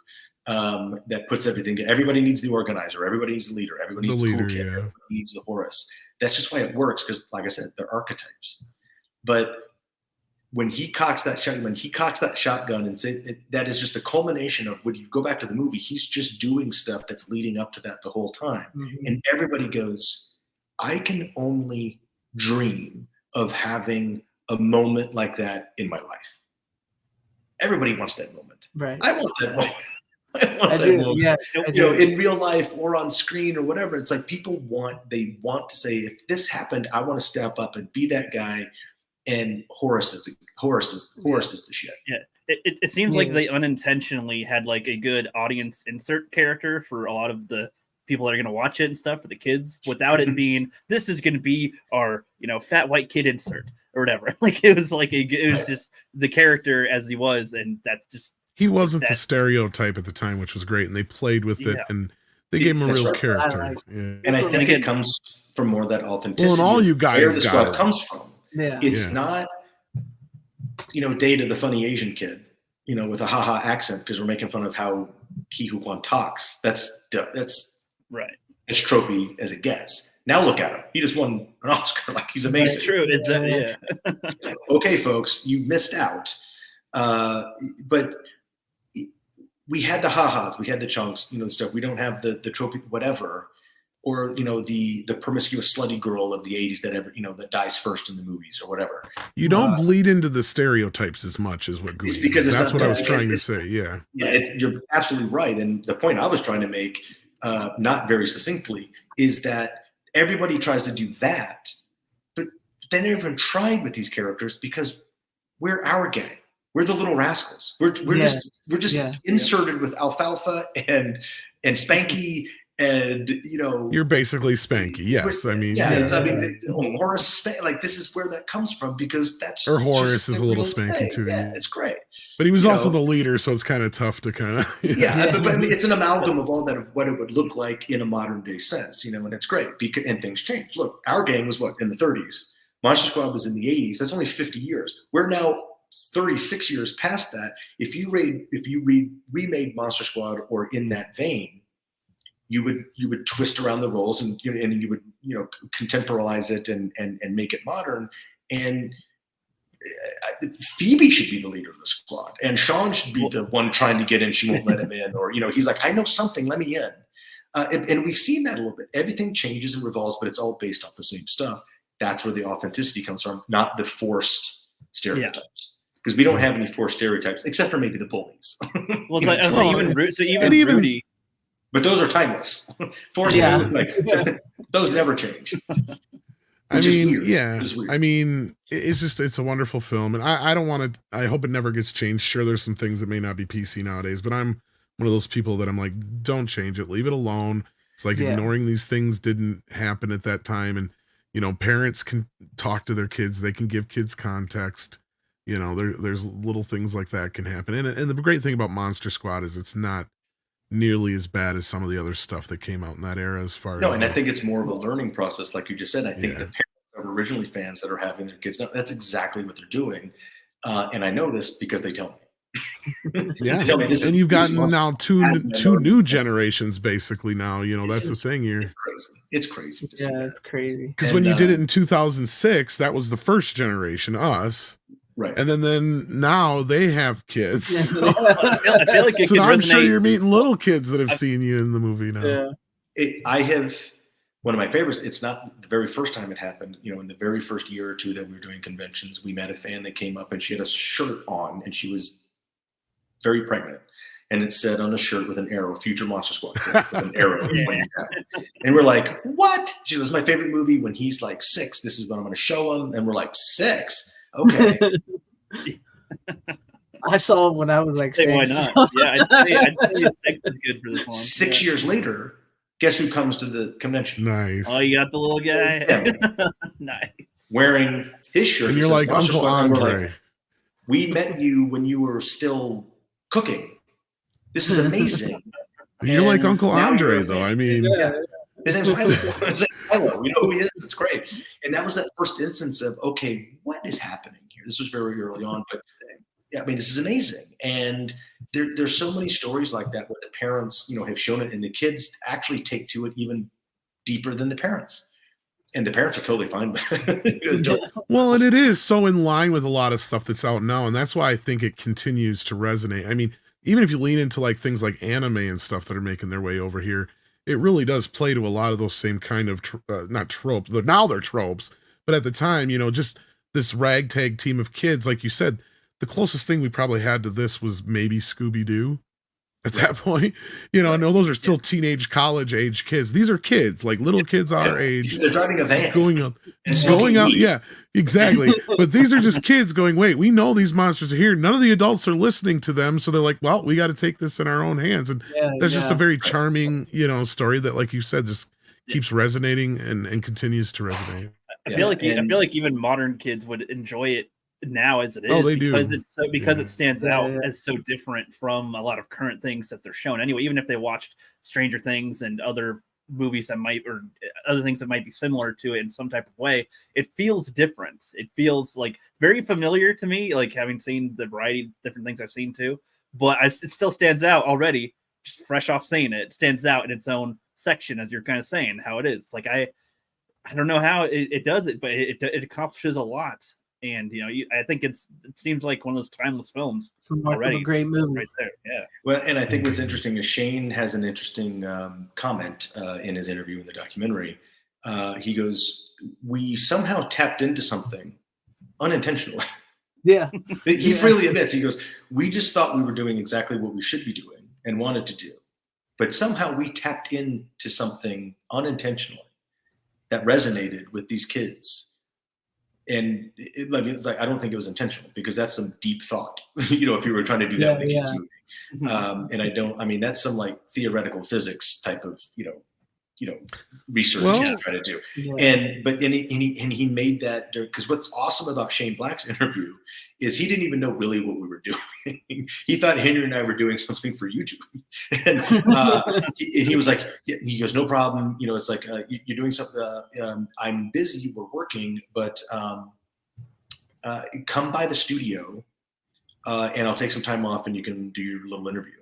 that puts everything. Everybody needs the organizer. Everybody needs the leader. Everybody needs the cool kid. Everybody needs the Horace. That's just why it works. Because, like I said, they're archetypes. But when he cocks that shotgun and say that is just the culmination of when you go back to the movie, he's just doing stuff that's leading up to that the whole time. Mm-hmm. And everybody goes, I can only dream of having a moment like that in my life. Everybody wants that moment. Right. I want that moment. I do. Yeah, in real life or on screen or whatever, it's like people want to say, if this happened, I want to step up and be that guy. And Horace is the shit. Yeah, it seems like they unintentionally had like a good audience insert character for a lot of the people that are going to watch it and stuff for the kids, without it being this is going to be our fat white kid insert or whatever. Like it was just the character as he was, and that's just he wasn't the stereotype at the time, which was great, and they played with it and they gave him a real character. And I think it comes from more of that authenticity. Well, and all you guys got it. Comes from. Yeah. It's not, Data the funny Asian kid, with a haha accent because we're making fun of how Ke Huy Quan talks. That's right. As tropey as it gets. Now look at him. He just won an Oscar. Like he's amazing. That's true. It's Okay, folks, you missed out. But we had the ha-has, we had the chunks, the stuff. We don't have the tropey whatever. Or the promiscuous slutty girl of the 80s that dies first in the movies or whatever. You don't bleed into the stereotypes as much as what Goonies. Because that's what I was trying to say. Yeah. Yeah, you're absolutely right. And the point I was trying to make, not very succinctly, is that everybody tries to do that, but they never even tried with these characters because we're our gang. We're the little rascals. We're just inserted with Alfalfa and Spanky. And you're basically Spanky. Yes, Horace is Spanky. Like this is where that comes from because that's Horace is a little Spanky too. Yeah, it's great. But he was also the leader, so it's kind of tough to kind of. But I mean, it's an amalgam of all that of what it would look like in a modern day sense, and it's great because and things change. Look, our gang was in the 30s. Monster Squad was in the 80s. That's only 50 years. We're now 36 years past that. If you remade Monster Squad or in that vein. You would twist around the roles and you would contemporize it and make it modern. And Phoebe should be the leader of the squad, and Sean should be the one trying to get in. She won't let him in, or he's like, I know something, let me in. And we've seen that a little bit. Everything changes and revolves, but it's all based off the same stuff. That's where the authenticity comes from, not the forced stereotypes. Because we don't have any forced stereotypes, except for maybe the bullies. Well, even Rudy. But those are timeless. Those never change. I mean, it's a wonderful film, and I don't want to. I hope it never gets changed. Sure, there's some things that may not be PC nowadays, but I'm one of those people that I'm like, don't change it, leave it alone. It's like ignoring these things didn't happen at that time, and parents can talk to their kids, they can give kids context. There's little things like that can happen, and the great thing about Monster Squad is it's not nearly as bad as some of the other stuff that came out in that era as far as I think it's more of a learning process, like you just said. I think the parents that were originally fans that are having their kids now, that's exactly what they're doing. And I know this because they tell me. They tell me this, and you've gotten now two new generations basically now. That's the thing here. It's crazy to see that. It's crazy. Because when you did it in 2006, that was the first generation, us. Right. And then now they have kids. I feel like so now I'm sure you're meeting little kids that have seen you in the movie now. Yeah. I have one of my favorites. It's not the very first time it happened. In the very first year or two that we were doing conventions, we met a fan that came up and she had a shirt on and she was very pregnant. and it said on a shirt with an arrow, Future Monster Squad, with an arrow pointing down. And we're like, what? She goes, my favorite movie when he's like 6. This is what I'm going to show him. And we're like, 6? Okay. I saw it when I was like Say, 6. why not? Yeah, I'd say 6 is good for this one. 6 years later, guess who comes to the convention? Nice. Oh, you got the little guy. Yeah. Nice. Wearing his shirt. And you're that says like Monster Uncle Squad, and we're Andre. like, we met you when you were still cooking. This is amazing. You're like And Uncle now Andre, you're a though. fan. I mean, Yeah. His name's Milo. His name's Milo. We know who he is. It's great. And that was that first instance of, okay, what is happening here? This was very early on, but yeah, I mean, this is amazing. And there's so many stories like that where the parents, have shown it, and the kids actually take to it even deeper than the parents. And the parents are totally fine with it. well, and it is so in line with a lot of stuff that's out now, and that's why I think it continues to resonate. I mean, even if you lean into like things like anime and stuff that are making their way over here, it really does play to a lot of those same kind of not tropes. Now they're tropes, but at the time, just this ragtag team of kids, like you said, the closest thing we probably had to this was maybe Scooby-Doo. At that point, I know those are still teenage, college age kids. These are kids, like little kids our age. They're driving a van. Going out. Yeah, exactly. But these are just kids going, wait, we know these monsters are here. None of the adults are listening to them. So they're like, well, we got to take this in our own hands. And that's just a very charming, story that, like you said, just keeps resonating and continues to resonate. I feel like even modern kids would enjoy it now as it is. Oh, they because do. it's it stands out as so different from a lot of current things that they're shown anyway. Even if they watched Stranger Things and other movies that might, or other things that might be similar to it in some type of way, it feels different. It feels like very familiar to me, like having seen the variety of different things I've seen too, but it still stands out already, just fresh off saying it. It stands out in its own section, as you're kind of saying how it is. Like I don't know how it does it, but it accomplishes a lot. And I think it seems like one of those timeless films already. A great movie right there. Yeah. Well, and I think what's interesting is Shane has an interesting comment in his interview in the documentary. He goes, "We somehow tapped into something unintentionally." Yeah. He freely admits. He goes, "We just thought we were doing exactly what we should be doing and wanted to do, but somehow we tapped into something unintentionally that resonated with these kids." And it's like, I don't think it was intentional, because that's some deep thought, if you were trying to do that with a kids movie. And that's some like theoretical physics type of, research to try to do. Yeah. But he made that, because what's awesome about Shane Black's interview is he didn't even know really what we were doing. He thought Henry and I were doing something for YouTube. And he was like, he goes, no problem. It's like, you're doing something. I'm busy. We're working, but come by the studio and I'll take some time off and you can do your little interview.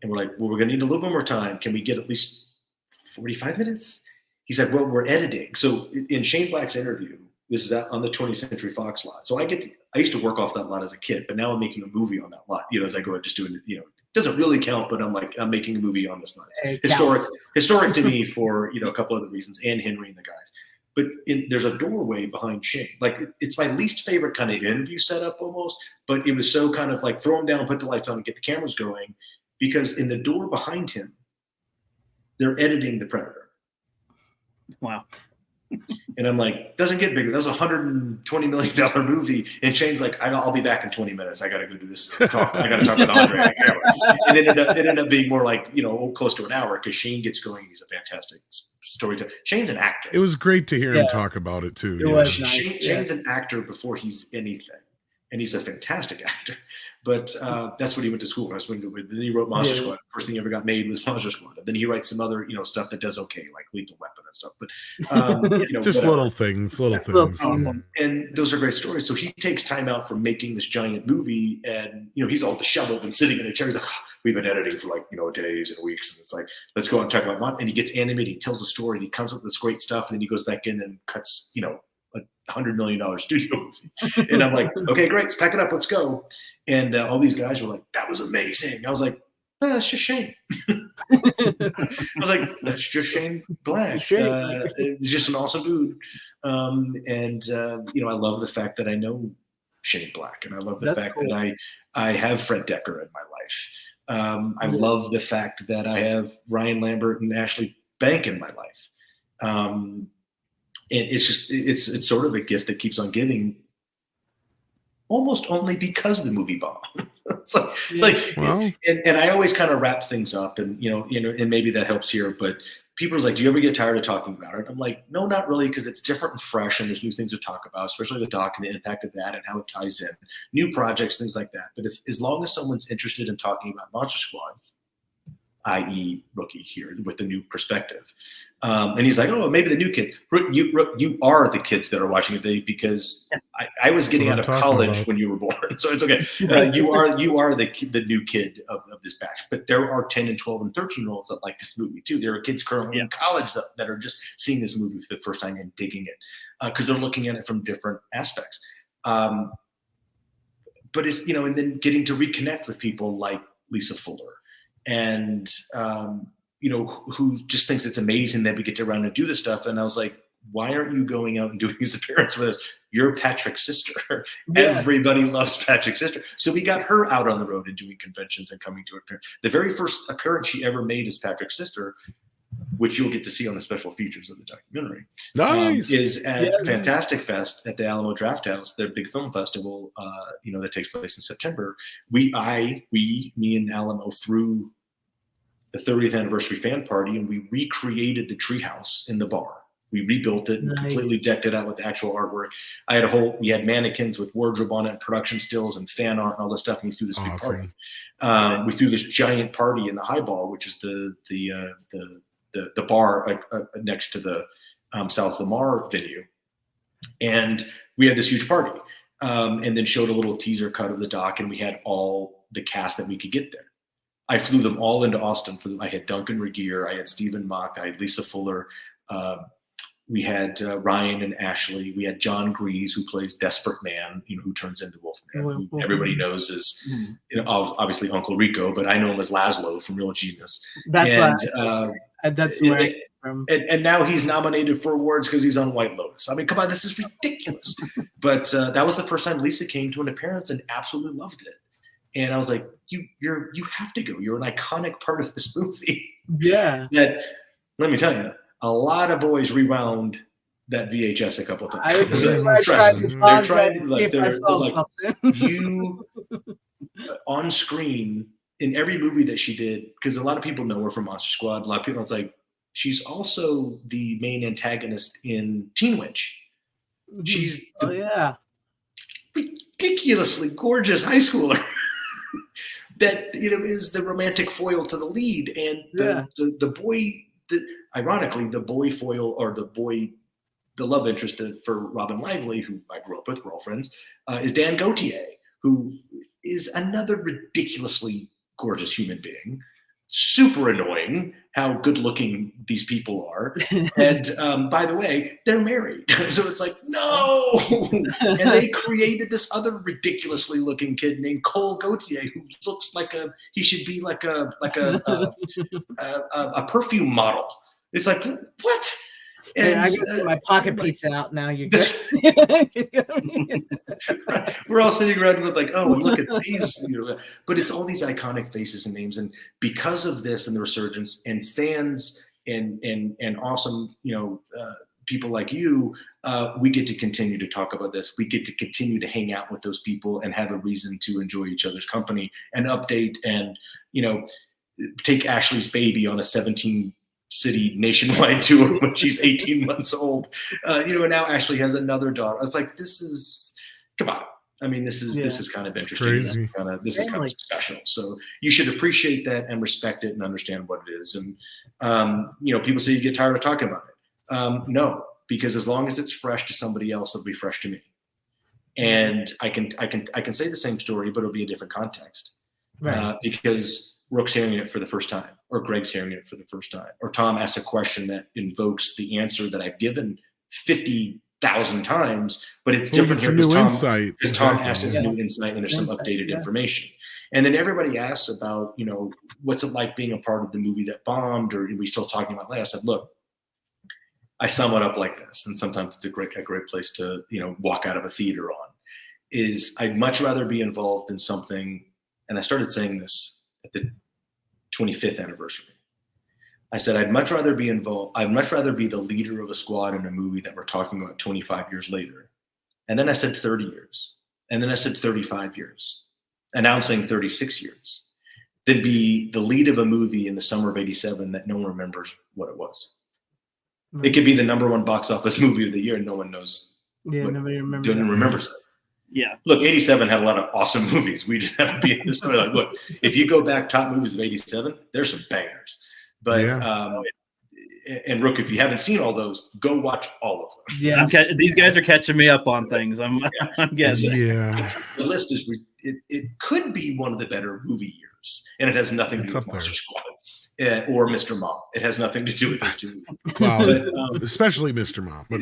And we're like, well, we're going to need a little bit more time. Can we get at least 45 minutes? He said, well, we're editing. So in Shane Black's interview, this is on the 20th Century Fox lot. So I used to work off that lot as a kid, but now I'm making a movie on that lot, as I go just doing it, it doesn't really count, but I'm making a movie on this lot. It's historic to me for, a couple other reasons, and Henry and the guys. But there's a doorway behind Shane. Like, it's my least favorite kind of interview setup almost, but it was so kind of like throw him down, put the lights on and get the cameras going, because in the door behind him, they're editing The Predator. Wow. And I'm like, doesn't get bigger. That was a $120 million movie. And Shane's like, I'll be back in 20 minutes. I got to go do this talk. I got to talk with Andre. And it ended up being more like, close to an hour, because Shane gets going. He's a fantastic storyteller. Shane's an actor. It was great to hear him talk about it too. Shane's an actor before he's anything. And he's a fantastic actor. But that's what he went to school for. Then he wrote Monster Squad. First thing he ever got made was Monster Squad. And then he writes some other, stuff that does okay, like Lethal Weapon and stuff. But just little things. Awesome. And those are great stories. So he takes time out from making this giant movie, and he's all disheveled and sitting in a chair. He's like, we've been editing for days and weeks, and it's like, let's go and talk about Mon. And he gets animated. He tells a story, and he comes up with this great stuff, and then he goes back in and cuts, $100 million studio movie. And I'm like, okay, great, let's pack it up, let's go. And all these guys were like, that was amazing. I was like, that's just Shane. I was like, that's just Shane Black. He's just an awesome dude. I love the fact that I know Shane Black, and I love the That's fact cool. that I have Fred Decker in my life. I Yeah. love the fact that I have Ryan Lambert and Ashley Bank in my life. And it's sort of a gift that keeps on giving, almost only because the movie bombed. Well, and I always kind of wrap things up, and and maybe that helps here, but people are like, do you ever get tired of talking about it? I'm like, no, not really, because it's different and fresh, and there's new things to talk about, especially the doc and the impact of that and how it ties in, new projects, things like that. But as long as someone's interested in talking about Monster Squad, i.e. Rookie here with the new perspective. And he's like, oh, maybe the new kids. You are the kids that are watching it because I was getting out of college when you were born. So it's okay. You are the new kid of this batch. But there are 10 and 12 and 13-year-olds that like this movie too. There are kids currently in college that are just seeing this movie for the first time and digging it because they're looking at it from different aspects. But it's, and then getting to reconnect with people like Lisa Fuller and who just thinks it's amazing that we get to run and do this stuff. And I was like, why aren't you going out and doing these appearances with us? You're Patrick's sister. Yeah. Everybody loves Patrick's sister. So we got her out on the road and doing conventions and coming to appear. The very first appearance she ever made as Patrick's sister, which you'll get to see on the special features of the documentary, is at Fantastic Fest at the Alamo Drafthouse, their big film festival, that takes place in September. Me and Alamo threw the 30th anniversary fan party, and we recreated the treehouse in the bar. We rebuilt it and completely decked it out with actual artwork. We had mannequins with wardrobe on it and production stills and fan art and all this stuff. And we threw this big party. We threw this giant party in the Highball, which is the bar next to the South Lamar venue. And we had this huge party and then showed a little teaser cut of the doc, and we had all the cast that we could get there. I flew them all into Austin. I had Duncan Regier, I had Stephen Mock, I had Lisa Fuller. We had Ryan and Ashley. We had John Grease, who plays Desperate Man, who turns into Wolfman, who everybody knows is, obviously Uncle Rico, but I know him as Laszlo from Real Genius. That's right. And now he's nominated for awards because he's on White Lotus. I mean, come on, this is ridiculous. But that was the first time Lisa came to an appearance and absolutely loved it. And I was like, you have to go. You're an iconic part of this movie. Yeah. That, let me tell you, a lot of boys rewound that VHS a couple of times. You on screen in every movie that she did, because a lot of people know her from Monster Squad. A lot of people, it's like, she's also the main antagonist in Teen Witch. She's ridiculously gorgeous high schooler that is the romantic foil to the lead, and the boy. Ironically, the boy foil or the love interest for Robin Lively, who I grew up with, we're all friends, is Dan Gautier, who is another ridiculously gorgeous human being. Super annoying how good looking these people are. And by the way, they're married. So it's like, no. And they created this other ridiculously looking kid named Cole Gautier, who looks like he should be like a perfume model. It's like, what? And I got to get my pocket pizza out now. You're good. We're all sitting around with like, oh, look at these. But it's all these iconic faces and names. And because of this and the resurgence and fans and awesome, people like you, we get to continue to talk about this. We get to continue to hang out with those people and have a reason to enjoy each other's company and update and, take Ashley's baby on a 17-city nationwide tour when she's 18 months old. And now Ashley has another daughter. I was like, come on. I mean, this is kind of interesting. This is kind of special. So you should appreciate that and respect it and understand what it is. And, people say you get tired of talking about it. No, because as long as it's fresh to somebody else, it'll be fresh to me. And I can say the same story, but it'll be a different context. Right. Because Rook's hearing it for the first time, or Greg's hearing it for the first time, or Tom asked a question that invokes the answer that I've given 50,000 times, but it's different here because Tom asked us new insight and there's some updated information. And then everybody asks about, what's it like being a part of the movie that bombed, or are we still talking about that? I said, look, I sum it up like this, and sometimes it's a great place to, walk out of a theater on, is I'd much rather be involved in something, and I started saying this at the 25th anniversary. I said, I'd much rather be involved. I'd much rather be the leader of a squad in a movie that we're talking about 25 years later. And then I said 30 years. And then I said 35 years. And now I'm saying 36 years. Than be the lead of a movie in the summer of 87 that no one remembers what it was. Right. It could be the #1 box office movie of the year and no one knows. Yeah, nobody remembers it. Yeah. Look, 87 had a lot of awesome movies. We just have to be in this story. Like, look, if you go back top movies of 87, there's some bangers. But and Rook, if you haven't seen all those, go watch all of them. Yeah, these guys are catching me up on things. I'm guessing. Yeah, the list is it could be one of the better movie years, and it has nothing to do with Monster Squad or Mr. Mom. It has nothing to do with those two movies. Wow, but, especially Mr. Mom. But,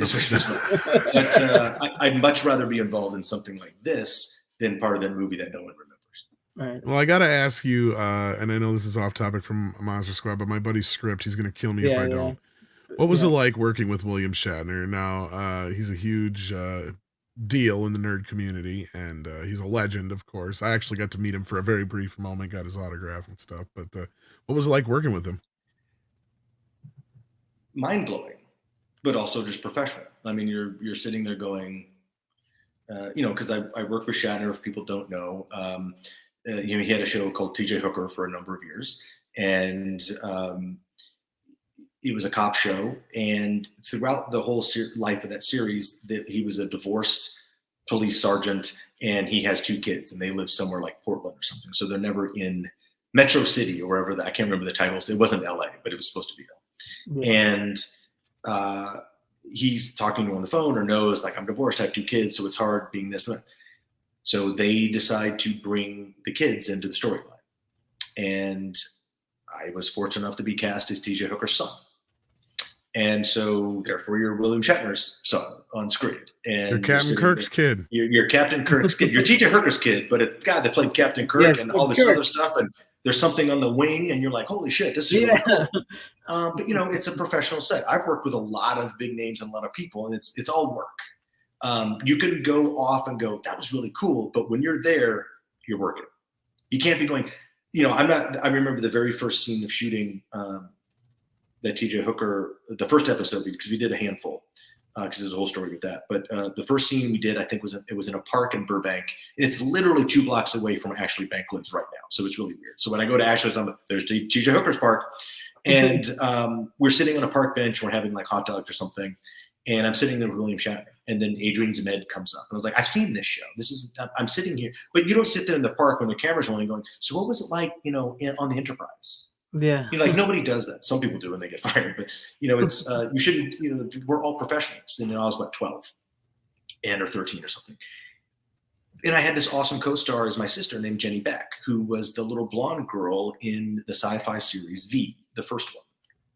I'd much rather be involved in something like this than part of that movie that no one remembers. Right. Well, I got to ask you, and I know this is off topic from Monster Squad, but my buddy's script, he's going to kill me if I don't. What was it like working with William Shatner? Now, he's a huge deal in the nerd community, and he's a legend, of course. I actually got to meet him for a very brief moment, got his autograph and stuff. But what was it like working with him? Mind-blowing, but also just professional. I mean, you're sitting there going, because I work with Shatner, if people don't know. He had a show called TJ Hooker for a number of years, and it was a cop show. And throughout the whole life of that series, he was a divorced police sergeant, and he has 2 kids, and they live somewhere like Portland or something. So they're never in Metro City or wherever I can't remember the titles. It wasn't LA, but it was supposed to be LA. Yeah. And he's talking to him on the phone or knows, like, I'm divorced, I have 2 kids, so it's hard being this. So they decide to bring the kids into the storyline. And I was fortunate enough to be cast as TJ Hooker's son. And so therefore you're William Shatner's son on screen. And you're Captain Kirk's kid. You're Captain Kirk's kid. You're TJ Hooker's kid, but it's the guy that played Captain Kirk and all this other stuff. And there's something on the wing and you're like, holy shit, this is really cool. But it's a professional set. I've worked with a lot of big names and a lot of people, and it's all work. You can go off and go, that was really cool. But when you're there, you're working. You can't be going, I remember the very first scene of shooting that TJ Hooker, the first episode, because we did a handful, because there's a whole story with that. But the first scene we did, I think it was in a park in Burbank. It's literally 2 blocks away from where Ashley Bank lives right now. So it's really weird. So when I go to Ashley's, there's TJ Hooker's park. And we're sitting on a park bench, we're having like hot dogs or something. And I'm sitting there with William Shatner. And then Adrian Zmed comes up. And I was like, I've seen this show. I'm sitting here. But you don't sit there in the park when the camera's rolling going, so what was it like, on the Enterprise? Yeah. Nobody does that. Some people do and they get fired. But, it's, you shouldn't, we're all professionals. And I was about 12 or 13 or something. And I had this awesome co-star as my sister named Jenny Beck, who was the little blonde girl in the sci-fi series V, the first one.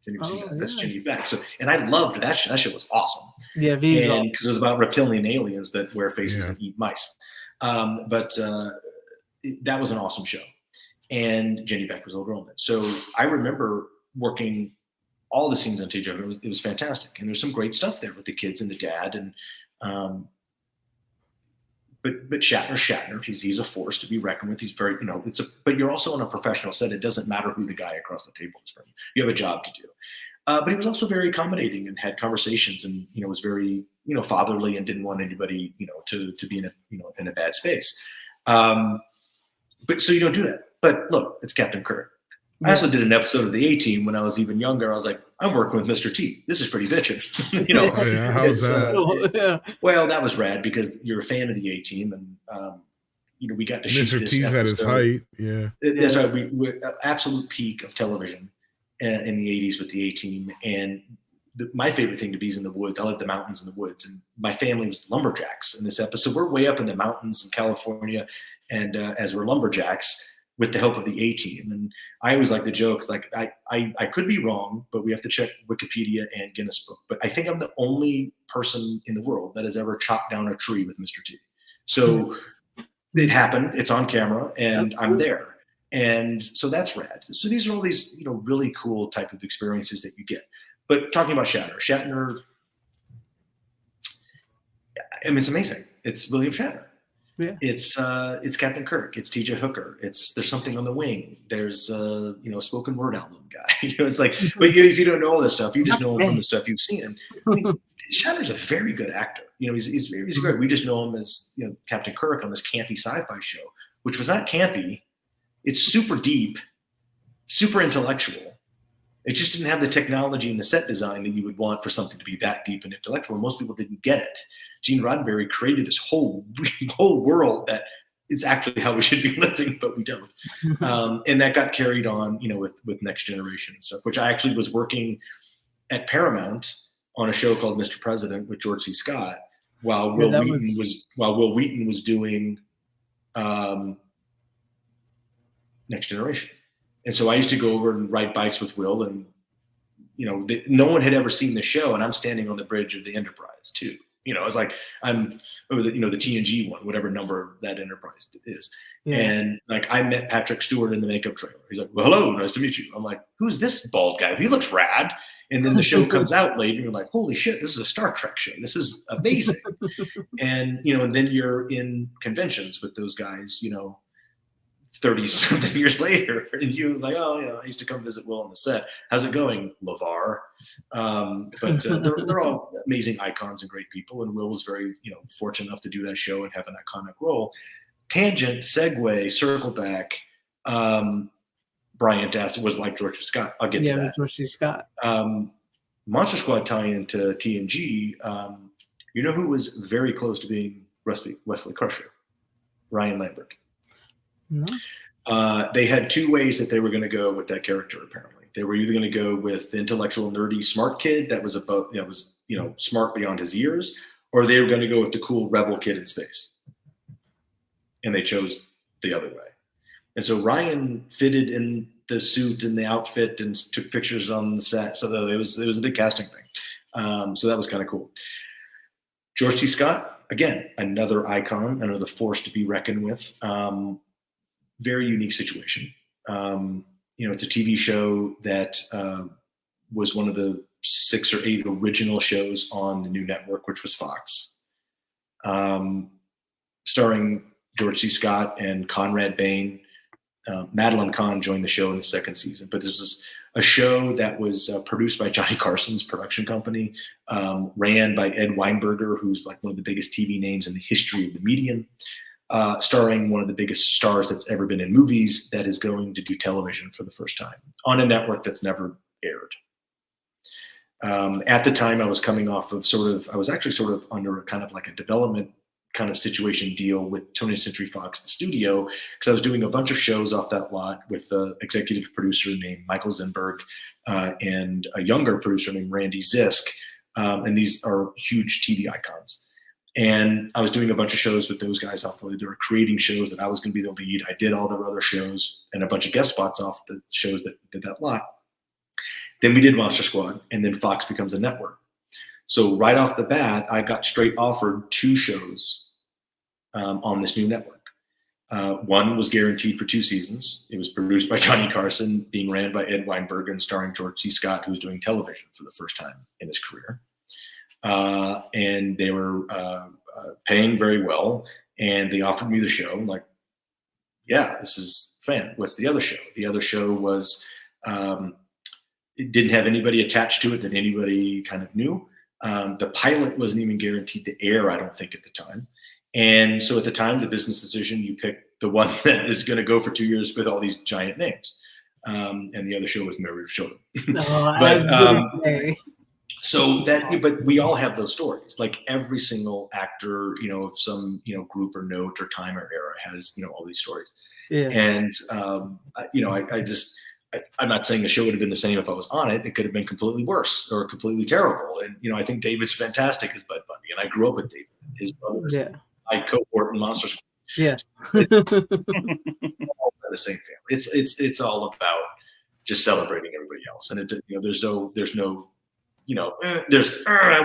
Didn't even see that. That's Jenny Beck. So, and I loved that show. That show was awesome. Yeah, V. Because it was about reptilian aliens that wear faces and eat mice. But that was an awesome show. And Jenny Beck was a little girl in it. So I remember working all the scenes on TJ. It was fantastic. And there's some great stuff there with the kids and the dad. And but Shatner, he's a force to be reckoned with. He's very, but you're also on a professional set. It doesn't matter who the guy across the table is from you. You have a job to do. But he was also very accommodating and had conversations and, was very, fatherly and didn't want anybody, to be in a bad space. But so you don't do that. But look, it's Captain Kirk. I also did an episode of the A-Team when I was even younger. I was like, I'm working with Mr. T. This is pretty bitchin'. How was that? Well, that was rad because you're a fan of the A-Team, and we got to shoot Mr. this T's episode. at his height. Yeah, that's right. We're absolute peak of television in the '80s with the A-Team, and my favorite thing to be is in the woods. I love the mountains and the woods, and my family was lumberjacks in this episode. We're way up in the mountains in California, and as we're lumberjacks, with the help of the A-Team. And I always like the jokes, like I could be wrong, but we have to check Wikipedia and Guinness Book. But I think I'm the only person in the world that has ever chopped down a tree with Mr. T. So it happened, it's on camera, and I'm there. And so that's rad. So these are all these, really cool type of experiences that you get. But talking about Shatner, I mean, it's amazing. It's William Shatner. Yeah. It's Captain Kirk. It's T.J. Hooker. There's something on the wing. There's spoken word album guy. It's like, but if you don't know all this stuff, you just know him from the stuff you've seen. I mean, Shatner's a very good actor. He's great. We just know him as Captain Kirk on this campy sci-fi show, which was not campy. It's super deep, super intellectual. It just didn't have the technology and the set design that you would want for something to be that deep and intellectual. Most people didn't get it. Gene Roddenberry created this whole world that is actually how we should be living, but we don't. And that got carried on, with Next Generation and stuff, which I actually was working at Paramount on a show called Mr. President with George C. Scott, while Will Wheaton was doing Next Generation. And so I used to go over and ride bikes with Will, and no one had ever seen the show, and I'm standing on the bridge of the Enterprise too. It's like I'm over the TNG one, whatever number that Enterprise is. Yeah. And like I met Patrick Stewart in the makeup trailer. He's like, "Well, hello, nice to meet you." I'm like, "Who's this bald guy? He looks rad." And then the show comes out later, and you're like, "Holy shit, this is a Star Trek show. This is amazing." And and then you're in conventions with those guys, 30-something years later, and you was like, "Oh, I used to come visit Will on the set. How's it going, LeVar?" But they're all amazing icons and great people, and Will was very, fortunate enough to do that show and have an iconic role. Tangent, segue, circle back. Brian asked, was like George C. Scott. I'll get to that. George C. Scott. Monster Squad tie-in to TNG. Who was very close to being Wesley Crusher? Ryan Lambert. No. They had two ways that they were going to go with that character. Apparently, they were either going to go with the intellectual, nerdy, smart kid that was smart beyond his years, or they were going to go with the cool rebel kid in space. And they chose the other way. And so Ryan fitted in the suit and the outfit and took pictures on the set. So it was a big casting thing. So that was kind of cool. George C. Scott, again, another icon, another force to be reckoned with. Very unique situation. It's a TV show that was one of the 6 or 8 original shows on the new network, which was Fox, starring George C. Scott and Conrad Bain. Madeline Kahn joined the show in the 2nd season, but this was a show that was produced by Johnny Carson's production company, ran by Ed Weinberger, who's like one of the biggest TV names in the history of the medium. Starring one of the biggest stars that's ever been in movies, that is going to do television for the first time on a network that's never aired. At the time, I was coming off of I was actually sort of under a kind of like a development kind of situation deal with 20th Century Fox, the studio, because I was doing a bunch of shows off that lot with an executive producer named Michael Zinberg and a younger producer named Randy Zisk. And these are huge TV icons. And I was doing a bunch of shows with those guys off the lead. They were creating shows that I was going to be the lead. I did all their other shows and a bunch of guest spots off the shows that did that lot. Then we did Monster Squad, and then Fox becomes a network. So right off the bat, I got straight offered 2 shows on this new network. One was guaranteed for 2 seasons. It was produced by Johnny Carson, being ran by Ed Weinberger, and starring George C. Scott, who's doing television for the first time in his career. And they were paying very well, and they offered me the show. I'm like, yeah, this is fan. What's the other show? The other show was, it didn't have anybody attached to it that anybody kind of knew. The pilot wasn't even guaranteed to air, I don't think, at the time. And so at the time, the business decision, you pick the one that is going to go for 2 years with all these giant names. And the other show was Married with Children. But we all have those stories. Like every single actor, of some, group or note or time or era has, all these stories. Yeah. And, I'm not saying the show would have been the same if I was on it. It could have been completely worse or completely terrible. And, I think David's fantastic as Bud Bundy. And I grew up with David, his brother, my cohort in Monster Squad. Yeah. It's all the same family. It's all about just celebrating everybody else. And I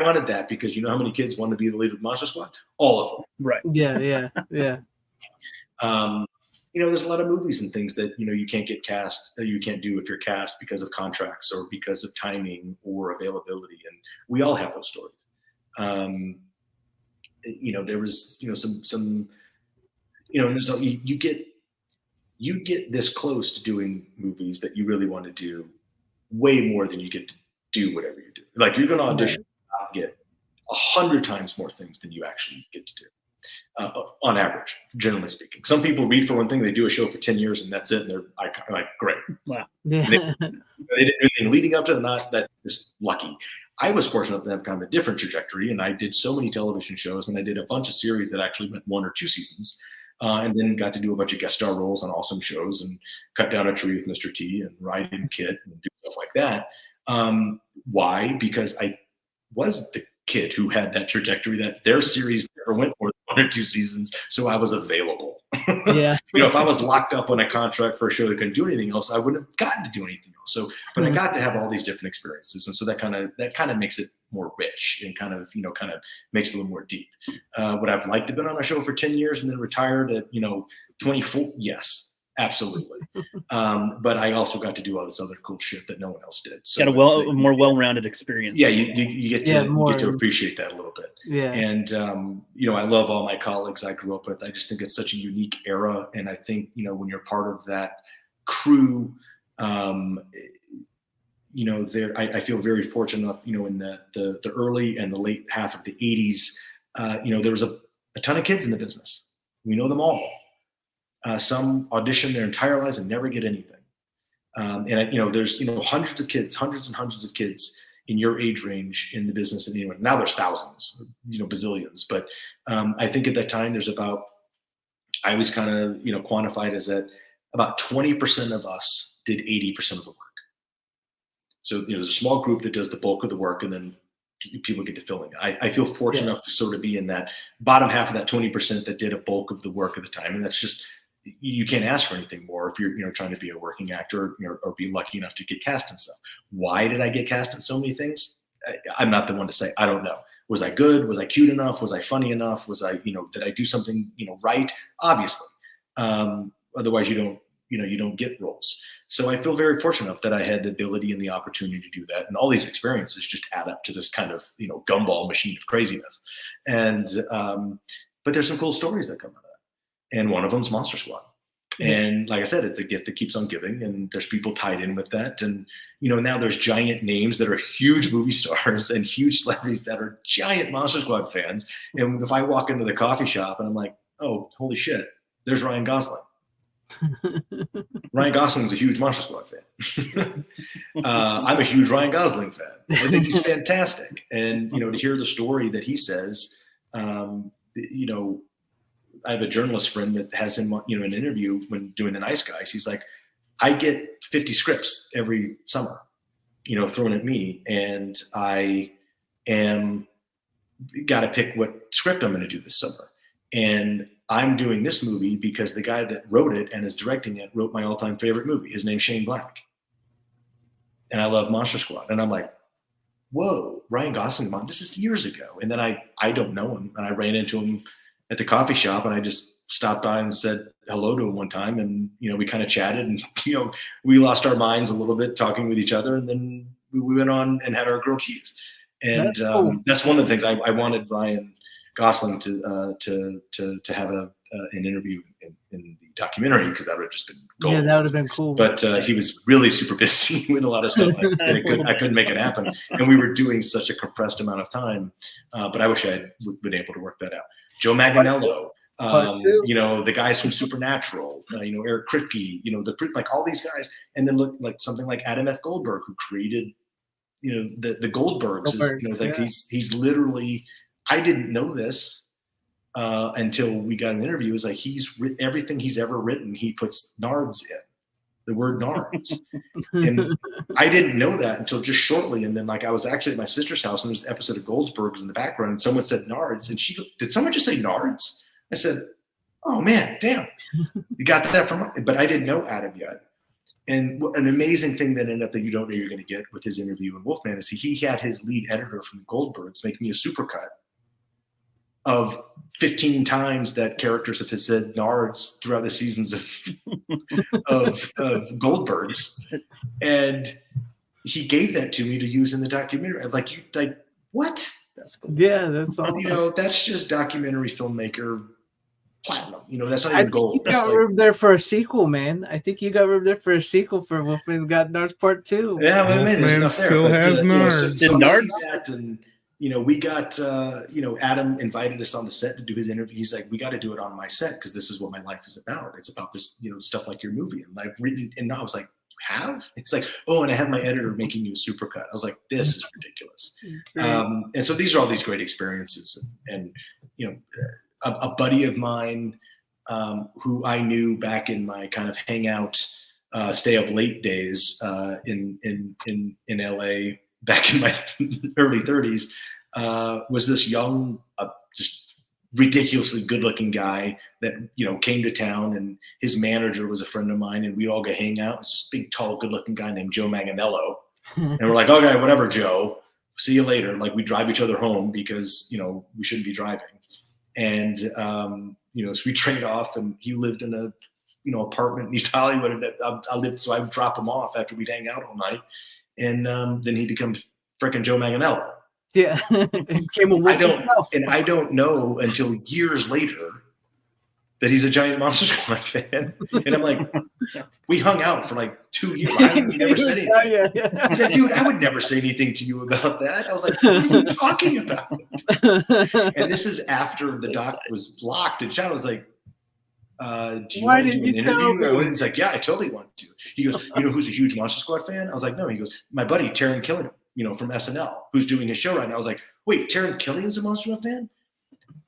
wanted that because I how many kids want to be the lead of Monster Squad? All of them. Right. Yeah. There's a lot of movies and things that, you can't get cast, you can't do if you're cast because of contracts or because of timing or availability. And we all have those stories. There was, some and there's you get this close to doing movies that you really want to do way more than you get to do whatever you do. Like you're going to audition, get 100 times more things than you actually get to do. On average, generally speaking. Some people read for one thing, they do a show for 10 years and that's it. And they're like, great. Wow. Yeah. They didn't do anything leading up to that is lucky. I was fortunate to have kind of a different trajectory, and I did so many television shows, and I did a bunch of series that actually went 1 or 2 seasons, and then got to do a bunch of guest star roles on awesome shows and Cut Down a Tree with Mr. T and Ride in Kit and do stuff like that. Why? Because I was the kid who had that trajectory that their series never went more than 1 or 2 seasons, so I was available. Yeah. If I was locked up on a contract for a show that couldn't do anything else, I wouldn't have gotten to do anything else. So, but I got to have all these different experiences, and so that kind of makes it more rich and kind of makes it a little more deep. Would I've liked to have been on a show for 10 years and then retired at 24? Yes. Absolutely. But I also got to do all this other cool shit that no one else did. So got a more well-rounded experience. Yeah, you get to appreciate that a little bit. Yeah. And I love all my colleagues I grew up with. I just think it's such a unique era, and I think when you're part of that crew, I feel very fortunate enough. In the early and the late half of the 80s, there was a ton of kids in the business. We know them all. Some audition their entire lives and never get anything. There's hundreds and hundreds of kids in your age range in the business. And now there's thousands, bazillions. But I think at that time I was kind of quantified as that about 20% of us did 80% of the work. So there's a small group that does the bulk of the work, and then people get to fill in. I feel fortunate enough to sort of be in that bottom half of that 20% that did a bulk of the work at the time, and that's just. You can't ask for anything more if you're trying to be a working actor or be lucky enough to get cast in stuff. Why did I get cast in so many things? I'm not the one to say. I don't know. Was I good? Was I cute enough? Was I funny enough? Was I did I do something right? Obviously. Otherwise you don't get roles. So I feel very fortunate enough that I had the ability and the opportunity to do that, and all these experiences just add up to this kind of gumball machine of craziness. And but there's some cool stories that come out of that. And one of them's Monster Squad. And like I said, it's a gift that keeps on giving, and there's people tied in with that. And, now there's giant names that are huge movie stars and huge celebrities that are giant Monster Squad fans. And if I walk into the coffee shop and I'm like, oh, holy shit, there's Ryan Gosling. Ryan Gosling's a huge Monster Squad fan. I'm a huge Ryan Gosling fan. I think he's fantastic. And, to hear the story that he says, I have a journalist friend that has him, in an interview when doing The Nice Guys. He's like, I get 50 scripts every summer, thrown at me, and I got to pick what script I'm going to do this summer. And I'm doing this movie because the guy that wrote it and is directing it wrote my all-time favorite movie. His name's Shane Black. And I love Monster Squad. And I'm like, whoa, Ryan Gosling, this is years ago. And then I don't know him, and I ran into him at the coffee shop, and I just stopped by and said hello to him one time, and we kind of chatted, and we lost our minds a little bit talking with each other, and then we went on and had our grilled cheese. And that's one of the things I wanted Ryan Gosling to have an interview in the documentary, because that would have just been gold. Yeah, that would have been cool. But he was really super busy with a lot of stuff. I couldn't make it happen, and we were doing such a compressed amount of time. But I wish I had been able to work that out. Joe Manganiello, the guys from Supernatural, Eric Kripke, like all these guys, and then look like something like Adam F. Goldberg, who created, the Goldbergs. He's literally. I didn't know this until we got an interview. It's like he's written everything he's ever written. He puts nards in. The word nards. And I didn't know that until just shortly. And then I was actually at my sister's house, and there's an episode of Goldsberg's in the background, and someone said nards, and she goes, did someone just say nards? I said, oh man, damn. You got that from, but I didn't know Adam yet. And an amazing thing that ended up that you don't know you're going to get with his interview in Wolfman is he had his lead editor from the Goldbergs make me a supercut of 15 times that characters have said nards throughout the seasons of Goldbergs, and he gave that to me to use in the documentary. What? That's cool. Yeah, that's awesome. That's just documentary filmmaker platinum. You know, that's not I even think gold. you That's got like, room there for a sequel, man. I think you got room there for a sequel for Wolfman's Got Nards Part 2. yeah, well, there's Wolfman enough there. still But, has you know, nards. so Did we see nards? that, and you know, we got you know, Adam invited us on the set to do his interview. He's like, we got to do it on my set because this is what my life is about. It's about this, you know, stuff like your movie. And I've written, and I was like, have? It's like, oh, and I have my editor making you a supercut. I was like, this is ridiculous. And so these are all these great experiences, and you know, a buddy of mine who I knew back in my kind of hangout, stay up late days in LA back in my early 30s, was this young, just ridiculously good-looking guy that, you know, came to town, and his manager was a friend of mine, and we'd all go hang out. It's this big, tall, good-looking guy named Joe Manganello, and we're like, okay, whatever, Joe. See you later. Like, we drive each other home because, you know, we shouldn't be driving. And you know, so we trade off, and he lived in a, you know, apartment in East Hollywood, and I lived, so I would drop him off after we'd hang out all night, and then he becomes freaking Joe Manganello. Yeah, it became a wolf himself. And I don't know until years later that he's a giant Monster Squad fan. And I'm like, we hung out for like 2 years. I never said anything. Yeah. He's like, dude, I would never say anything to you about that. I was like, what are you talking about? And this is after the doc was blocked, and John was like, do you Why want to didn't do an you tell interview? me? He's like, yeah, I totally want to. He goes, you know who's a huge Monster Squad fan? I was like, no. He goes, my buddy Taron Killian, you know, from SNL, who's doing his show right now. I was like, wait, Taron Killian's a Monster Squad fan?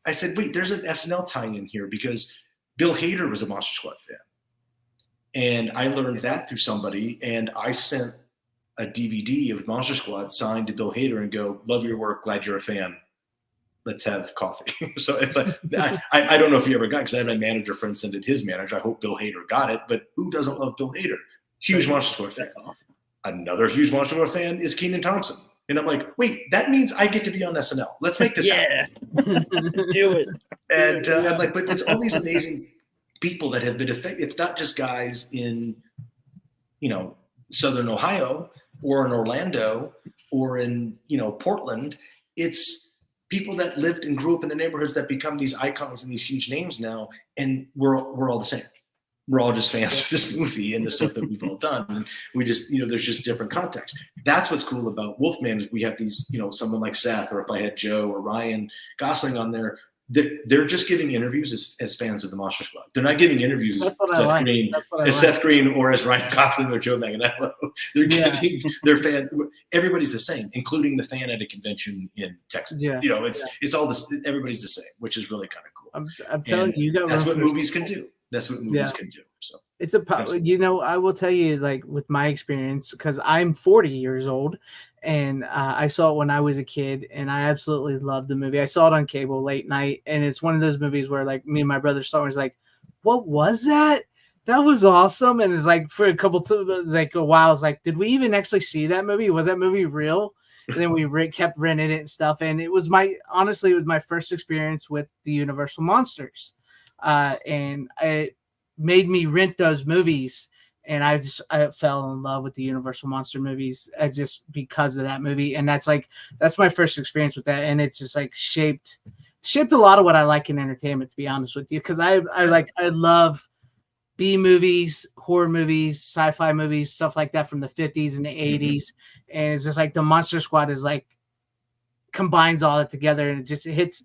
I said, wait, there's an SNL tie-in here because Bill Hader was a Monster Squad fan. And I learned that through somebody, and I sent a DVD of Monster Squad signed to Bill Hader and go, love your work, glad you're a fan. Let's have coffee. So it's like, I don't know if he ever got it, because I had my manager friend send it his manager. I hope Bill Hader got it, but who doesn't love Bill Hader? Huge Monster Squad fan. That's awesome. Another huge Monster Squad fan is Kenan Thompson. And I'm like, wait, that means I get to be on SNL. Let's make this happen. Do it. And I'm like, but it's all these amazing people that have been affected. It's not just guys in, you know, Southern Ohio or in Orlando or in, you know, Portland. It's people that lived and grew up in the neighborhoods that become these icons and these huge names now. And we're all the same. We're all just fans of this movie and the stuff that we've all done. And we just, you know, there's just different context. That's what's cool about Wolfman is we have these, you know, someone like Seth, or if I had Joe or Ryan Gosling on there, they're just giving interviews as fans of the Monster Squad. They're not giving interviews as Seth Green or as Ryan Gosling or Joe Manganiello. They're giving their fan. Everybody's the same, including the fan at a convention in Texas. Yeah. You know, it's all this. Everybody's the same, which is really kind of cool. I'm telling you, got that's what movies can do. That's what movies can do. So it's you know, I will tell you, like, with my experience, because I'm 40 years old, and I saw it when I was a kid, and I absolutely loved the movie. I saw it on cable late night, and it's one of those movies where, like, me and my brother saw it, and was like, what was that? That was awesome. And it's like, for a while, I was like, did we even actually see that movie? Was that movie real? And then we kept renting it and stuff. And it was my first experience with the Universal Monsters. And it made me rent those movies, and I fell in love with the Universal Monster movies just because of that movie. And that's my first experience with that, and it's just like shaped a lot of what I like in entertainment, to be honest with you, because I love B movies, horror movies, sci-fi movies, stuff like that from the 50s and the 80s. And it's just like the Monster Squad is like combines all that together, and it hits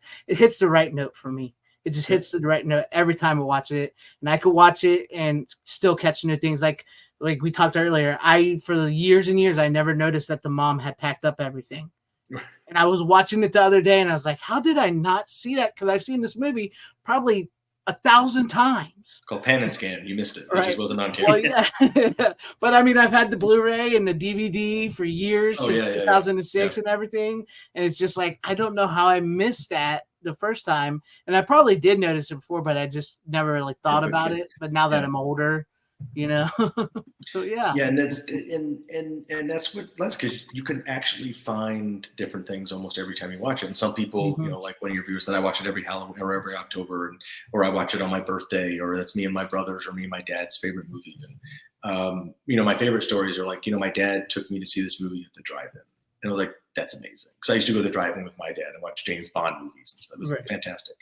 the right note for me. It just hits the right note every time I watch it, and I could watch it and still catch new things. Like we talked earlier, for the years and years, I never noticed that the mom had packed up everything. And I was watching it the other day, and I was like, how did I not see that? Because I've seen this movie probably 1,000 times. It's called Pan and Scan. You missed it. It just wasn't on Well, camera. yeah. But I mean, I've had the Blu-ray and the DVD for years, since 2006 and everything. And it's just like, I don't know how I missed that the first time. And I probably did notice it before, but I just never really thought about it. But now that I'm older, you know, so yeah. Yeah, and that's because you can actually find different things almost every time you watch it. And some people, you know, like one of your viewers said, I watch it every Halloween or every October, or I watch it on my birthday, or that's me and my brothers or me and my dad's favorite movie. And you know, my favorite stories are like, you know, my dad took me to see this movie at the drive-in, And I was like, that's amazing. Because I used to go to the drive-in with my dad and watch James Bond movies and stuff. It was Right. fantastic.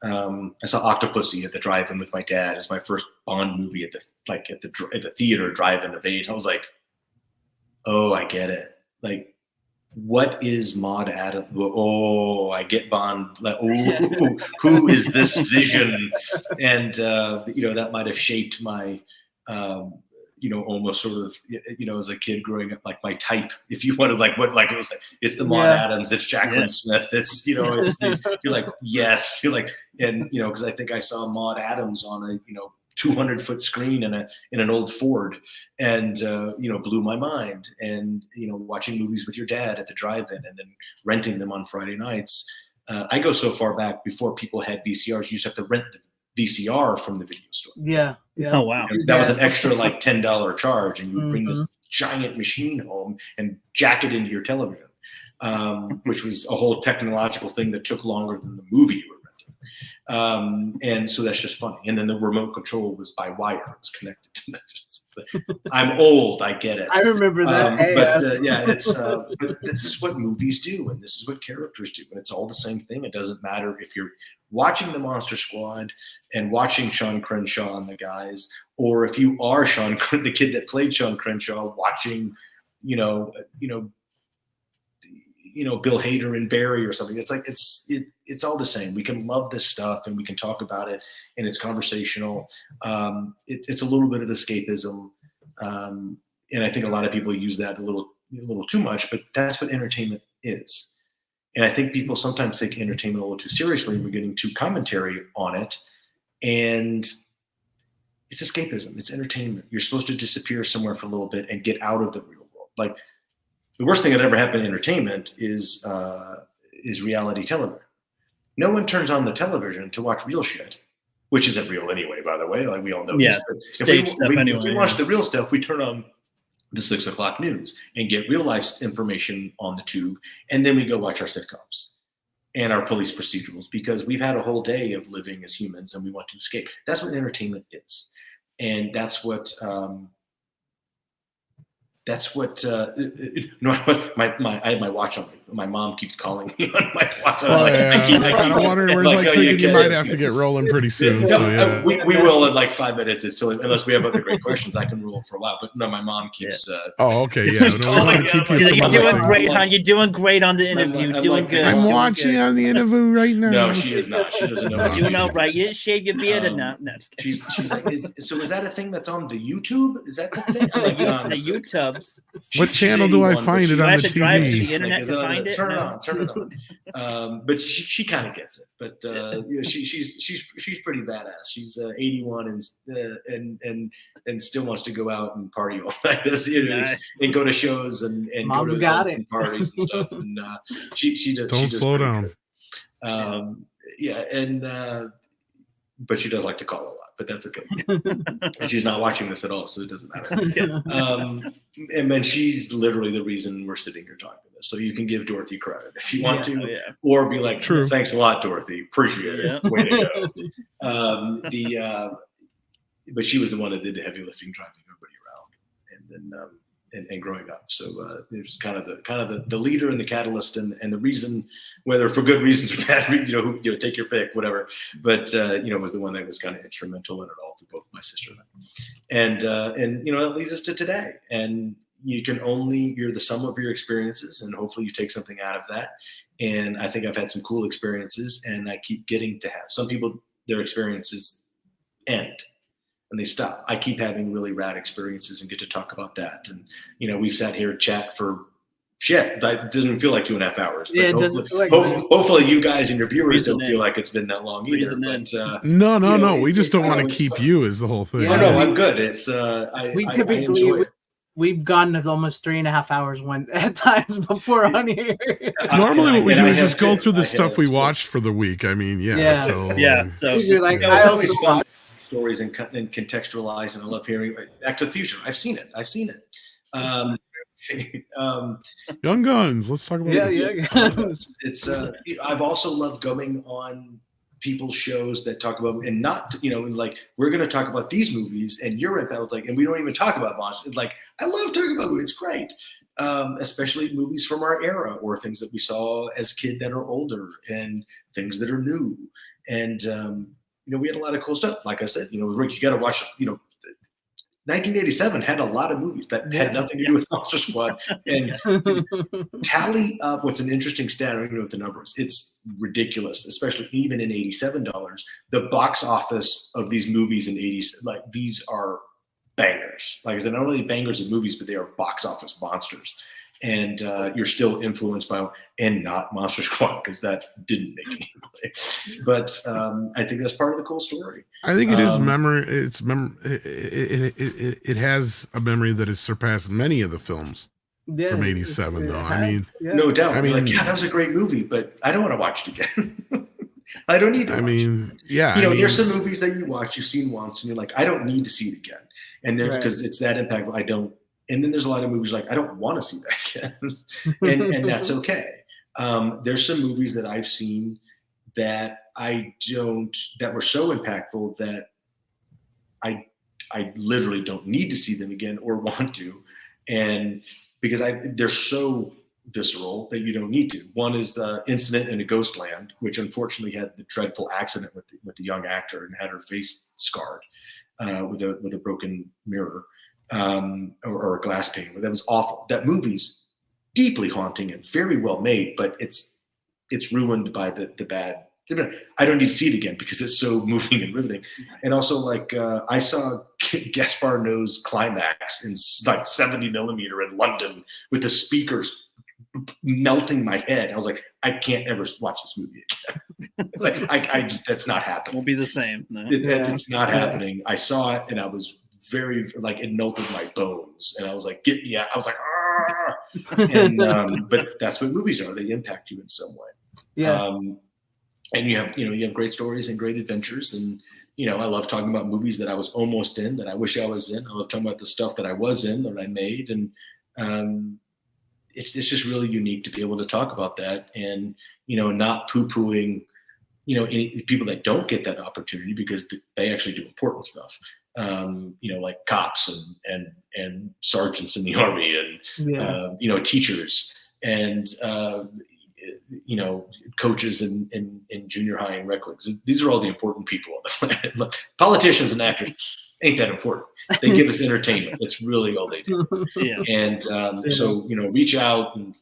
I saw Octopussy at the drive-in with my dad. It was my first Bond movie at the theater drive-in of 8. I was like, oh, I get it. Like, what is Maud Adams? Oh, I get Bond. Like, oh, who is this vision? And that might have shaped my almost sort of, as a kid growing up, like my type, if you wanted, like what, like it was like, it's the Maud Adams, it's Jacqueline Smith, it's, you're like, yes, you're like, and, because I think I saw Maud Adams on a, 200-foot screen in an old Ford, and, blew my mind. And, watching movies with your dad at the drive-in and then renting them on Friday nights. I go so far back before people had VCRs, you used to have to rent the VCR from the video store. Yeah. Oh, wow. And that was an extra like $10 charge, and you would bring this giant machine home and jack it into your television, which was a whole technological thing that took longer than the movie you were renting. And so that's just funny. And then the remote control was by wire; it was connected to that. I'm old, I get it. I remember that. But this is what movies do, and this is what characters do, and it's all the same thing. It doesn't matter if you're watching the Monster Squad and watching Sean Crenshaw and the guys, or if you are the kid that played Sean Crenshaw, watching, Bill Hader and Barry or something. It's like it's all the same. We can love this stuff and we can talk about it, and it's conversational. It's a little bit of escapism, and I think a lot of people use that a little too much. But that's what entertainment is. And I think people sometimes take entertainment a little too seriously. We're getting too commentary on it. And it's escapism. It's entertainment. You're supposed to disappear somewhere for a little bit and get out of the real world. Like, the worst thing that ever happened in entertainment is reality television. No one turns on the television to watch real shit, which isn't real anyway, by the way. Like, we all know this. If we watch the real stuff, we turn on the 6 o'clock news and get real life information on the tube. And then we go watch our sitcoms and our police procedurals, because we've had a whole day of living as humans and we want to escape. That's what entertainment is. And that's what, I had my watch on. My mom keeps calling me on my watch. I'm kind of wondering. We're thinking you might have to get rolling pretty soon. We will in like 5 minutes. Unless we have other great questions, I can roll for a while. But no, my mom keeps. Okay. Yeah. No, we want to keep you. You're doing great, hon. You're doing great on the interview. Doing good. I'm watching on the interview right now. No, she is not. She doesn't know. You know, right? You shave your beard enough. No, she's like, is that a thing that's on the YouTube? Is that the thing? The YouTubes. What channel do I find it on the TV? Drive to the internet to find it. Turn it on. But she kind of gets it. But she's pretty badass. She's 81 and still wants to go out and party all night. And go to shows and Mom's go to got events and parties and stuff. And she does. Don't slow down. But she does like to call a lot, but that's okay. And she's not watching this at all, so it doesn't matter. And then she's literally the reason we're sitting here talking this. So you can give Dorothy credit if you want to, or be like, True. Thanks a lot, Dorothy. Appreciate it. Way to go. But she was the one that did the heavy lifting, driving everybody around, and then and growing up. So there's kind of the leader and the catalyst and the reason, whether for good reasons or bad, take your pick, whatever. But was the one that was kind of instrumental in it all for both my sister and I. And that leads us to today. And you're the sum of your experiences, and hopefully you take something out of that. And I think I've had some cool experiences, and I keep getting to have. Some people, their experiences end and they stop. I keep having really rad experiences and get to talk about that. And, we've sat here and chat for shit. That doesn't feel like 2.5 hours. But hopefully you guys and your viewers don't feel like it's been that long either. But, no. We just don't want to keep you is the whole thing. Yeah, no, I'm good. It's we've gone to almost 3.5 hours at times before on here. Normally what we do is just go through the stuff we watched for the week. I mean, So you're like, I always fun stories and contextualize, and I love hearing Back to the Future. I've seen it. Young Guns. Let's talk about Young Guns. It's I've also loved going on people's shows that talk about, and not, like, we're going to talk about these movies and you're in like, and we don't even talk about monsters. Like, I love talking about movies. It's great. Especially movies from our era or things that we saw as a kid that are older and things that are new. And, we had a lot of cool stuff. Like I said, Rick, you got to watch, 1987 had a lot of movies that had nothing to do with Monster Squad. And tally up what's an interesting stat. I don't even know what the number is. It's ridiculous, especially even in $87. The box office of these movies in 80s, like, these are bangers. Like I said, not only bangers of movies, but they are box office monsters. And you're still influenced by, and not Monster Squad, because that didn't make any money. But I think that's part of the cool story. I think it is memory. It's it has a memory that has surpassed many of the films from '87, though. I mean, no doubt. I mean, like, that was a great movie, but I don't want to watch it again. I don't need to. There's some movies that you watch, you've seen once, and you're like, I don't need to see it again. And then because it's that impactful, I don't. And then there's a lot of movies like, I don't want to see that again. and that's okay. There's some movies that I've seen that that were so impactful that I literally don't need to see them again or want to. And because they're so visceral that you don't need to. One is the Incident in a Ghost Land, which unfortunately had the dreadful accident with the young actor and had her face scarred with a broken mirror. Or a glass pane. That was awful. That movie's deeply haunting and very well made, but it's ruined by the bad. I don't need to see it again because it's so moving and riveting. And also, like, I saw Gaspar Noé's Climax in like 70 millimeter in London with the speakers melting my head. I was like, I can't ever watch this movie again. It's like I just, that's not happening. Won't be the same. No. It's not happening. I saw it and I was very, like, it melted my bones, and I was like, get me out. I was like, ah! And but that's what movies are. They impact you in some way. And you have great stories and great adventures, and I love talking about movies that I was almost in, that I wish I was in. I love talking about the stuff that I was in, that I made, and it's just really unique to be able to talk about that, and not poo-pooing any people that don't get that opportunity, because they actually do important stuff. Like cops and sergeants in the army and teachers and coaches in junior high and rec leagues. These are all the important people on the planet. Politicians and actors ain't that important. They give us entertainment. That's really all they do. And so reach out, and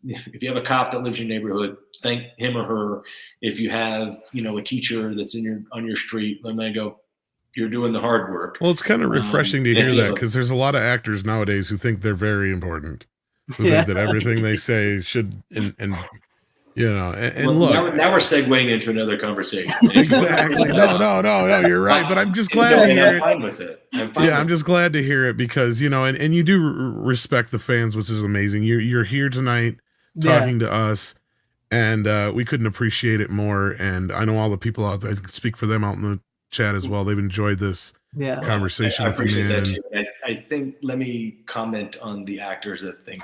if you have a cop that lives in your neighborhood, thank him or her. If you have a teacher that's on your street, let me go, you're doing the hard work. Well, it's kind of refreshing to hear that, because there's a lot of actors nowadays who think they're very important, who think that everything they say should, and look. Now we're segueing into another conversation. Exactly. No, you're right. But I'm just glad to hear it. I'm fine with it. I'm just glad to hear it, because, and you do respect the fans, which is amazing. You're here tonight talking to us, and we couldn't appreciate it more. And I know all the people out there, I can speak for them out in the chat as well. They've enjoyed this conversation with you, man. Too. I think, let me comment on the actors that think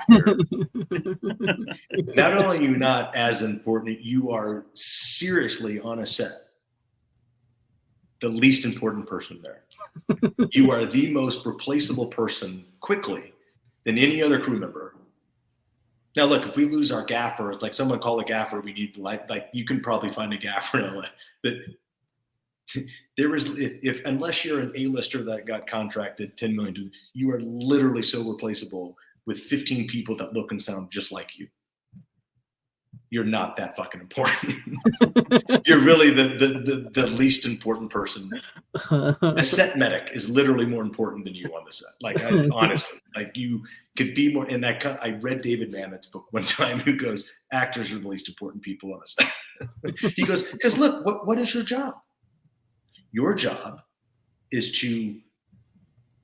not only are you not as important, you are seriously on a set the least important person there. You are the most replaceable person quickly than any other crew member. Now, look, if we lose our gaffer, it's like, someone call a gaffer. We need the light. Like, you can probably find a gaffer in LA, but there is, unless you're an A-lister that got contracted $10 million, you are literally so replaceable with 15 people that look and sound just like you. You're not that fucking important. You're really the least important person. A set medic is literally more important than you on the set. Like, honestly, like, you could be more. And I read David Mamet's book one time, who goes, actors are the least important people on a set. He goes, because look, what is your job? Your job is to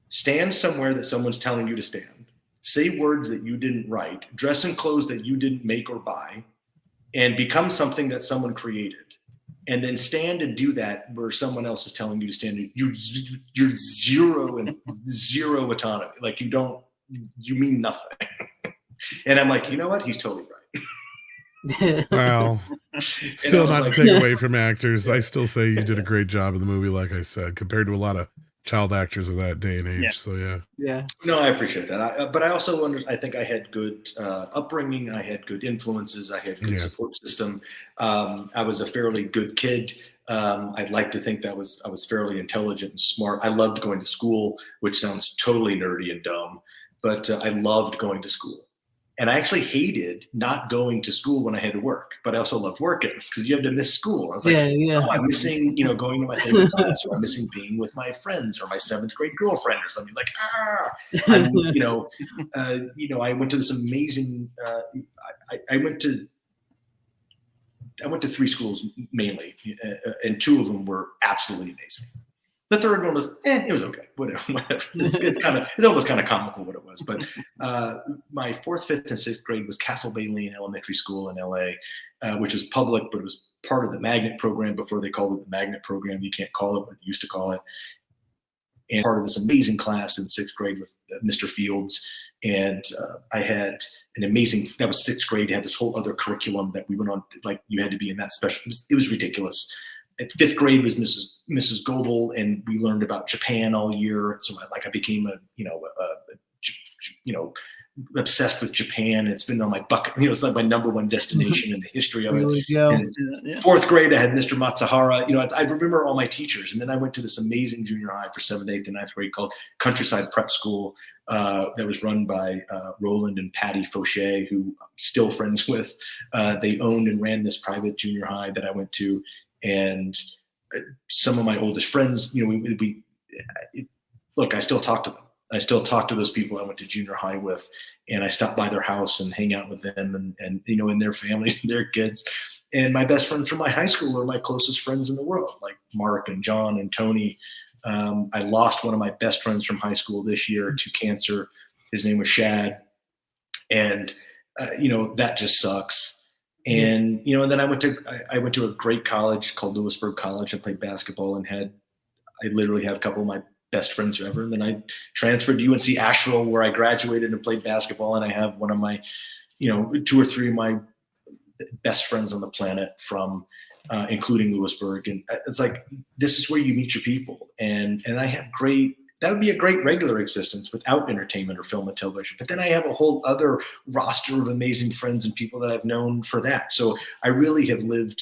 stand somewhere that someone's telling you to stand, say words that you didn't write, dress in clothes that you didn't make or buy, and become something that someone created. And then stand and do that where someone else is telling you to stand. You're zero autonomy. Like, you mean nothing. And I'm like, you know what? He's totally right. Well, Still not like, to take away from actors. I still say you did a great job in the movie, like I said, compared to a lot of child actors of that day and age. Yeah. So yeah. Yeah. No, I appreciate that. But I also I think I had good upbringing. I had good influences. I had good support system. I was a fairly good kid. I'd like to think that I was fairly intelligent and smart. I loved going to school, which sounds totally nerdy and dumb, but I loved going to school. And I actually hated not going to school when I had to work, but I also loved working because you had to miss school. I was like, oh, I'm missing, going to my favorite class, or I'm missing being with my friends or my 7th grade girlfriend or something. Like, I went to this amazing. I went to 3 schools mainly, and 2 of them were absolutely amazing. The 3rd one was, it was okay, whatever. It's almost kind of comical what it was. But my 4th, 5th, and 6th grade was Castle Bay Lane Elementary School in LA, which was public, but it was part of the magnet program before they called it the magnet program. You can't call it what they used to call it. And part of this amazing class in 6th grade with Mr. Fields. And I had an amazing, that was 6th grade, had this whole other curriculum that we went on, like you had to be in that special, it was ridiculous. At 5th grade was Mrs. Goebel, and we learned about Japan all year. So I became obsessed with Japan. It's been on my bucket. It's like my #1 destination in the history of it. And 4th grade, I had Mr. Matsuhara. I remember all my teachers. And then I went to this amazing junior high for 7th, 8th, and 9th grade called Countryside Prep School that was run by Roland and Patty Fauché, who I'm still friends with. They owned and ran this private junior high that I went to. And some of my oldest friends, look, I still talk to them. I still talk to those people I went to junior high with, and I stop by their house and hang out with them and and their families and their kids. And my best friends from my high school are my closest friends in the world, like Mark and John and Tony. I lost one of my best friends from high school this year to cancer. His name was Shad. And, that just sucks. And, and then I went to a great college called Lewisburg College. I played basketball and I literally had a couple of my best friends ever. And then I transferred to UNC Asheville, where I graduated and played basketball. And I have one of my, 2 or 3 of my best friends on the planet from, including Lewisburg. And it's like, this is where you meet your people. And I have that would be a great regular existence without entertainment or film and television. But then I have a whole other roster of amazing friends and people that I've known for that. So I really have lived,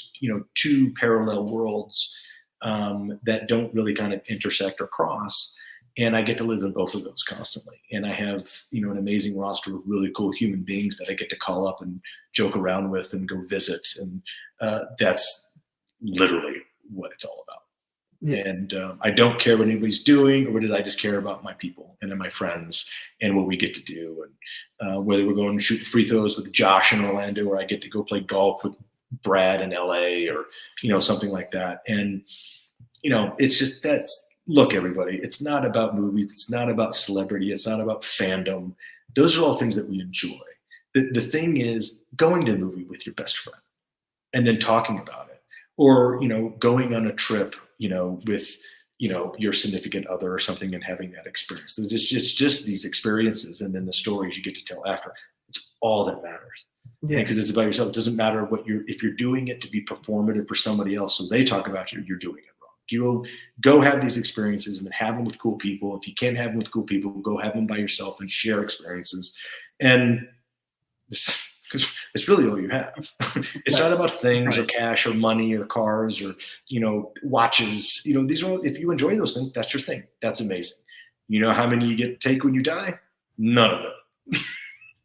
2 parallel worlds that don't really kind of intersect or cross. And I get to live in both of those constantly. And I have, an amazing roster of really cool human beings that I get to call up and joke around with and go visit. And that's literally what it's all about. Yeah. And I don't care what anybody's doing or what it is. I just care about my people and my friends and what we get to do. And whether we're going to shoot free throws with Josh in Orlando, or I get to go play golf with Brad in LA, or, something like that. And, it's just look, everybody, it's not about movies. It's not about celebrity. It's not about fandom. Those are all things that we enjoy. The thing is going to a movie with your best friend and then talking about it, or, going on a trip, with, your significant other or something and having that experience. It's just these experiences and then the stories you get to tell after. It's all that matters. Yeah. Because it's about yourself. It doesn't matter if you're doing it to be performative for somebody else, so they talk about you're doing it wrong. You go have these experiences and have them with cool people. If you can't have them with cool people, go have them by yourself and share experiences. And because it's really all you have. It's not about things or cash or money or cars or, watches. These are all, if you enjoy those things, that's your thing. That's amazing. You know how many you get to take when you die? None of it.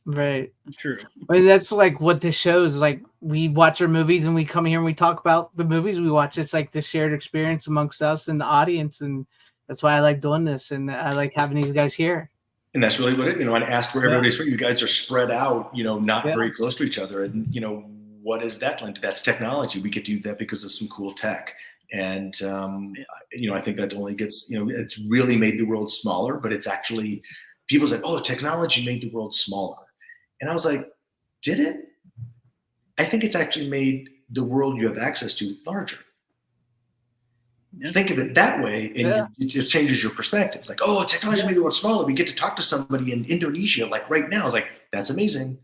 Right. True. I mean, that's like what this shows. Like, we watch our movies and we come here and we talk about the movies we watch. It's like the shared experience amongst us and the audience. And that's why I like doing this. And I like having these guys here. And that's really what I asked where everybody's from. You guys are spread out, not very close to each other. And, what is that link to? That's technology. We get to do that because of some cool tech. And, I think that only gets, it's really made the world smaller, but it's actually, people say, oh, technology made the world smaller. And I was like, did it? I think it's actually made the world you have access to larger. Think of it that way, and it just changes your perspective. It's like, oh, technology made the world smaller. We get to talk to somebody in Indonesia, like right now. It's like, that's amazing.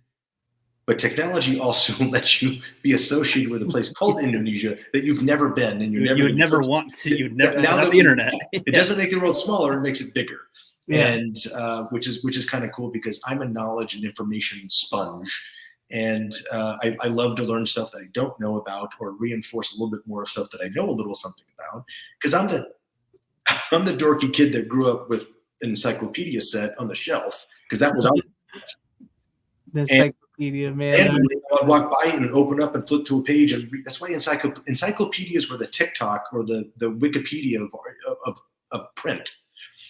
But technology also lets you be associated with a place called Indonesia that you've never been, and You would never want to. You'd never now have that the internet. It doesn't make the world smaller; it makes it bigger. Yeah. And which is kind of cool because I'm a knowledge and information sponge, and I love to learn stuff that I don't know about or reinforce a little bit more of stuff that I know a little something about. Because I'm the dorky kid that grew up with an encyclopedia set on the shelf because that was the encyclopedia, man. And I'd walk by it and open up and flip to a page and read. That's why encyclopedias were the TikTok or the Wikipedia of print.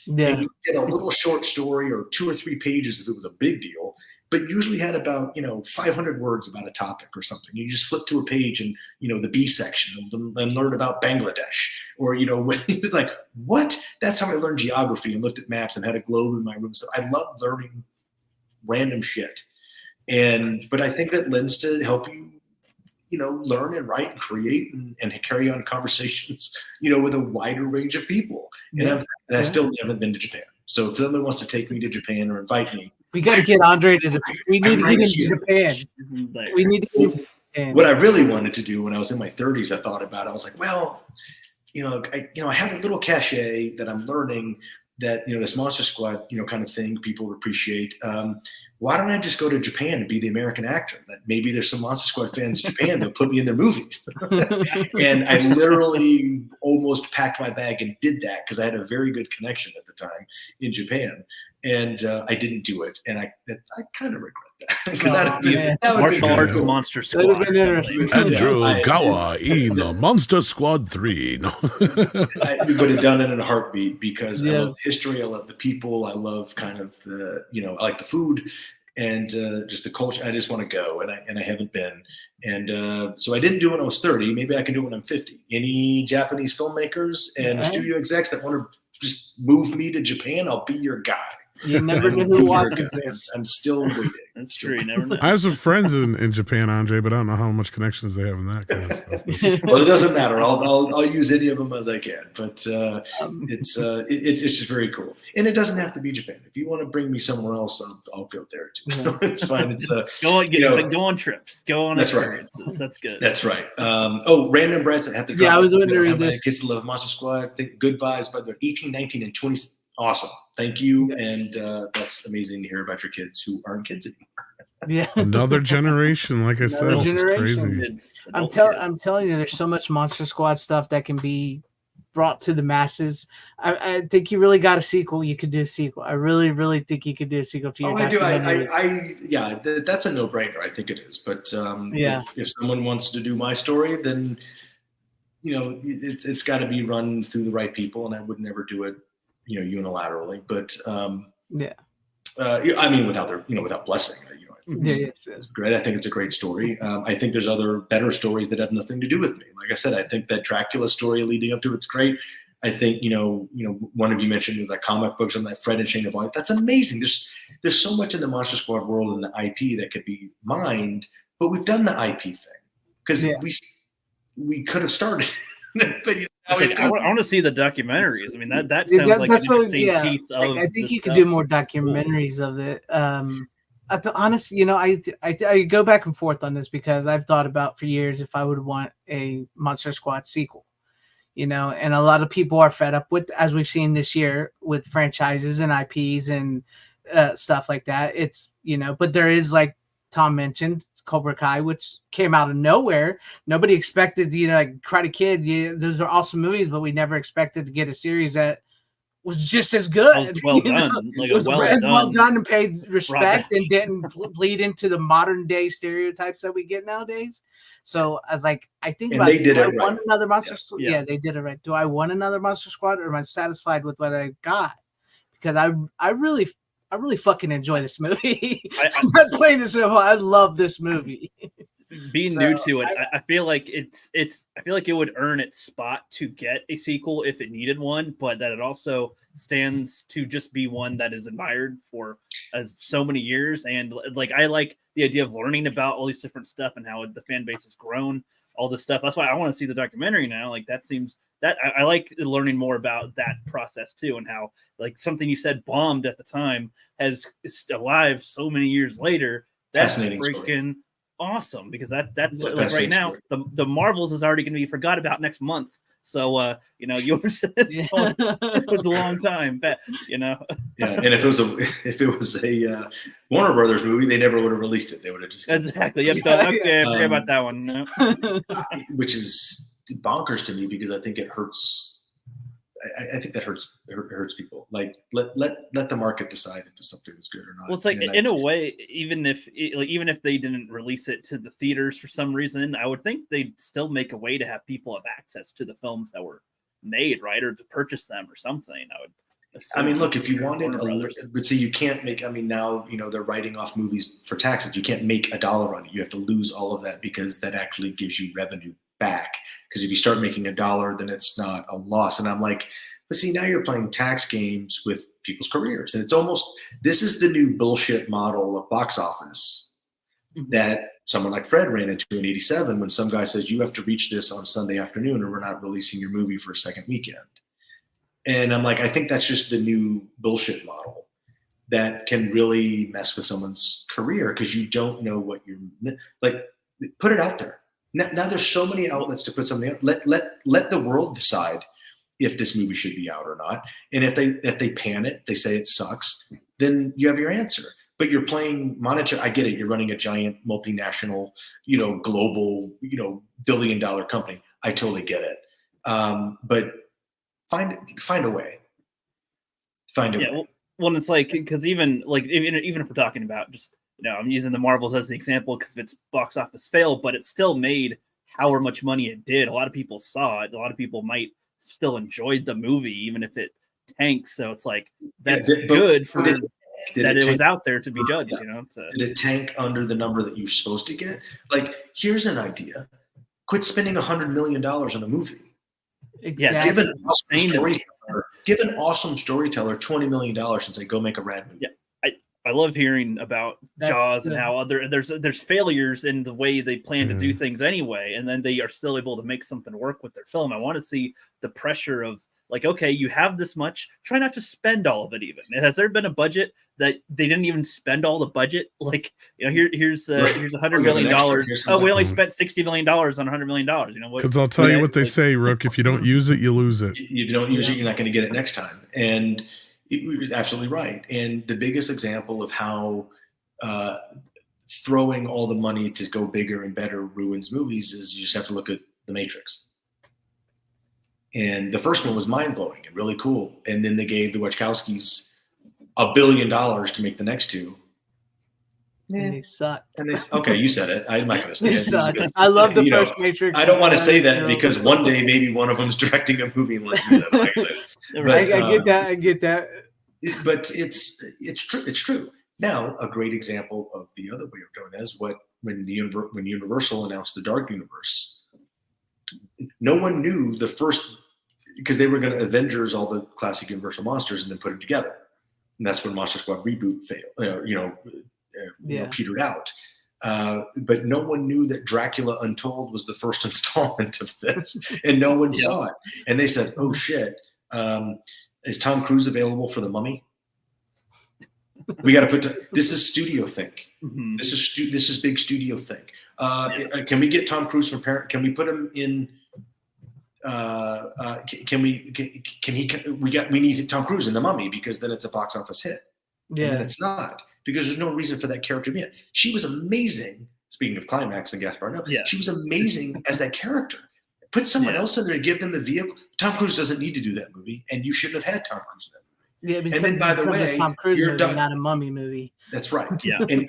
Yeah. And you get a little short story or 2 or 3 pages if it was a big deal, but usually had about 500 words about a topic or something. You just flip to a page and the B section and learn about Bangladesh, or it's like, what? That's how I learned geography and looked at maps and had a globe in my room. So I love learning random shit. But I think that lends to help you, learn and write and create and carry on conversations, with a wider range of people. And I still haven't been to Japan. So if someone wants to take me to Japan or invite me, we got to get Andre to Japan. We need to get him to Japan. We need to get him to Japan. What I really wanted to do when I was in my 30s, I thought about it. I was like, well, I have a little cachet that I'm learning that, this Monster Squad, kind of thing people appreciate. Why don't I just go to Japan and be the American actor? That maybe there's some Monster Squad fans in Japan that'll put me in their movies. And I literally almost packed my bag and did that because I had a very good connection at the time in Japan. And I didn't do it. And I kind of regret that. Because that would Martial be arts cool. Monster That would Squad. have been interesting. Andrew Gower in the Monster Squad 3. No. I would have done it in a heartbeat because I Yes. love history. I love the people. I love kind of the, I like the food and just the culture. I just want to go, and I haven't been. And so I didn't do it when I was 30. Maybe I can do it when I'm 50. Any Japanese filmmakers and studio execs that want to just move me to Japan, I'll be your guy. You never know who watches this. I'm still waiting. That's true. You never know. I have some friends in Japan, Andre, but I don't know how much connections they have in that kind of stuff. Well, it doesn't matter. I'll use any of them as I can. But it's just very cool, and it doesn't have to be Japan. If you want to bring me somewhere else, I'll go there too. So it's fine. It's go on trips. Go on experiences. Right. That's good. That's right. Random Breads. I have to. I was going to read this. Kids Love Monster Squad. Good vibes, but they're 18, 19, and 20. Awesome. Thank you. And that's amazing to hear about your kids who aren't kids anymore. Yeah. Another generation, like I said, it's crazy. I'm telling you, there's so much Monster Squad stuff that can be brought to the masses. I think you really got a sequel. You could do a sequel. I really, really think you could do a sequel to your documentary. I do. That's a no-brainer. I think it is. But if someone wants to do my story, then it's got to be run through the right people, and I would never do it unilaterally, but I mean, without blessing, it's great. I think it's a great story. I think there's other better stories that have nothing to do with me. Like I said, I think that Dracula story leading up to it's great. I think, one of you mentioned that comic books and that Fred and Shane of Life. That's amazing. There's so much in the Monster Squad world and the IP that could be mined, but we've done the IP thing because we could have started. But I want to see the documentaries. I mean, that sounds like an interesting piece of. I think you could do more documentaries of it. Honestly, I go back and forth on this because I've thought about for years if I would want a Monster Squad sequel. And a lot of people are fed up with, as we've seen this year, with franchises and IPs and stuff like that. It's but there is, like Tom mentioned, Cobra Kai, which came out of nowhere. Nobody expected, like Karate Kid. Those are awesome movies, but we never expected to get a series that was just as good. It was well done, well done and paid respect and didn't bleed into the modern day stereotypes that we get nowadays. So I was like, I think about they did do it I right. want another Monster Squad? Yeah. Yeah, they did it right. Do I want another Monster Squad, or am I satisfied with what I got? Because I really fucking enjoy this movie. I'm not playing this simple. I love this movie. Being new to it, I feel like I feel like it would earn its spot to get a sequel if it needed one, but that it also stands to just be one that is admired for as so many years. And like, I like the idea of learning about all these different stuff and how the fan base has grown, all this stuff. That's why I want to see the documentary now. Like, that seems that I like learning more about that process too, and how, like, something you said bombed at the time is alive so many years later. That's Fascinating freaking awesome, because that's Yeah, like that's right next now year. the Marvels is already going to be forgot about next month. So yours is Yeah. going a long time, but Yeah, and if it was a Warner Brothers movie, they never would have released it. They would have just exactly. Yep, Yeah, okay, forget about that one. No. which is bonkers to me because I think it hurts. I think that hurts people. Like let the market decide if something is good or not. Well, it's like And in a way, even if they didn't release it to the theaters for some reason, I would think they'd still make a way to have people have access to the films that were made, right, or to purchase them or something. I would. I mean, look, if you wanted Warner Brothers. but see, you can't make. I mean, now they're writing off movies for taxes. You can't make $1 on it. You have to lose all of that because that actually gives you revenue back. Because if you start making $1, then it's not a loss. And I'm like, but see, now you're playing tax games with people's careers, and it's almost this is the new bullshit model of box office that someone like Fred ran into in '87 when some guy says you have to reach this on Sunday afternoon, or we're not releasing your movie for a second weekend. And I'm like, I think that's just the new bullshit model that can really mess with someone's career because you don't know what you're like. Put it out there. Now there's so many outlets to put something out. Let the world decide if this movie should be out or not. And if they pan it, they say it sucks, then you have your answer. But you're playing monetary. I get it. You're running a giant multinational, global, billion-dollar company. I totally get it. But find a way. Find a way. Well, it's like because even if we're talking about just I'm using the Marvels as the example because it's box office fail, but it still made however much money it did. A lot of people saw it. A lot of people might still enjoyed the movie even if it tanks. So it's like that's good for that it was out there to be judged. Did it tank under the number that you're supposed to get? Like, here's an idea: quit spending $100 million on a movie. Exactly. Give an awesome storyteller $20 million and say, go make a rad movie. Yeah, I love hearing about Jaws and how there's failures in the way they plan to do things anyway, and then they are still able to make something work with their film. I want to see the pressure of like, okay, you have this much, try not to spend all of it. Even has there been a budget that they didn't even spend all the budget? Like, here's $100 million. Oh, we only spent $60 million on $100 million. Because I'll tell you what they say, Rook. If you don't use it, you lose it. You don't use it, you're not going to get it next time. And you're absolutely right. And the biggest example of how throwing all the money to go bigger and better ruins movies is you just have to look at The Matrix. And the first one was mind-blowing and really cool. And then they gave the Wachowskis $1 billion to make the next two. And they sucked. Okay, you said it. I'm not going to say They it. sucked. I love the first Matrix. I don't want to say that because one day maybe one of them's directing a movie and let's do that. I get that. But it's true. It's true. Now, a great example of the other way of doing that is when Universal announced the Dark Universe. No one knew the first because they were going to Avengers all the classic Universal monsters and then put them together, and that's when Monster Squad reboot failed. Petered out. But no one knew that Dracula Untold was the first installment of this, and no one saw it. And they said, "Oh shit, is Tom Cruise available for The Mummy?" We got to put this is studio think. Mm-hmm. This is big studio think. Can we get Tom Cruise from Parent? Can we put him in? We need Tom Cruise in The Mummy because then it's a box office hit. Yeah, and then it's not because there's no reason for that character to be in. She was amazing. Speaking of climax and Gaspar, she was amazing as that character. Put someone else in there and give them the vehicle. Tom Cruise doesn't need to do that movie, and you shouldn't have had Tom Cruise in that movie. Yeah, because and then, by the way, Tom Cruise movie, not a Mummy movie. That's right. Yeah, and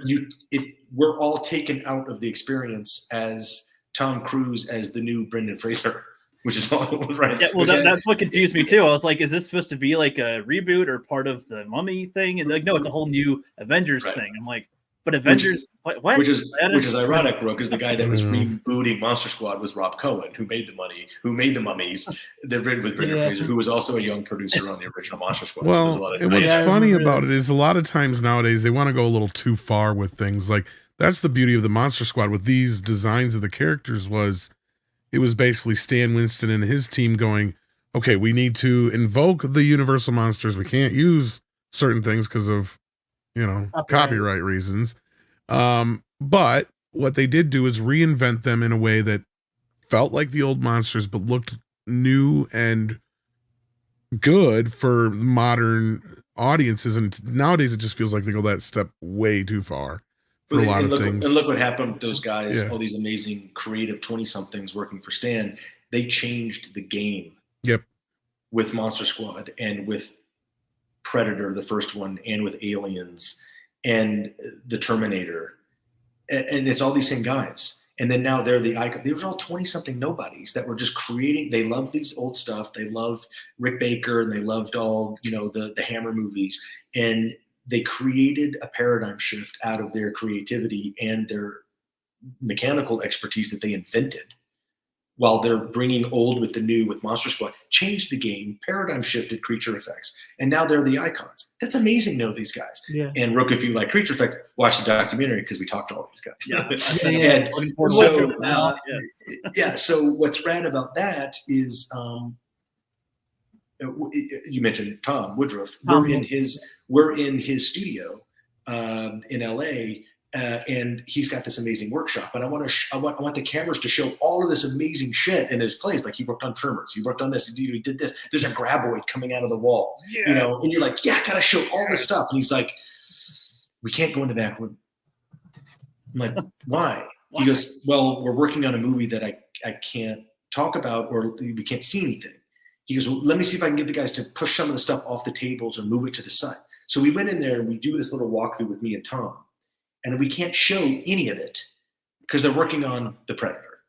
we're all taken out of the experience as Tom Cruise as the new Brendan Fraser, which is all right. Yeah, well, that's what confused me too. I was like, is this supposed to be like a reboot or part of the Mummy thing? And like, no, it's a whole new Avengers thing. I'm like, but Avengers, what? Which is ironic, Brooke, because the guy that was rebooting Monster Squad was Rob Cohen, who made the Mummies, the rid with Brendan Fraser, who was also a young producer on the original Monster Squad. Well, what's funny about it is a lot of times nowadays they want to go a little too far with things. Like that's the beauty of the Monster Squad with these designs of the characters was it was basically Stan Winston and his team going, okay, we need to invoke the Universal monsters. We can't use certain things because of copyright reasons. But what they did do is reinvent them in a way that felt like the old monsters, but looked new and good for modern audiences. And nowadays it just feels like they go that step way too far for a lot of things. And look what happened with those guys, Yeah. all these amazing creative 20-somethings working for Stan. They changed the game. Yep. With Monster Squad and with Predator, the first one, and with Aliens and the Terminator. And it's all these same guys. And then now they're the icon. They were all 20-something nobodies that were just creating. They loved these old stuff. They loved Rick Baker and they loved all, the Hammer movies. And they created a paradigm shift out of their creativity and their mechanical expertise that they invented, while they're bringing old with the new with Monster Squad, changed the game, paradigm shifted creature effects, and now they're the icons. That's amazing to know these guys. Yeah. And Rook, if you like creature effects, watch the documentary because we talked to all these guys. Yeah. And Looking forward to so, it. yeah, so what's rad about that is you mentioned Tom Woodruff. We're in his studio in LA. And he's got this amazing workshop, and I want the cameras to show all of this amazing shit in his place. Like he worked on Tremors, he worked on this, he did this. There's a graboid coming out of the wall, and you're like, yeah, I gotta show all this stuff. And he's like, we can't go in the back room. I'm like, why? He goes, well, we're working on a movie that I can't talk about, or we can't see anything. He goes, well, let me see if I can get the guys to push some of the stuff off the tables or move it to the side. So we went in there and we do this little walkthrough with me and Tom. And we can't show any of it because they're working on the Predator.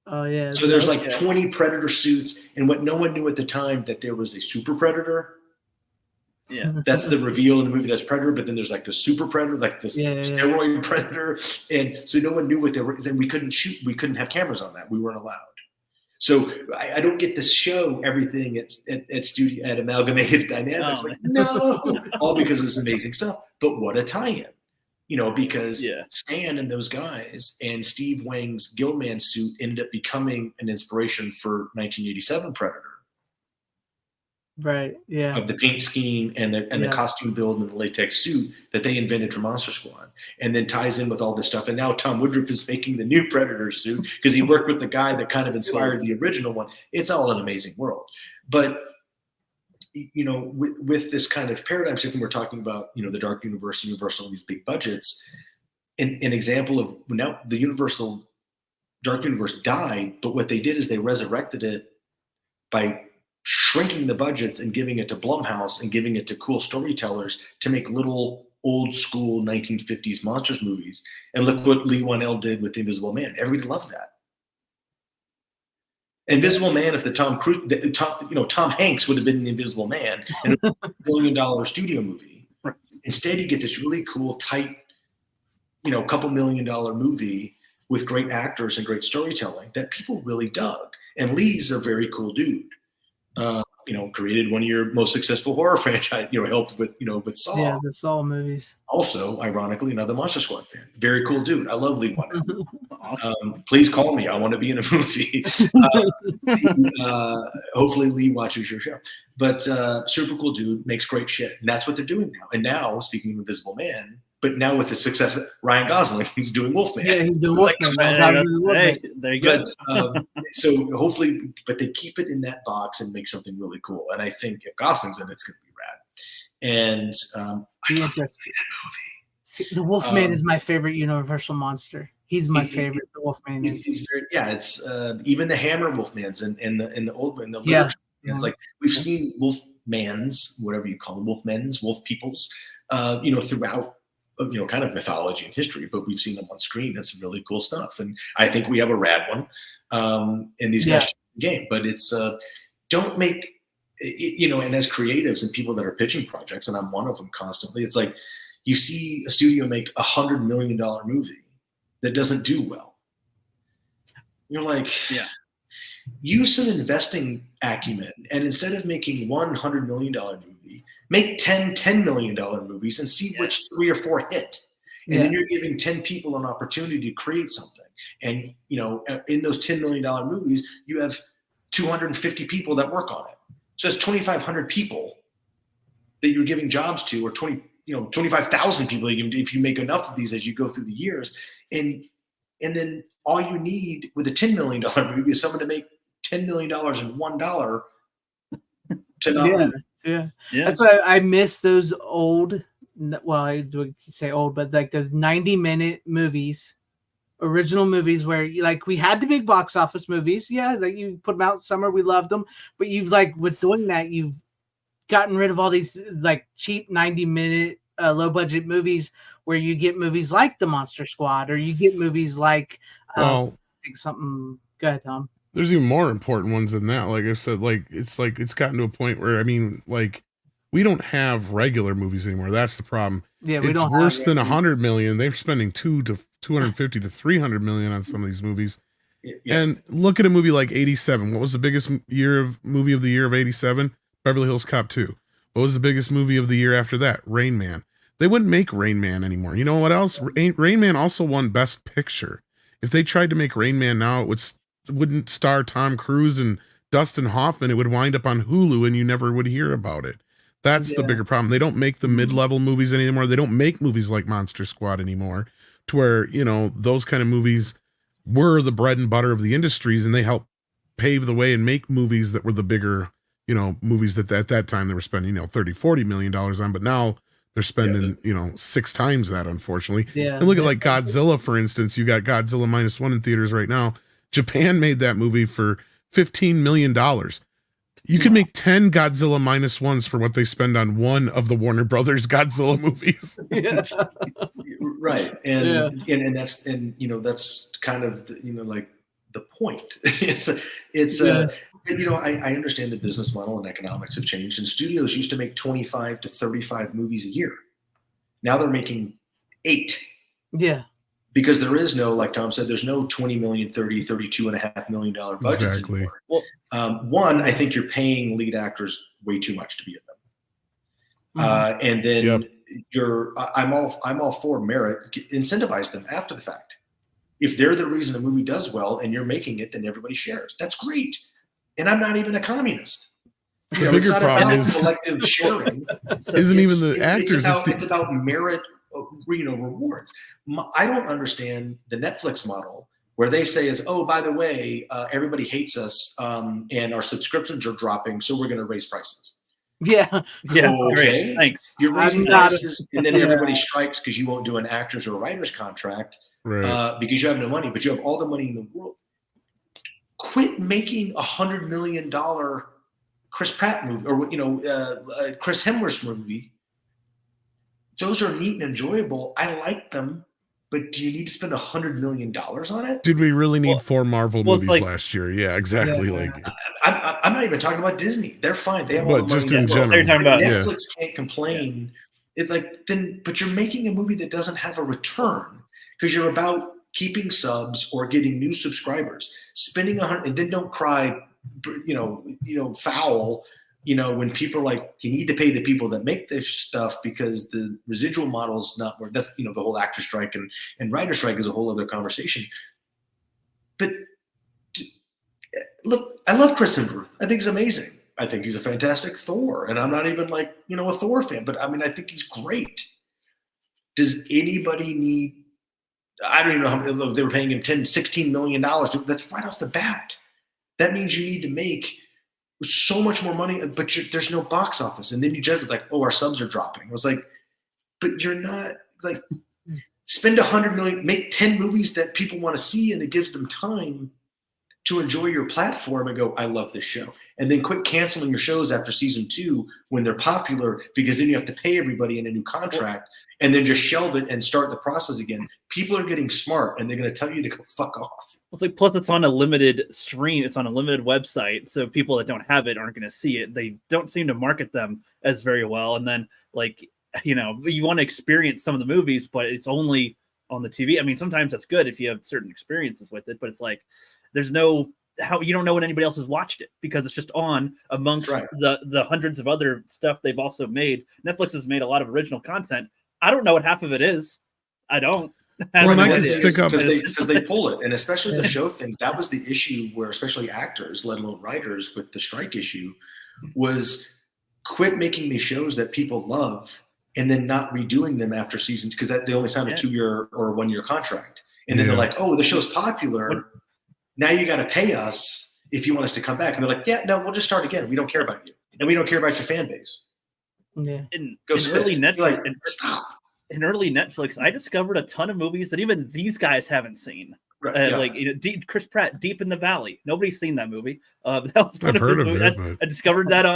Oh yeah. So there's like 20 Predator suits, and what no one knew at the time, that there was a Super Predator. Yeah. That's the reveal in the movie, that's Predator, but then there's like the Super Predator, like this steroid Predator. And so no one knew what they were, and we couldn't shoot, we couldn't have cameras on that. We weren't allowed. So I don't get to show everything at Amalgamated Dynamics. No, all because of this amazing stuff. But what a tie-in. Because Stan and those guys and Steve Wang's Gilman suit ended up becoming an inspiration for 1987 Predator. Right. Yeah. Of the paint scheme and the costume build and the latex suit that they invented for Monster Squad, and then ties in with all this stuff. And now Tom Woodruff is making the new Predator suit because he worked with the guy that kind of inspired the original one. It's all an amazing world. But with this kind of paradigm shift, and we're talking about, the Dark Universe, Universal, these big budgets, an example of now the Universal Dark Universe died, but what they did is they resurrected it by shrinking the budgets and giving it to Blumhouse and giving it to cool storytellers to make little old school 1950s monsters movies. And look what Lee Wanell did with The Invisible Man. Everybody loved that. Invisible Man, if Tom Hanks would have been the Invisible Man in a $1 billion studio movie. Right. Instead, you get this really cool, tight, couple $1 million movie with great actors and great storytelling that people really dug. And Lee's a very cool dude. Created one of your most successful horror franchise, helped with Saw. Yeah, the Saw movies. Also, ironically, another Monster Squad fan. Very cool dude. I love Lee Wanell. Awesome. Please call me. I want to be in a movie. Hopefully Lee watches your show. But super cool dude, makes great shit. And that's what they're doing now. And now, speaking of Invisible Man, but now with the success of Ryan Gosling, he's doing Wolfman. Yeah, he's doing Wolfman. Hey, there you go. But, so hopefully, but they keep it in that box and make something really cool. And I think if Gosling's in it, it's going to be rad. And Be interesting. See, the Wolfman is my favorite Universal monster. He's my favorite. The Wolfman is. He's very, it's even the Hammer Wolfmans and the old one, the literature. It's like we've seen Wolfmans, whatever you call them, Wolfmen's, Wolf peoples, throughout. Kind of mythology and history, but we've seen them on screen. That's really cool stuff. And I think we have a rad one in these guys game, but it's don't make, and as creatives and people that are pitching projects, and I'm one of them constantly, it's like you see a studio make $100 million movie that doesn't do well. You're like, use some investing acumen, and instead of making $100 million movie, make 10 $10 million movies and see which 3 or 4 hit. And then you're giving 10 people an opportunity to create something. And, in those $10 million movies, you have 250 people that work on it. So it's 2,500 people that you're giving jobs to, or 20 25,000 people if you make enough of these as you go through the years, and then all you need with a $10 million movie is someone to make $10 million in $1 to not Yeah, lose. yeah. That's why I miss those old. Well, I would say old, but like those 90-minute movies, original movies where like we had the big box office movies. Yeah, like you put them out summer, we loved them. But you've like with doing that, you've gotten rid of all these like cheap 90-minute low budget movies where you get movies like The Monster Squad or you get movies like something. Go ahead, Tom. There's even more important ones than that. Like I said, it's gotten to a point where, I mean, like we don't have regular movies anymore. That's the problem. Yeah, it's worse than 100 million. They're spending 250 to 300 million on some of these movies. Yeah. And look at a movie like 87. What was the biggest movie of the year of 87? Beverly Hills Cop 2. What was the biggest movie of the year after that? Rain Man. They wouldn't make Rain Man anymore. You know what else? Rain Man also won Best Picture. If they tried to make Rain Man now, it wouldn't star Tom Cruise and Dustin Hoffman. It would wind up on Hulu and you never would hear about it. That's the bigger problem. They don't make the mid-level movies anymore. They don't make movies like Monster Squad anymore, to where, those kind of movies were the bread and butter of the industries, and they helped pave the way and make movies that were the bigger, movies that at that time they were spending, $30-40 million on, but now they're spending, 6 times that, unfortunately. Yeah. And look at like Godzilla, for instance. You got Godzilla -1 in theaters right now. Japan made that movie for $15 million. You can make 10 Godzilla -1s for what they spend on one of the Warner Brothers Godzilla movies. Right. And that's kind of like the point. I understand the business model and economics have changed, and studios used to make 25 to 35 movies a year. Now they're making 8. Yeah. Because there is no, like Tom said, there's no 20 million, 30, $32.5 million budgets exactly. anymore. Well, one, I think you're paying lead actors way too much to be in them. And then I'm all for merit. Incentivize them after the fact. If they're the reason a movie does well and you're making it, then everybody shares. That's great. And I'm not even a communist. The bigger problem is selective sharing. Isn't even the actors. It's about merit. Rewards. I don't understand the Netflix model where they say by the way, everybody hates us and our subscriptions are dropping, so we're going to raise prices. Yeah. Yeah. Okay. Great. Thanks. You're raising prices, and then everybody strikes because you won't do an actor's or a writer's contract because you have no money, but you have all the money in the world. Quit making $100 million Chris Pratt movie or Chris Hemsworth movie. Those are neat and enjoyable. I like them, but do you need to spend $100 million on it? Did we really need 4 Marvel movies last year? Yeah, exactly. Yeah. I'm not even talking about Disney. They're fine. They have all the just money in general. They're talking about Netflix can't complain. It's but you're making a movie that doesn't have a return because you're about keeping subs or getting new subscribers. Spending $100 and then don't cry, foul. When people are like, you need to pay the people that make this stuff because the residual model is not worth. That's the whole actor strike and writer strike is a whole other conversation. But look, I love Chris Hemsworth. I think he's amazing. I think he's a fantastic Thor, and I'm not even a Thor fan, but I mean I think he's great. Does anybody need? I don't even know how many they were paying him $16 million. That's right off the bat. That means you need to make so much more money, but there's no box office. And then you judge with our subs are dropping. I was like, but you're not spend $100 million, make 10 movies that people want to see, and it gives them time to enjoy your platform and go, I love this show. And then quit canceling your shows after season 2 when they're popular, because then you have to pay everybody in a new contract and then just shelve it and start the process again. People are getting smart and they're going to tell you to go fuck off. Plus it's on a limited stream. It's on a limited website. So people that don't have it aren't going to see it. They don't seem to market them as very well. And then you want to experience some of the movies, but it's only on the TV. I mean, sometimes that's good if you have certain experiences with it, but it's there's no how you don't know when anybody else has watched it because it's just on amongst the hundreds of other stuff they've also made. Netflix has made a lot of original content. I don't know what half of it is. I don't. Well, I can stick up because they pull it, and especially the show things. That was the issue where, especially actors, let alone writers, with the strike issue, was quit making these shows that people love and then not redoing them after season, because they only signed a 2-year or 1-year contract. And then Yeah. they're like, oh, the show's popular. Now you got to pay us if you want us to come back. And they're like, yeah, no, we'll just start again. We don't care about you. And we don't care about your fan base. Yeah. In Go early spit. Netflix, You're like, stop. in early Netflix, I discovered a ton of movies that even these guys haven't seen. Right, yeah. Like Chris Pratt, Deep in the Valley. Nobody's seen that movie. That was one I've of his heard of movies. it, but- I discovered that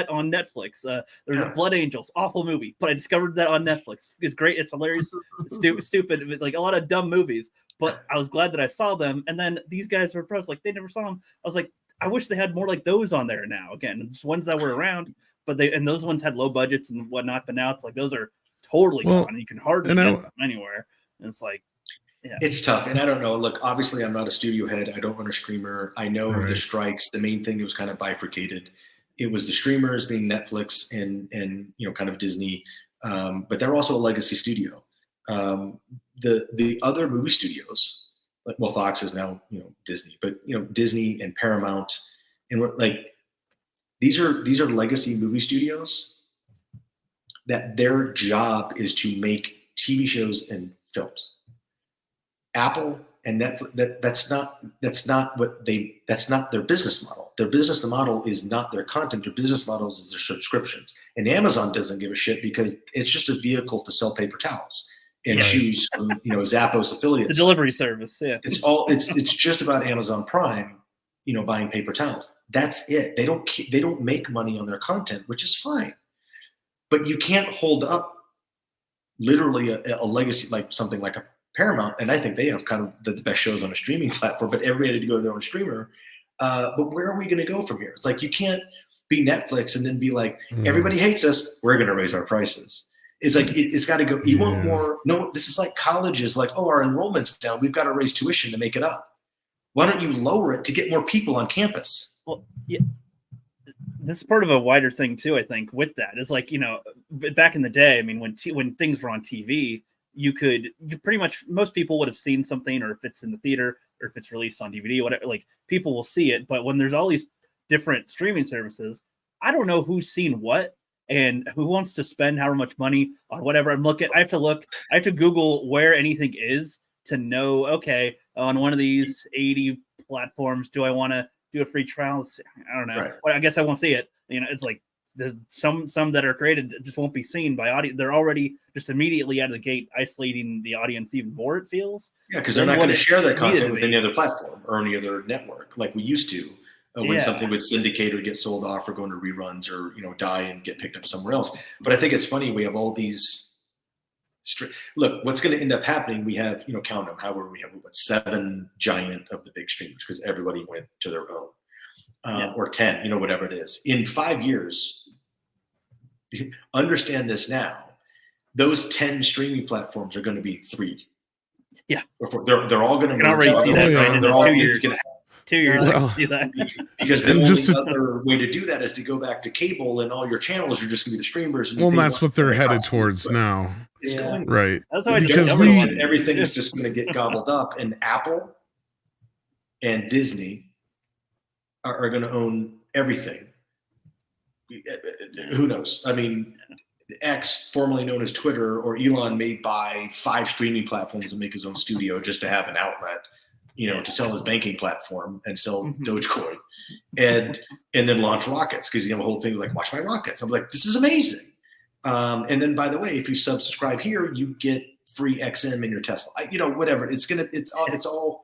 on Netflix. There's Yeah. Blood Angels, awful movie, but I discovered that on Netflix. It's great. It's hilarious. It's stupid. Like a lot of dumb movies. But I was glad that I saw them. And then these guys were pros. Like they never saw them. I was like, I wish they had more like those on there now. Again, just ones that were around, but those ones had low budgets and whatnot. But now it's like those are totally gone. You can hardly get them anywhere. And it's like, yeah. It's tough. And I don't know. Look, obviously I'm not a studio head. I don't run a streamer. I know the strikes, the main thing that was kind of bifurcated. It was the streamers being Netflix and kind of Disney. But they're also a legacy studio. The other movie studios, like, well, Fox is now, Disney, but Disney and Paramount, and we're like, these are legacy movie studios that their job is to make TV shows and films. Apple and Netflix, that's not their business model. Their business model is not their content. Their business models is their subscriptions. And Amazon doesn't give a shit because it's just a vehicle to sell paper towels and shoes from Zappos affiliates. The delivery service, yeah. It's just about Amazon Prime, buying paper towels. That's it. They don't make money on their content, which is fine. But you can't hold up literally a legacy like something like a Paramount, and I think they have kind of the best shows on a streaming platform, but everybody had to go to their own streamer. But where are we going to go from here? It's like you can't be Netflix and then be like, everybody hates us, we're going to raise our prices. It's like it's got to go. You want more? No, this is like colleges. Like, oh, our enrollment's down. We've got to raise tuition to make it up. Why don't you lower it to get more people on campus? Well, yeah. This is part of a wider thing too. I think with that is like back in the day. I mean, when things were on TV. You pretty much most people would have seen something, or if it's in the theater or if it's released on DVD, whatever, like people will see it. But when there's all these different streaming services, I don't know who's seen what and who wants to spend however much money on whatever. I have to Google where anything is to know, okay, on one of these 80 platforms, do I want to do a free trial? I don't know. Right. Well, I guess I won't see it. It's like, there's some that are created just won't be seen by audience. They're already just immediately out of the gate isolating the audience even more, it feels. Yeah, because they're not going to share that content with any other platform or any other network like we used to when something would syndicate or get sold off or go into reruns or die and get picked up somewhere else. But I think it's funny we have all these. Look, what's going to end up happening? We have count them. However, we have 7 giant of the big streamers because everybody went to their own. Or 10, whatever it is. In 5 years, understand this now, those 10 streaming platforms are going to be 3. Yeah. Or 4. They're all going to merge. Already see that right in they're all 2 years. 2 years, I Well, can see that. Because the only other way to do that is to go back to cable, and all your channels are just going to be the streamers. And that's what they're headed towards now. It's going Right. That's how I Because discovered everything is just going to get gobbled up, and Apple and Disney are going to own everything. Who knows? I mean, X, formerly known as Twitter, or Elon may buy 5 streaming platforms and make his own studio just to have an outlet, to sell his banking platform and sell Dogecoin, and then launch rockets because you have a whole thing like watch my rockets. I'm like, this is amazing. And then by the way, if you subscribe here, you get free XM in your Tesla. Whatever. It's all.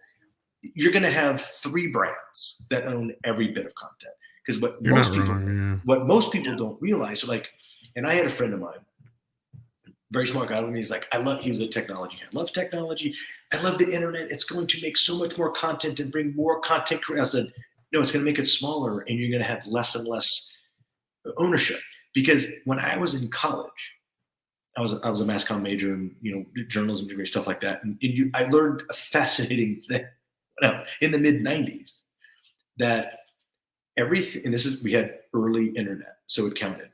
You're going to have 3 brands that own every bit of content. Because what most people don't realize, and I had a friend of mine, very smart guy, and he's like, he was a technology guy. I love technology. I love the internet. It's going to make so much more content and bring more content. I said, no, it's going to make it smaller, and you're going to have less and less ownership. Because when I was in college, I was a mass comm major and journalism degree, stuff like that. And I learned a fascinating thing in the mid 90s that everything, and we had early internet, so it counted.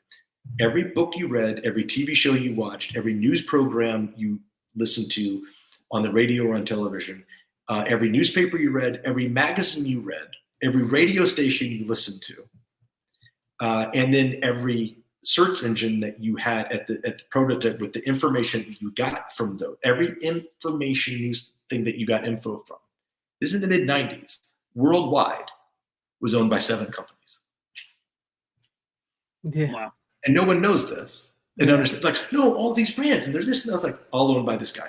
Every book you read, every TV show you watched, every news program you listened to on the radio or on television, every newspaper you read, every magazine you read, every radio station you listened to, and then every search engine that you had at the prototype with the information that you got from every information news thing that you got info from. This is in the mid 90s. Worldwide was owned by 7 companies. Yeah. Wow. And no one knows this. And understand, like, no, all these brands, and they're this, and I was like, all owned by this guy.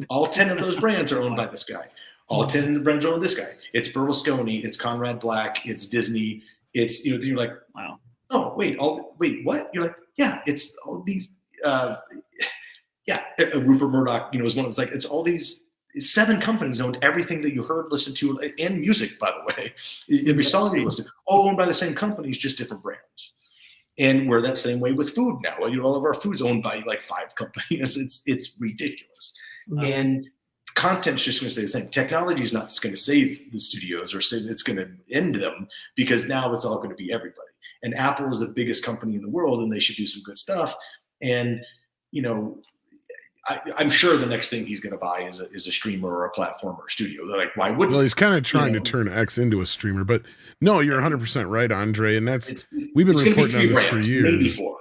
All 10 of those brands are owned by this guy. All 10 of the brands are owned by this guy. It's Berlusconi, it's Conrad Black, it's Disney, it's, you're like, wow. Oh, wait, what? You're like, yeah, it's all these, Rupert Murdoch, was one of those, like, it's all these 7 companies owned everything that you heard, listened to, and music, by the way. Every song you listen, all owned by the same companies, just different brands. And we're that same way with food now. All of our food's owned by like 5 companies. It's ridiculous. Wow. And content's just going to stay the same. Technology is not going to save the studios or it's going to end them, because now it's all going to be everybody. And Apple is the biggest company in the world, and they should do some good stuff. And, I'm sure the next thing he's going to buy is a streamer or a platform or a studio. They're like, why wouldn't? Well, he's kind of trying to turn X into a streamer, but no, you're 100% right, Andre. And we've been reporting on this for years. Maybe 4.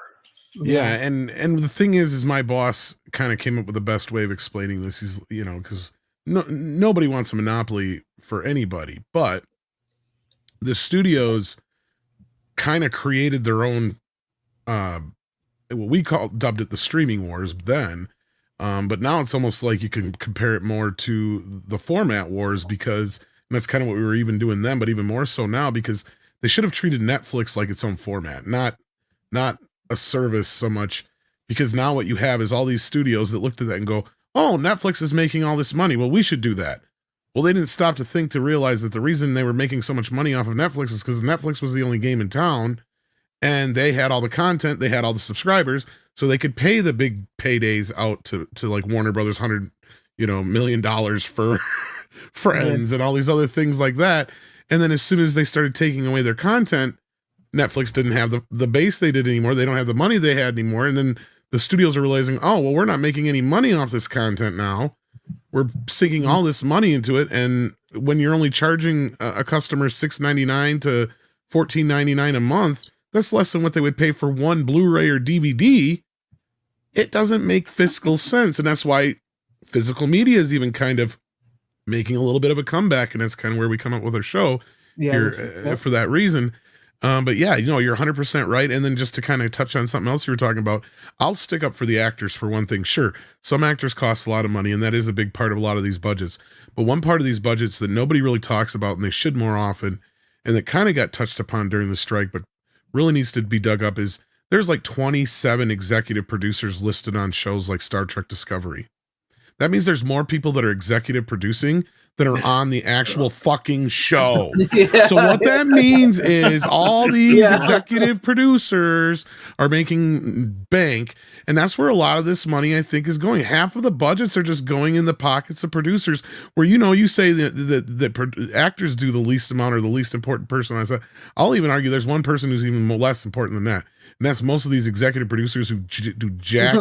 Yeah. And the thing is my boss kind of came up with the best way of explaining this. He's, because nobody wants a monopoly for anybody, but the studios kind of created their own, what we dubbed it the streaming wars then. But now it's almost like you can compare it more to the format wars, because that's kind of what we were even doing then, but even more so now, because they should have treated Netflix like its own format, not a service so much, because now what you have is all these studios that looked at that and go, oh, Netflix is making all this money. Well, we should do that. Well, they didn't stop to think to realize that the reason they were making so much money off of Netflix is because Netflix was the only game in town, and they had all the content, they had all the subscribers, so they could pay the big paydays out to like Warner Brothers, $100 million for Friends and all these other things like that. And then as soon as they started taking away their content, Netflix didn't have the base they did anymore. They don't have the money they had anymore. And then the studios are realizing, oh, well, we're not making any money off this content now. We're sinking all this money into it. And when you're only charging a customer $6.99 to $14.99 a month, that's less than what they would pay for one Blu-ray or DVD. It doesn't make fiscal sense. And that's why physical media is even kind of making a little bit of a comeback. And that's kind of where we come up with our show here for that reason. But yeah, you're 100% right. And then just to kind of touch on something else you were talking about, I'll stick up for the actors for one thing. Sure, some actors cost a lot of money, and that is a big part of a lot of these budgets. But one part of these budgets that nobody really talks about, and they should more often, and that kind of got touched upon during the strike, but really needs to be dug up, is there's like 27 executive producers listed on shows like Star Trek Discovery. That means there's more people that are executive producing than are on the actual fucking show. Yeah. So what that means is all these executive producers are making bank, and that's where a lot of this money, I think, is going. Half of the budgets are just going in the pockets of producers, where, you say that actors do the least amount, or the least important person. I'll even argue there's one person who's even less important than that, and that's most of these executive producers who do jack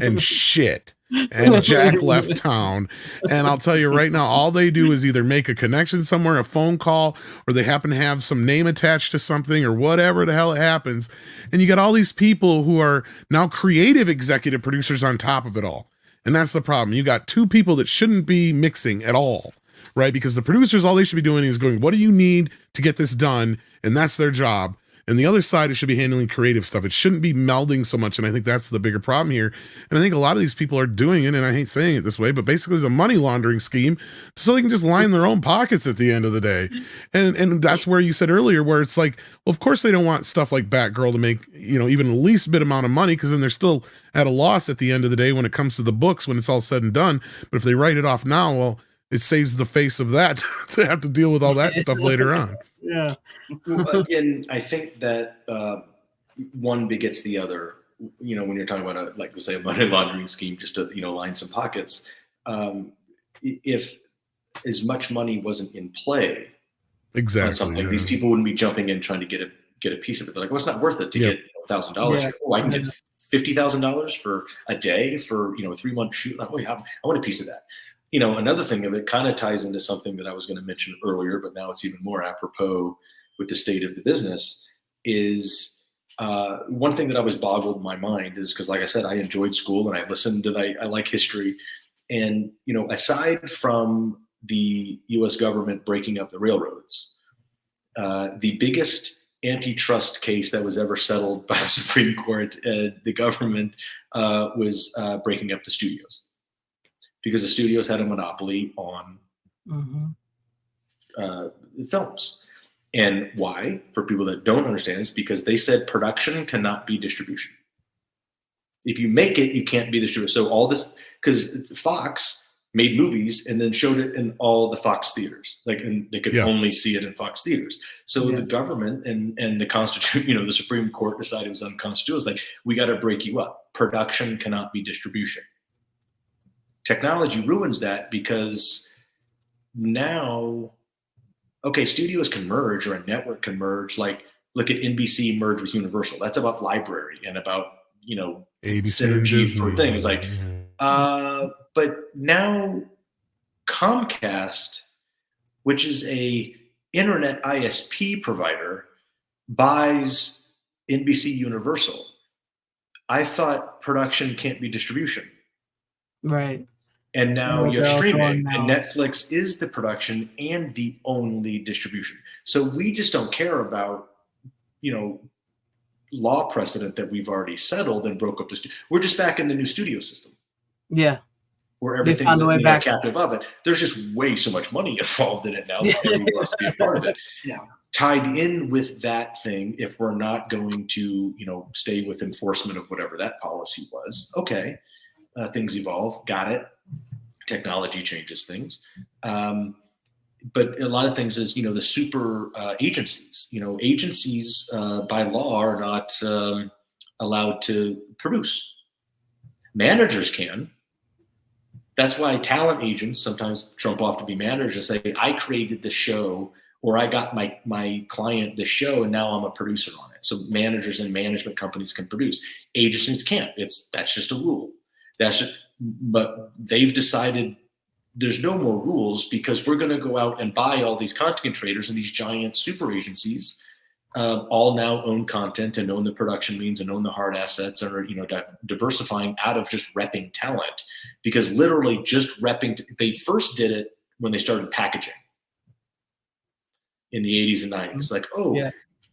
and shit. And Jack left town. And I'll tell you right now, all they do is either make a connection somewhere, a phone call, or they happen to have some name attached to something, or whatever the hell happens. And you got all these people who are now creative executive producers on top of it all. And that's the problem. You got 2 people that shouldn't be mixing at all, right? Because the producers, all they should be doing is going, what do you need to get this done? And that's their job. And the other side, it should be handling creative stuff. It shouldn't be melding so much. And I think that's the bigger problem here. And I think a lot of these people are doing it, and I hate saying it this way, but basically it's a money laundering scheme so they can just line their own pockets at the end of the day. And that's where you said earlier, where it's like, well, of course they don't want stuff like Batgirl to make, even the least bit amount of money, because then they're still at a loss at the end of the day when it comes to the books, when it's all said and done. But if they write it off now, well, it saves the face of that to have to deal with all that stuff later on. Yeah. Well, again, I think that one begets the other. When you're talking about let's say a money laundering scheme, just to line some pockets. If as much money wasn't in play, exactly, on something, these people wouldn't be jumping in trying to get a piece of it. They're like, well, it's not worth it to get $1,000. Oh, I can get $50,000 for a day for a 3-month shoot. Like, oh yeah, I want a piece of that. Another thing of it kind of ties into something that I was going to mention earlier, but now it's even more apropos with the state of the business, is one thing that always boggled my mind is because, like I said, I enjoyed school and I listened and I like history. And, aside from the U.S. government breaking up the railroads, the biggest antitrust case that was ever settled by the Supreme Court, the government was breaking up the studios because the studios had a monopoly on films. And why? For people that don't understand, is because they said production cannot be distribution. If you make it, you can't be the distributor. So all this, because Fox made movies and then showed it in all the Fox theaters, and they could only see it in Fox theaters. So the government and the Constitution, the Supreme Court decided it was unconstitutional. It's like, we got to break you up. Production cannot be distribution. Technology ruins that because now, okay, studios can merge or a network can merge. Like, look at NBC merge with Universal. That's about library and about, synergy for things. Like, but now Comcast, which is a internet ISP provider, buys NBC Universal. I thought production can't be distribution. Right. And now you have streaming, and Netflix is the production and the only distribution. So we just don't care about, law precedent that we've already settled and broke up the studio. We're just back in the new studio system. Yeah. Where everything's back captive of it. There's just way so much money involved in it now. Everyone wants to be a part of it. Yeah. Tied in with that thing, if we're not going to, stay with enforcement of whatever that policy was, okay, things evolve. Got it. Technology changes things. But a lot of things is, the super agencies, agencies by law are not allowed to produce. Managers can. That's why talent agents sometimes jump off to be managers and say, I created the show, or I got my client this show and now I'm a producer on it. So managers and management companies can produce. Agencies can't. That's just a rule. But they've decided there's no more rules because we're going to go out and buy all these content creators, and these giant super agencies all now own content and own the production means and own the hard assets, and are diversifying out of just repping talent, because literally just repping. They first did it when they started packaging in the 80s and 90s. Like,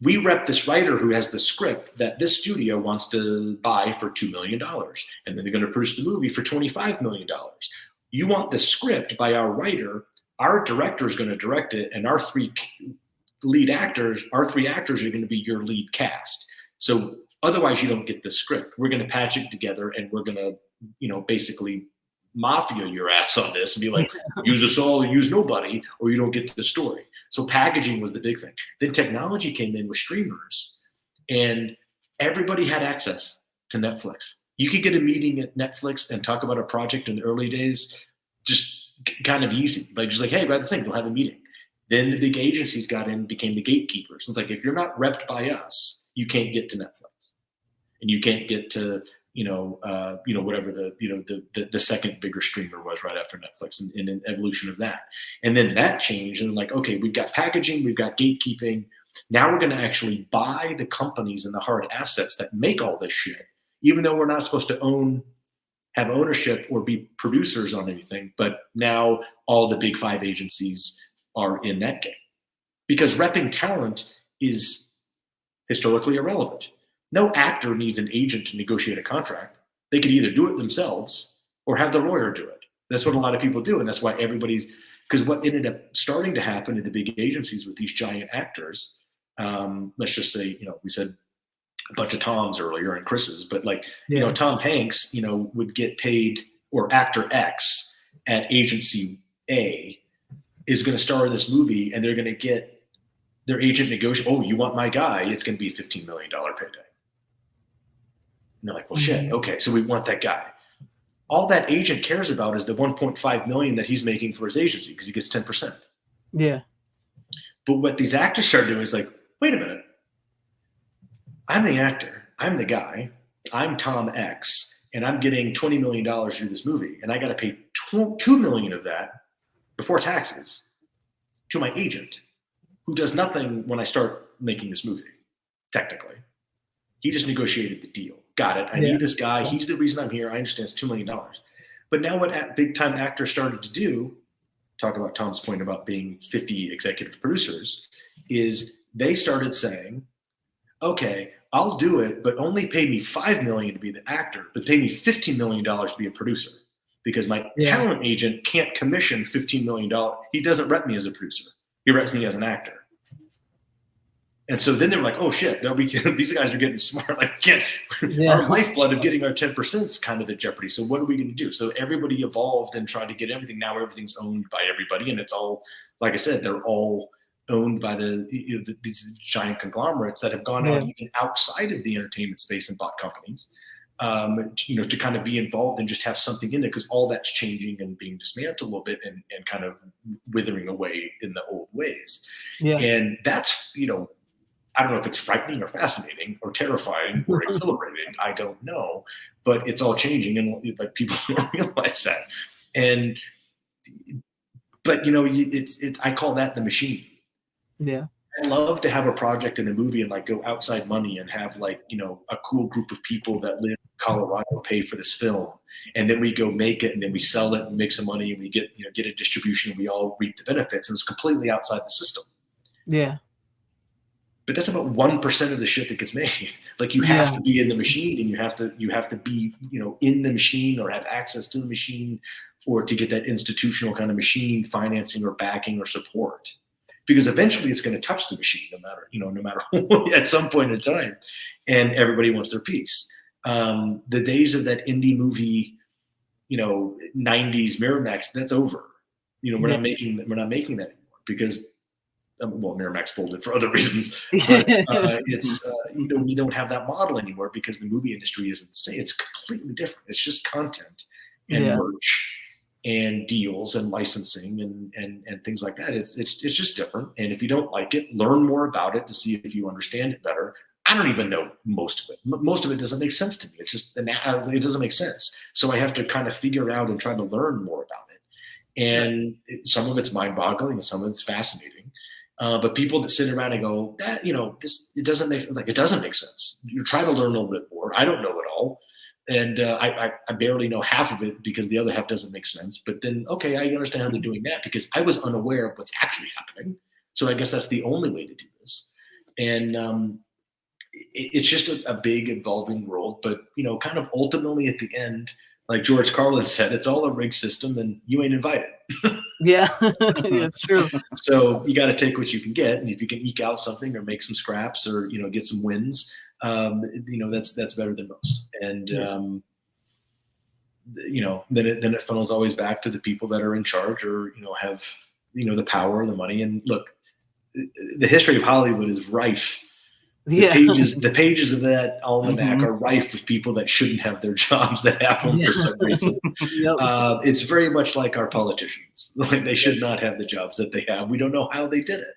we rep this writer who has the script that this studio wants to buy for $2 million, and then they're going to produce the movie for $25 million. You want the script by our writer, our director is going to direct it, and our three actors are going to be your lead cast. So otherwise you don't get the script. We're going to patch it together, and we're going to, basically mafia your ass on this and be like, use us all or use nobody, or you don't get the story. So packaging was the big thing. Then technology came in with streamers, and everybody had access to Netflix. You could get a meeting at Netflix and talk about a project in the early days, just kind of easy. Like, just like, hey, rather think, we'll have a meeting. Then the big agencies got in, became the gatekeepers. It's like, if you're not repped by us, you can't get to Netflix, and you can't get to, whatever the second bigger streamer was right after Netflix, and an evolution of that. And then that changed, and like, okay, we've got packaging, we've got gatekeeping. Now we're going to actually buy the companies and the hard assets that make all this shit, even though we're not supposed to have ownership or be producers on anything. But now all the big five agencies are in that game, because repping talent is historically irrelevant. No actor needs an agent to negotiate a contract. They could either do it themselves or have their lawyer do it. That's what a lot of people do. And that's why because what ended up starting to happen in the big agencies with these giant actors, let's just say, we said a bunch of Toms earlier and Chris's, but Tom Hanks, would get paid, or actor X at agency A is going to star in this movie, and they're going to get their agent negotiate. Oh, you want my guy? It's going to be $15 million payday. And they're like, well, shit. Okay. So we want that guy. All that agent cares about is the 1.5 million that he's making for his agency, because he gets 10%. Yeah. But what these actors start doing is like, wait a minute. I'm the actor. I'm the guy. I'm Tom X, and I'm getting $20 million to do this movie, and I got to pay $2 million of that before taxes to my agent, who does nothing when I start making this movie, technically. He just negotiated the deal. Got it. I need this guy. He's the reason I'm here. I understand it's $2 million. But now what big time actors started to do, talk about Tom's point about being 50 executive producers, is they started saying, okay, I'll do it, but only pay me $5 million to be the actor, but pay me $15 million to be a producer, because my talent agent can't commission $15 million. He doesn't rep me as a producer. He reps me as an actor. And so then they were like, oh shit, no, these guys are getting smart. Like, our lifeblood of getting our 10% is kind of at jeopardy. So what are we going to do? So everybody evolved and tried to get everything. Now everything's owned by everybody. And it's all, like I said, they're all owned by these giant conglomerates that have gone out even outside of the entertainment space and bought companies, to kind of be involved and just have something in there, because all that's changing and being dismantled a little bit and kind of withering away in the old ways. Yeah. And that's, I don't know if it's frightening or fascinating or terrifying or exhilarating. I don't know, but it's all changing, and like people don't realize that. But I call that the machine. Yeah. I love to have a project in a movie and like go outside money and have like, a cool group of people that live in Colorado pay for this film. And then we go make it, and then we sell it and make some money, and we get a distribution, and we all reap the benefits. And it's completely outside the system. Yeah. But that's about 1% of the shit that gets made. Like, you have to be in the machine, and you have to be, in the machine or have access to the machine, or to get that institutional kind of machine financing or backing or support. Because eventually it's going to touch the machine, no matter at some point in time, and everybody wants their piece. The days of that indie movie, 90s Miramax, that's over. We're not making that anymore, because Miramax folded for other reasons, but we don't have that model anymore, because the movie industry isn't the same. It's completely different. It's just content and merch and deals and licensing and things like that. It's just different. And if you don't like it, learn more about it to see if you understand it better. I don't even know most of it. Most of it doesn't make sense to me. It's just, it doesn't make sense. So I have to kind of figure out and try to learn more about it. And some of it's mind-boggling, and some of it's fascinating. But people that sit around and go, it doesn't make sense. Like, it doesnn't make sense. You try to learn a little bit more. I don't know it all. And I barely know half of it, because the other half doesn't make sense. But then, okay, I understand how they're doing that, because I was unaware of what's actually happening. So I guess that's the only way to do this. And it's just a big evolving world. But, kind of ultimately at the end, like George Carlin said, it's all a rigged system, and you ain't invited. Yeah, that's true. So you got to take what you can get, and if you can eke out something or make some scraps or get some wins, that's better than most. And then it funnels always back to the people that are in charge, or have the power, the money. And look, the history of Hollywood is rife. The pages of that almanac are rife with people that shouldn't have their jobs that have them for some reason. It's very much like our politicians. Like, they should not have the jobs that they have. We don't know how they did it.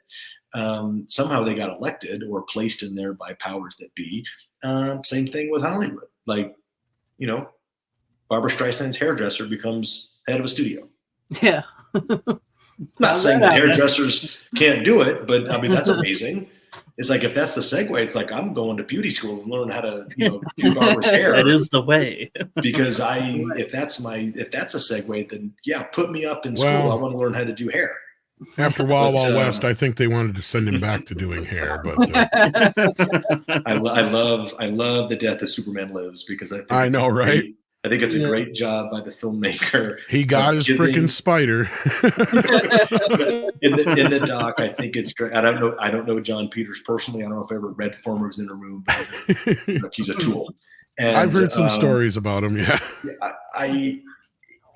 Somehow they got elected or placed in there by powers that be. Same thing with Hollywood. Like, Barbara Streisand's hairdresser becomes head of a studio. Yeah. Not saying that hairdressers can't do it, but I mean, that's amazing. It's like, if that's the segue, it's like, I'm going to beauty school and learn how to, do Barbara's hair. That is the way. Because if that's a segue, then put me up in school. I want to learn how to do hair. After Wild Wild West, I think they wanted to send him back to doing hair. But I love The Death of Superman Lives, because I know, right? I think it's a great job by the filmmaker. He got his freaking spider. in the doc, I think it's great. I don't know John Peters personally. I don't know if I ever read Farmers in a Room, but he's a tool. And I've heard some stories about him. Yeah.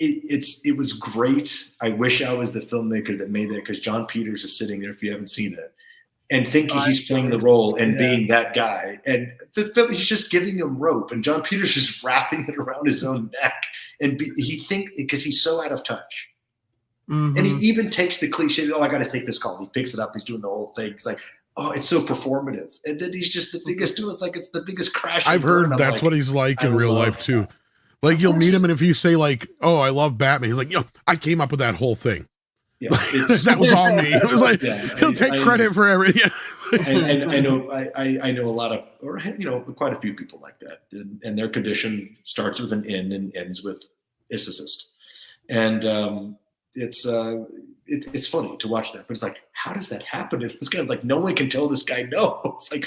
It was great. I wish I was the filmmaker that made that, because John Peters is sitting there, if you haven't seen it, and thinking he's playing the role and being that guy. And he's just giving him rope, and John Peters is wrapping it around his own neck. And because he's so out of touch. Mm-hmm. And he even takes the cliche, I got to take this call. He picks it up. He's doing the whole thing. He's like, oh, it's so performative. And then he's just the biggest dude. It's like, it's the biggest crash. I've heard that's what he's like in real life too. Like, you'll meet him, and if you say like, oh, I love Batman, he's like, I came up with that whole thing. Yeah, that was all me. It was like, he'll take credit for everything. And I know I know a lot of, or quite a few people like that, and their condition starts with an N and ends with isocist, and it's funny to watch that, but it's like, how does that happen? And this guy's like, no one can tell this guy no. It's like,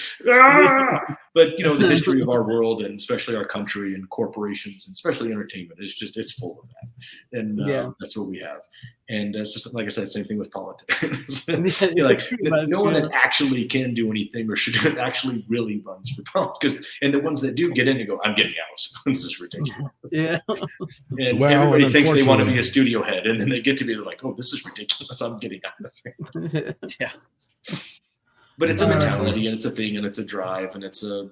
but the history of our world, and especially our country and corporations, and especially entertainment, it's full of that, and that's what we have. And it's just like I said, same thing with politics. No one that actually can do anything or should actually really runs for politics, and the ones that do get in and go, I'm getting out. This is ridiculous. Yeah. And everybody thinks they want to be a studio head, and then they get to be like, oh, this is ridiculous. I'm getting out of it. Yeah. But it's a mentality, and it's a thing, and it's a drive, and it's a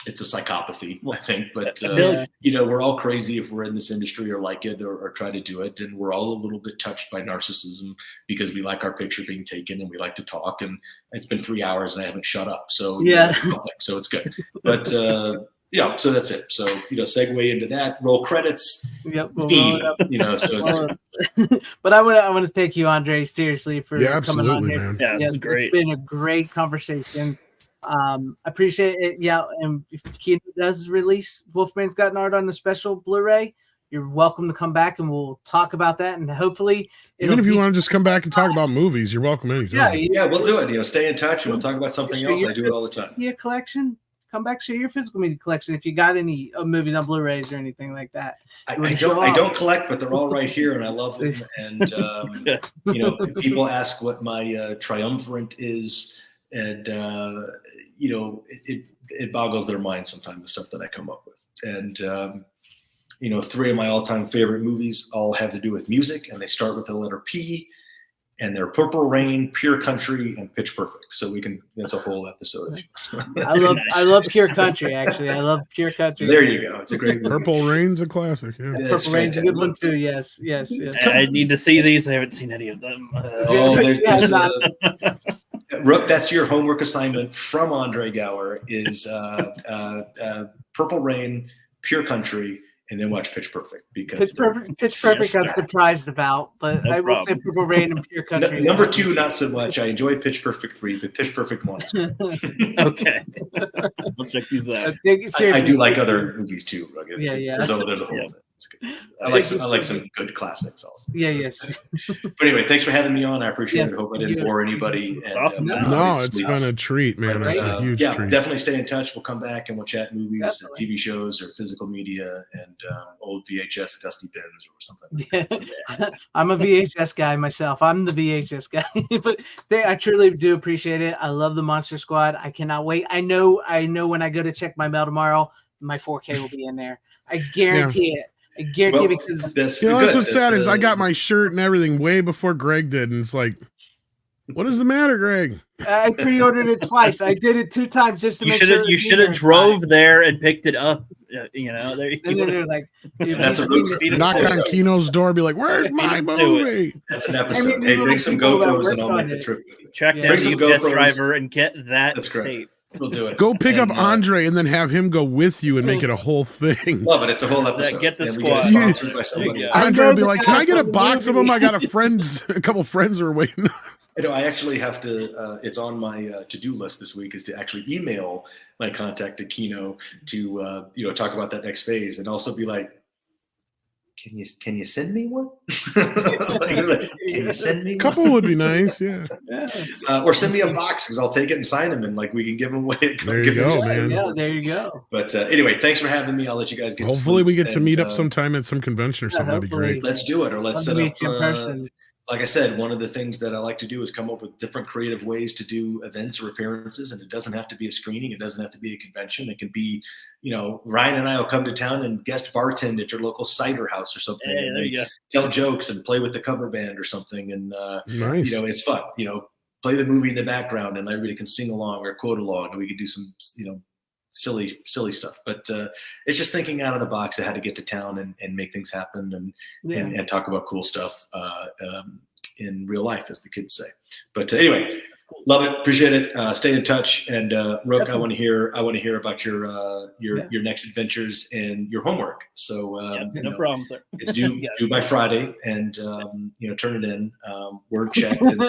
psychopathy, I think. But we're all crazy if we're in this industry or like it or try to do it, and we're all a little bit touched by narcissism because we like our picture being taken and we like to talk. And it's been 3 hours and I haven't shut up, so it's public, so it's good. But so that's it. So segue into that. Roll credits. Yep. Theme. So it's But I want to thank you, Andre, seriously, for coming on here. Man. Yeah, it's great. It's been a great conversation. Appreciate it. Yeah, and if Kino does release Wolfman's Got Nard on the special Blu-ray, you're welcome to come back and we'll talk about that. And hopefully, even if you want to just come back and talk about movies, you're welcome anytime. Yeah, we'll do it. Stay in touch and we'll talk about something else. I do it all the time. Media collection. Come back, show your physical media collection if you got any movies on Blu-rays or anything like that. I don't collect, but they're all right here, and I love them. And people ask what my triumvirate is, and it boggles their mind sometimes, the stuff that I come up with. And 3 of my all-time favorite movies all have to do with music, and they start with the letter P. And they're Purple Rain, Pure Country, and Pitch Perfect. So that's a whole episode. I love Pure Country, actually. I love Pure Country. There you go. It's a great movie. Purple Rain's a classic. Yeah. Purple Rain's a good one too. Yes. I need to see these. I haven't seen any of them. Rook, that's your homework assignment from Andre Gower is Purple Rain, Pure Country, and then watch Pitch Perfect. Because Pitch Perfect I'm surprised about, but I will say Purple Rain and Pure Country. Number 2, not so much. I enjoy Pitch Perfect 3, but Pitch Perfect 1 is good. Okay. We'll check these out. I do like other movies too. There's a whole thing. It's good. I like some good classics also. Yes. But anyway, thanks for having me on. I appreciate it. I hope I didn't bore anybody. It's awesome. It's been a treat, man. It's been a huge treat. Definitely stay in touch. We'll come back and we'll chat movies, TV shows, or physical media, and old VHS dusty bins or something. I'm a VHS guy myself. I'm the VHS guy. But I truly do appreciate it. I love the Monster Squad. I cannot wait. I know when I go to check my mail tomorrow, my 4K will be in there. I guarantee it. I guarantee because that's what's sad is I got my shirt and everything way before Greg did, and it's like, what is the matter, Greg? I pre-ordered it twice. I did it 2 times just to make sure. You should have drove there and picked it up. There you like, that's a knock on Kino's door, be like, "Where's my movie?" That's an episode. Hey, bring some GoPros and I'll make the trip. Track down the UPS driver and get that. That's great. tape. We'll do it. Go pick up Andre and then have him go with you and make it a whole thing. Love it. It's a whole episode. Get the squad. Andre will be like, "Can I get a box of them? I got a couple friends are waiting." I actually have to. It's on my to-do list this week is to actually email my contact to Kino to talk about that next phase and also be like, Can you send me one? Can you send me? A couple would be nice, yeah. Or send me a box because I'll take it and sign them and we can give them away. There you go, man. Yeah, there you go. But anyway, thanks for having me. I'll let you guys get. Hopefully, we get to meet up sometime at some convention or something. That'd be great. Let's do it, or let's set up. In person. Like I said, one of the things that I like to do is come up with different creative ways to do events or appearances. And it doesn't have to be a screening. It doesn't have to be a convention. It can be, Ryan and I will come to town and guest bartend at your local cider house or something. Hey, and then tell jokes and play with the cover band or something. And, nice. It's fun. Play the movie in the background and everybody can sing along or quote along. And we can do some, silly stuff. But it's just thinking out of the box of how to get to town and make things happen and talk about cool stuff in real life, as the kids say. But anyway, Cool. Love it. Appreciate it. Stay in touch. And Rook, Definitely. I want to hear about your next adventures and your homework. So No problem, sir. it's due Yeah. due by Friday, and turn it in. Word checked and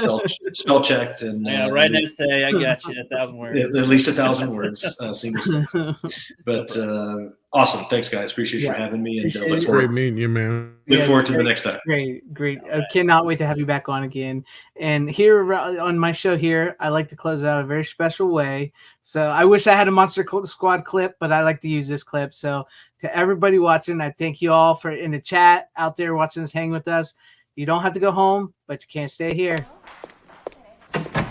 spell checked, and Right now, say I got you 1,000 words. at least 1,000 words, single space. But awesome. Thanks, guys. Appreciate you having me, and Appreciate It's it. great meeting you, man. look forward to the next time. Great. I cannot wait to have you back on again. And here on my show here, I like to close out a very special way. So I wish I had a Monster Squad clip, but I like to use this clip. So to everybody watching, I thank you all for in the chat out there watching us, hang with us. You don't have to go home, but you can't stay here.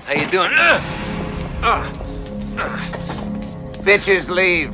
How you doing? Bitches leave.